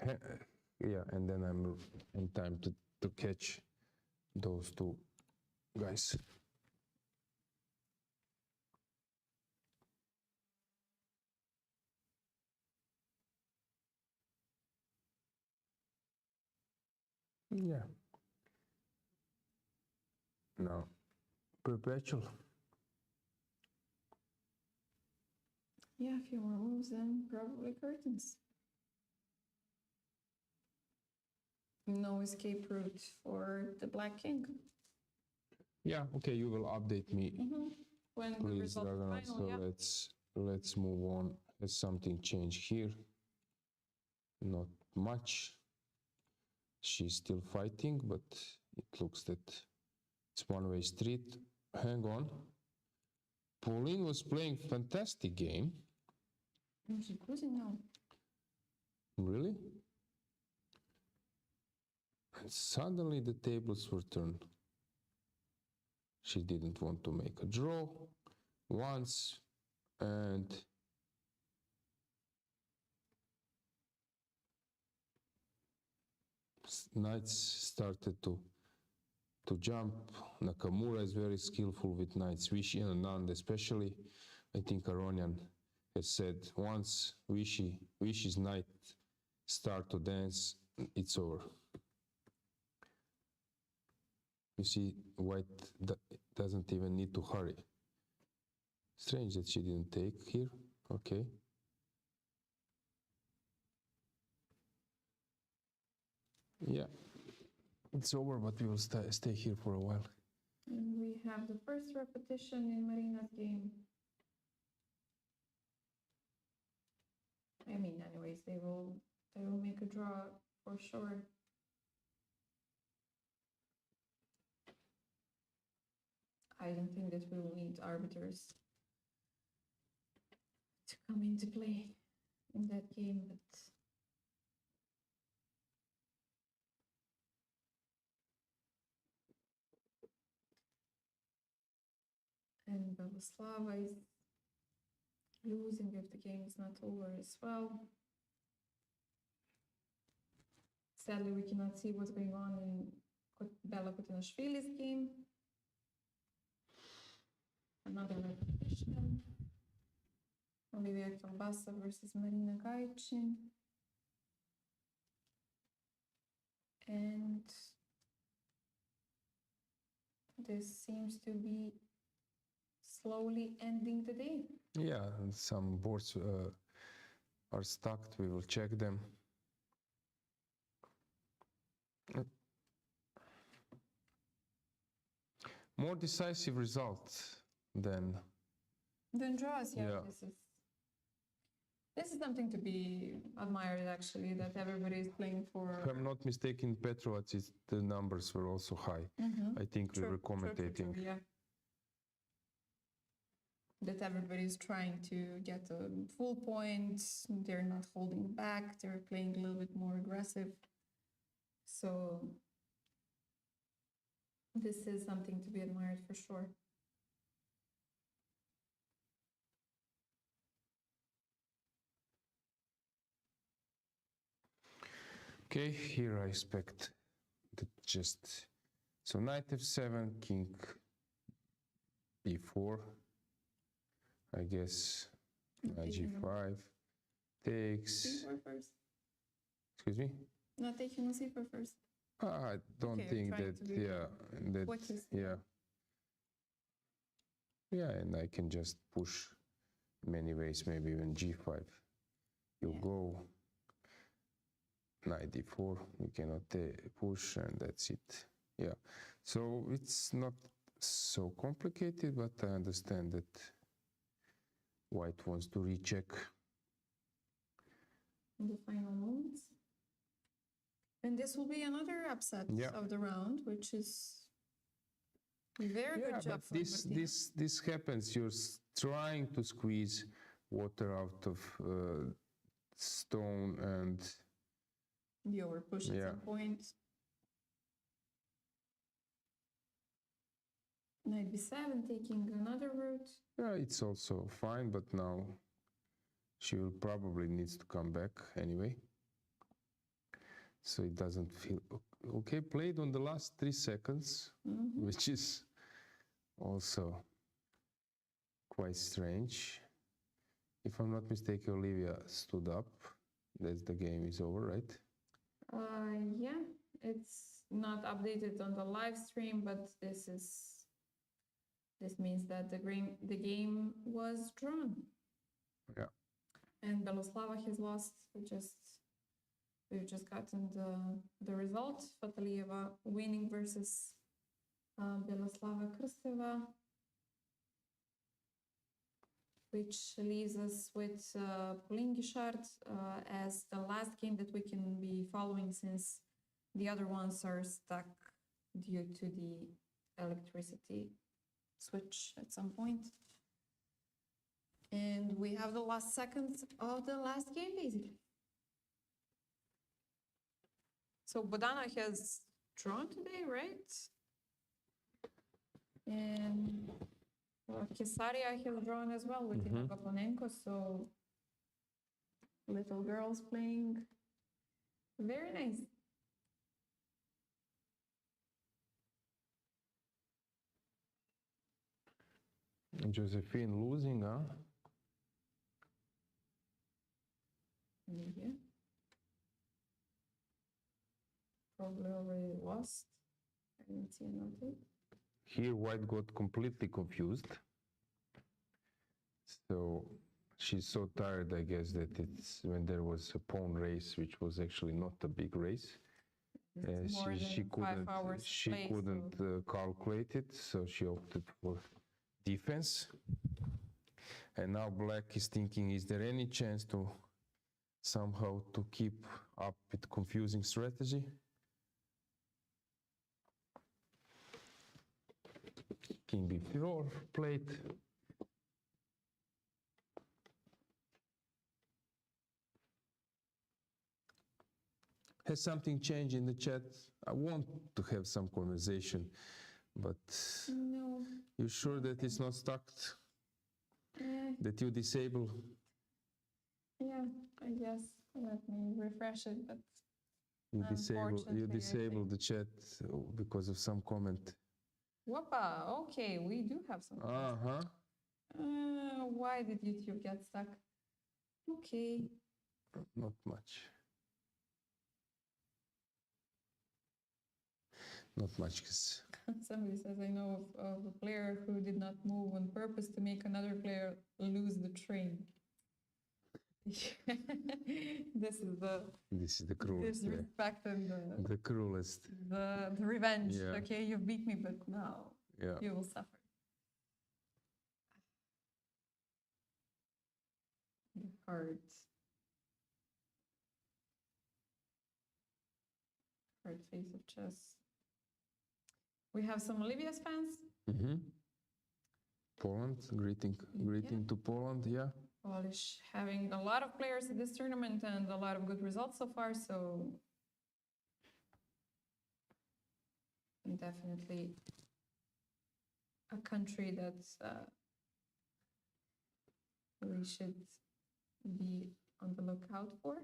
Yeah, and then I'm in time to catch those two guys. Yeah. No. Perpetual. yeah, a few more moves and probably curtains. No escape route for the Black King. Yeah, okay, you will update me, When the please, result is Dragana. final, So yeah. let's move on. Has something changed here? Not much. She's still fighting, but it looks that it's one-way street. Hang on. Pauline was playing fantastic game. She's losing now. Really? And suddenly the tables were turned. She didn't want to make a draw once, and knights started to jump. Nakamura is very skillful with knights. Vichy and Anand especially. I think Aronian has said once Vichy's knight start to dance, it's over. You see, white doesn't even need to hurry. Strange that she didn't take here. Okay. Yeah, it's over, but we will stay here for a while. And we have the first repetition in Marina's game. I mean, anyways, they will make a draw for sure. I don't think that we will need arbiters to come into play in that game, but and Boguslava is losing if the game is not over as well. Sadly, we cannot see what's going on in Bella Khotenashvili's game. Another repetition. Yuliia Osmak versus Marina Gaichin. And this seems to be slowly ending the day. Yeah, and some boards are stuck, we will check them. More decisive results than Then draws, yeah. Yeah. This is something to be admired, actually, that everybody is playing for. if I'm not mistaken, Petrovac, the numbers were also high. I think we were commentating. Yeah. That everybody is trying to get a full point. They're not holding back. They're playing a little bit more aggressive. So this is something to be admired for sure. Okay, here I expect the just so knight f7, king b4. I guess knight g5 takes. C4 first. Excuse me. Not taking on C4 first. I don't Okay, think trying that. to be That quick is- yeah. Yeah, and I can just push many ways. Maybe even g5. You Yeah. go. Knight d4, we cannot push, and that's it. Yeah, so it's not so complicated, but I understand that white wants to recheck. In the final moments. And this will be another upset Yeah. of the round, which is very Yeah, good job but from Martina. this happens. You're trying to squeeze water out of stone, and You were pushed at Yeah. some point. Knight b7, taking another route. yeah, it's also fine. But now she will probably needs to come back anyway. So it doesn't feel okay. Played on the last 3 seconds, which is also quite strange. If I'm not mistaken, Yuliia stood up. That's the game is over, right? Yeah, it's not updated on the live stream, but this means that the game was drawn. Yeah. And Beloslava has lost. We've just gotten the result. Fatalieva winning versus Beloslava Krsteva, which leaves us with Polingishard as the last game that we can be following, since the other ones are stuck due to the electricity switch at some point. And we have the last seconds of the last game, basically. So Bodana has drawn today, right? And Kesaria has drawn as well with Tina Kaponenko, so little girls playing. Very nice. Josephine losing, huh? Yeah. Probably already lost. I didn't see a note. Here white got completely confused. So she's so tired, I guess, that it's when there was a pawn race, which was actually not a big race. It's more She than 5 hours play, so- couldn't calculate it, so she opted for defense. And now black is thinking, is there any chance to somehow to keep up with confusing strategy? King b4 played. Has something changed in the chat? I want to have some conversation, but No. you sure that it's not stuck? Yeah, That you disable? yeah, I guess. Let me refresh it, but You Unfortunately, I disable think- the chat because of some comment. whoopa, okay, we do have some. Uh-huh. Why did YouTube get stuck? Okay. Not much. Not much, because Somebody says, I know of a player who did not move on purpose to make another player lose the train. This is the This is the cruelest. Yeah. disrespect and The cruelest. the revenge. Yeah. Okay, you beat me, but now Yeah. you will suffer. The hard face of chess. We have some Olivia's fans. Poland, greeting to Poland, yeah. Polish having a lot of players at this tournament and a lot of good results so far, so definitely a country that we should be on the lookout for.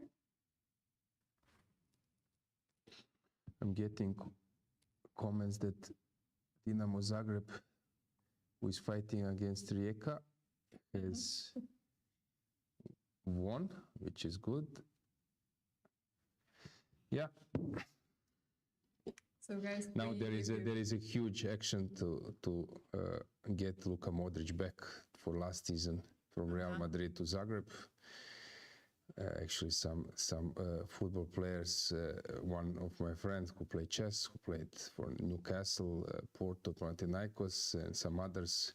I'm getting comments that Dinamo Zagreb, who is fighting against Rijeka, has won, which is good. Yeah. So guys, Now there is a huge action to get Luka Modric back for last season from Real Madrid to Zagreb. Actually, some football players. One of my friends who played chess, who played for Newcastle, Porto, Panathinaikos, and some others.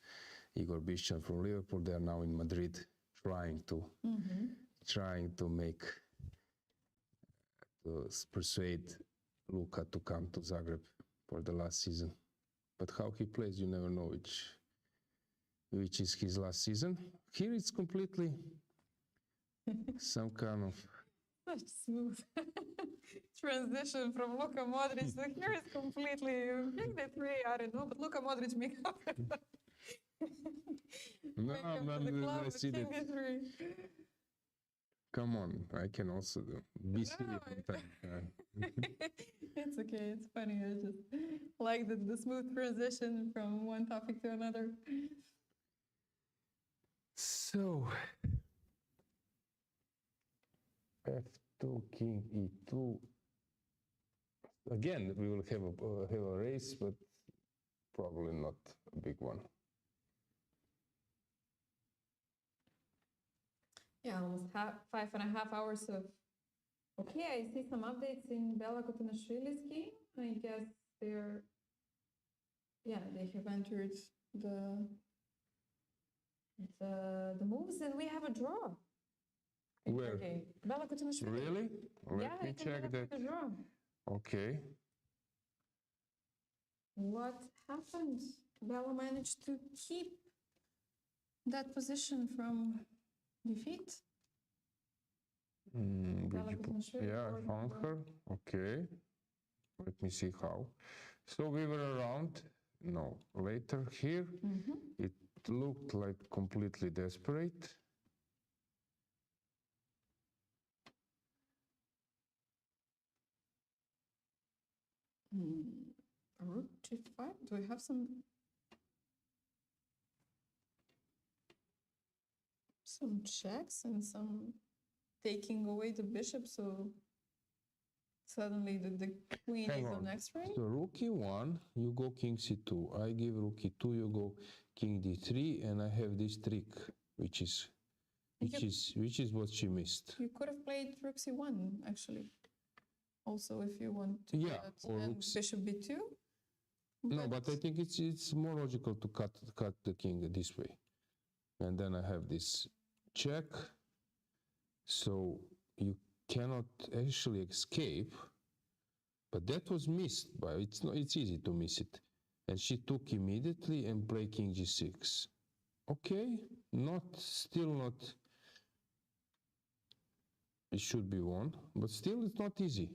Igor Bišćan from Liverpool. They are now in Madrid, trying to persuade Luka to come to Zagreb for the last season. But how he plays, you never know which is his last season. Here it's completely some kind of such smooth transition from Luka Modric. So here is completely king d3. I don't know, but Luka Modric make up. No, Make up I'm to the club not with see king that. d3. Come on, I can also be silly No, sometimes. It's okay, it's funny. I just like the smooth transition from one topic to another. So, f2, king e2. Again, we will have a race, but probably not a big one. Yeah, almost 5.5 hours of. Okay, I see some updates in Bella Khotenashvili's game. I guess they have entered the moves, and we have a draw. Where? Okay, Bella Khotenashvili. Really? Let Yeah, I me think check that's that. a draw. Okay. What happened? Bella managed to keep that position from defeat. Bella Khotenashvili Yeah, I or- found her. Okay. Let me see how. So we were around. No, later here. It looked like completely desperate. Rook g5. Do we have some checks and some taking away the bishop? So suddenly the queen Hang is on. on x-ray. So rook e1, you go king c2. I give rook e2, you go king d3, and I have this trick, which is what she missed. You could have played rook c1 actually. Also, if you want to do Yeah, that, or and rook c- bishop b2. No, but I think it's more logical to cut the king this way, and then I have this check. So you cannot actually escape, but that was missed. But it's easy to miss it, and she took immediately and played king g6. Okay, still not. It should be won, but still it's not easy.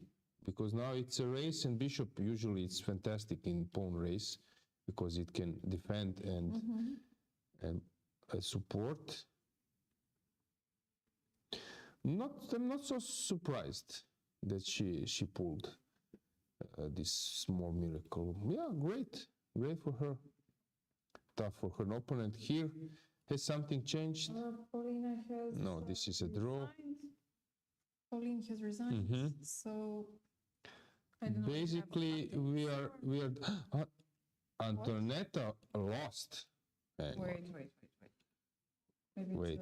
Because now it's a race, and bishop usually it's fantastic in pawn race because it can defend and support. I'm not so surprised that she pulled this small miracle. Yeah, great for her. Tough for her opponent here. Has something changed? Paulina has. No, this is a draw. Resigned. Pauline has resigned. So. I don't know if we have Basically, updates. we are. Antoaneta lost. Hang on. Wait. Maybe Wait.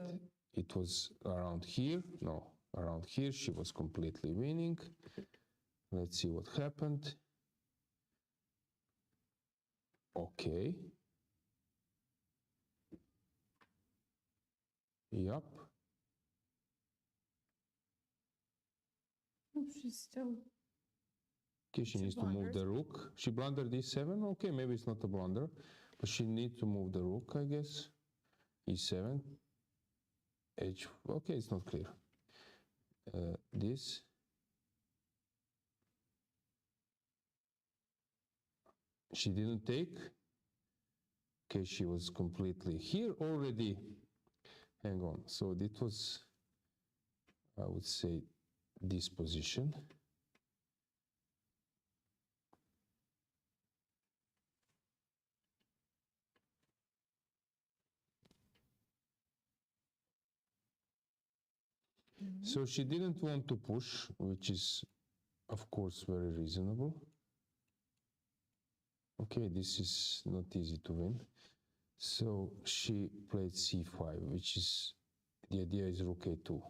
it was around here. No, around here she was completely winning. Let's see what happened. Okay. Yup. Oh, she's still. Okay, she needs to move the rook. She blundered e7. Okay, maybe it's not a blunder, but she needs to move the rook, I guess. e7. H. Okay, it's not clear. This. She didn't take. Okay, she was completely here already. Hang on. So it was, I would say, this position. So she didn't want to push, which is, of course, very reasonable. Okay, this is not easy to win. So she played c5, which is, the idea is rook a2.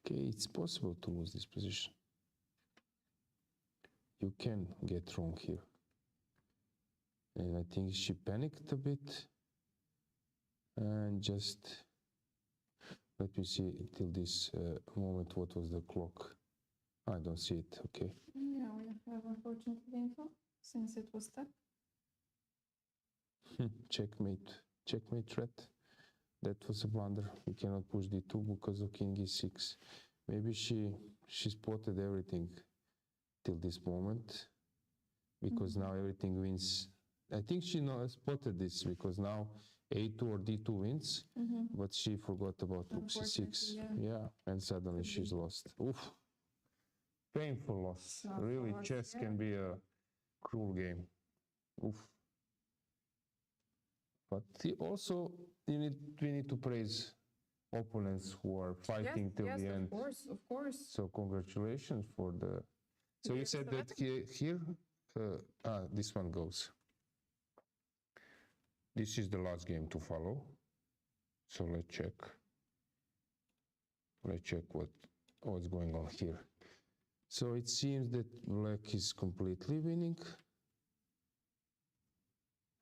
Okay, it's possible to lose this position. You can get wrong here. And I think she panicked a bit. And just, let me see till this moment, what was the clock? I don't see it, okay. Yeah, we have unfortunately info since it was stuck. Checkmate, checkmate threat. That was a blunder. We cannot push d2 because of king e6. Maybe she spotted everything till this moment, because now everything wins. I think she spotted this because now a2 or d2 wins, but she forgot about rook c6. Yeah, and suddenly she's lost. Oof. Painful loss. Really, chess can be a cruel game. Oof. But also, we need to praise opponents who are fighting till the end. Of course. So congratulations for the. So you said that here, this one goes. This is the last game to follow. So let's check. Let's check what's going on here. So it seems that black is completely winning.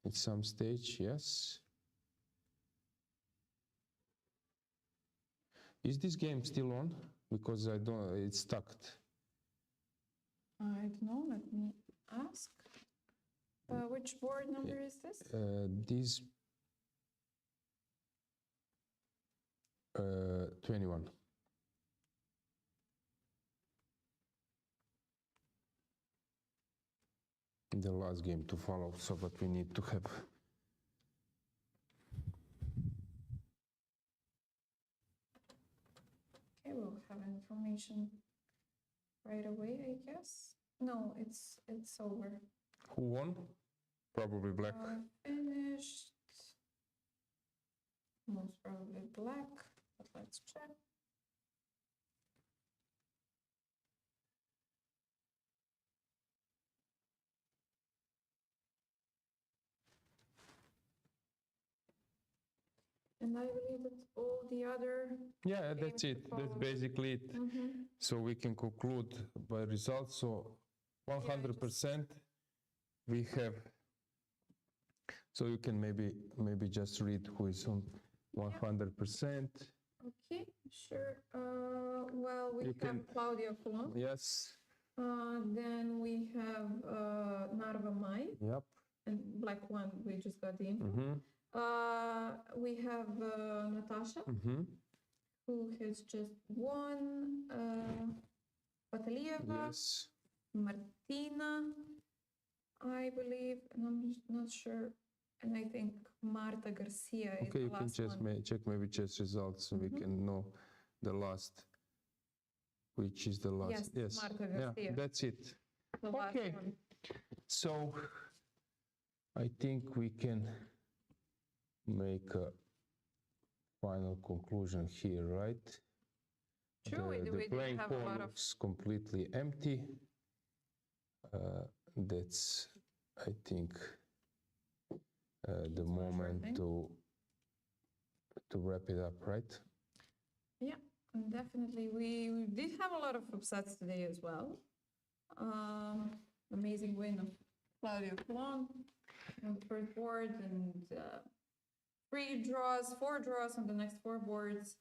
At some stage, yes. Is this game still on? Because I don't, it's stuck. I don't know, let me ask. Which board number is this? This 21. The last game to follow, so but we need to have. Okay, we'll have information right away, I guess. No, it's over. Who won? Probably black. Finished. Most probably black, but let's check. And I believe that all the other. Yeah, that's it. That's basically it. So we can conclude by results. So 100% we have. So you can maybe just read who is on 100%. Okay, sure. Well, we have Claudia Coulomb. Yes. Then we have Narva Mai. Yep. And black one, we just got the info. We have Natasha, who has just won. Patalieva. Yes. Martina, I believe, and I'm not sure. And I think Marta Garcia is the Okay, you last can just one. check maybe chess results so we can know the last, which is the last. Yes, Marta Garcia. Yeah, that's it. The last one. So I think we can make a final conclusion here, right? True, we The did playing have a hall lot of. looks completely empty. That's, I think, the moment to wrap it up, right? Yeah, definitely. We did have a lot of upsets today as well. Amazing win of Claudio Colon on the first board, and 4 draws on the next 4 boards.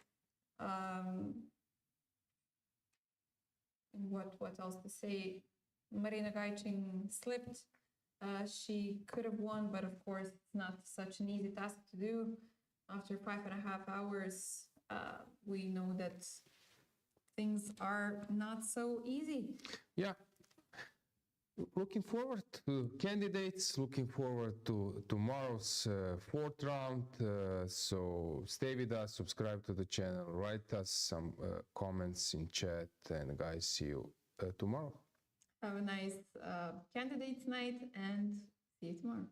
And what else to say? Marina Gajcin slipped. She could have won, but of course it's not such an easy task to do. After 5.5 hours, we know that things are not so easy. Yeah. Looking forward to candidates, looking forward to tomorrow's 4th round. So stay with us, subscribe to the channel, write us some comments in chat, and guys, see you tomorrow. Have a nice candidates night and see you tomorrow.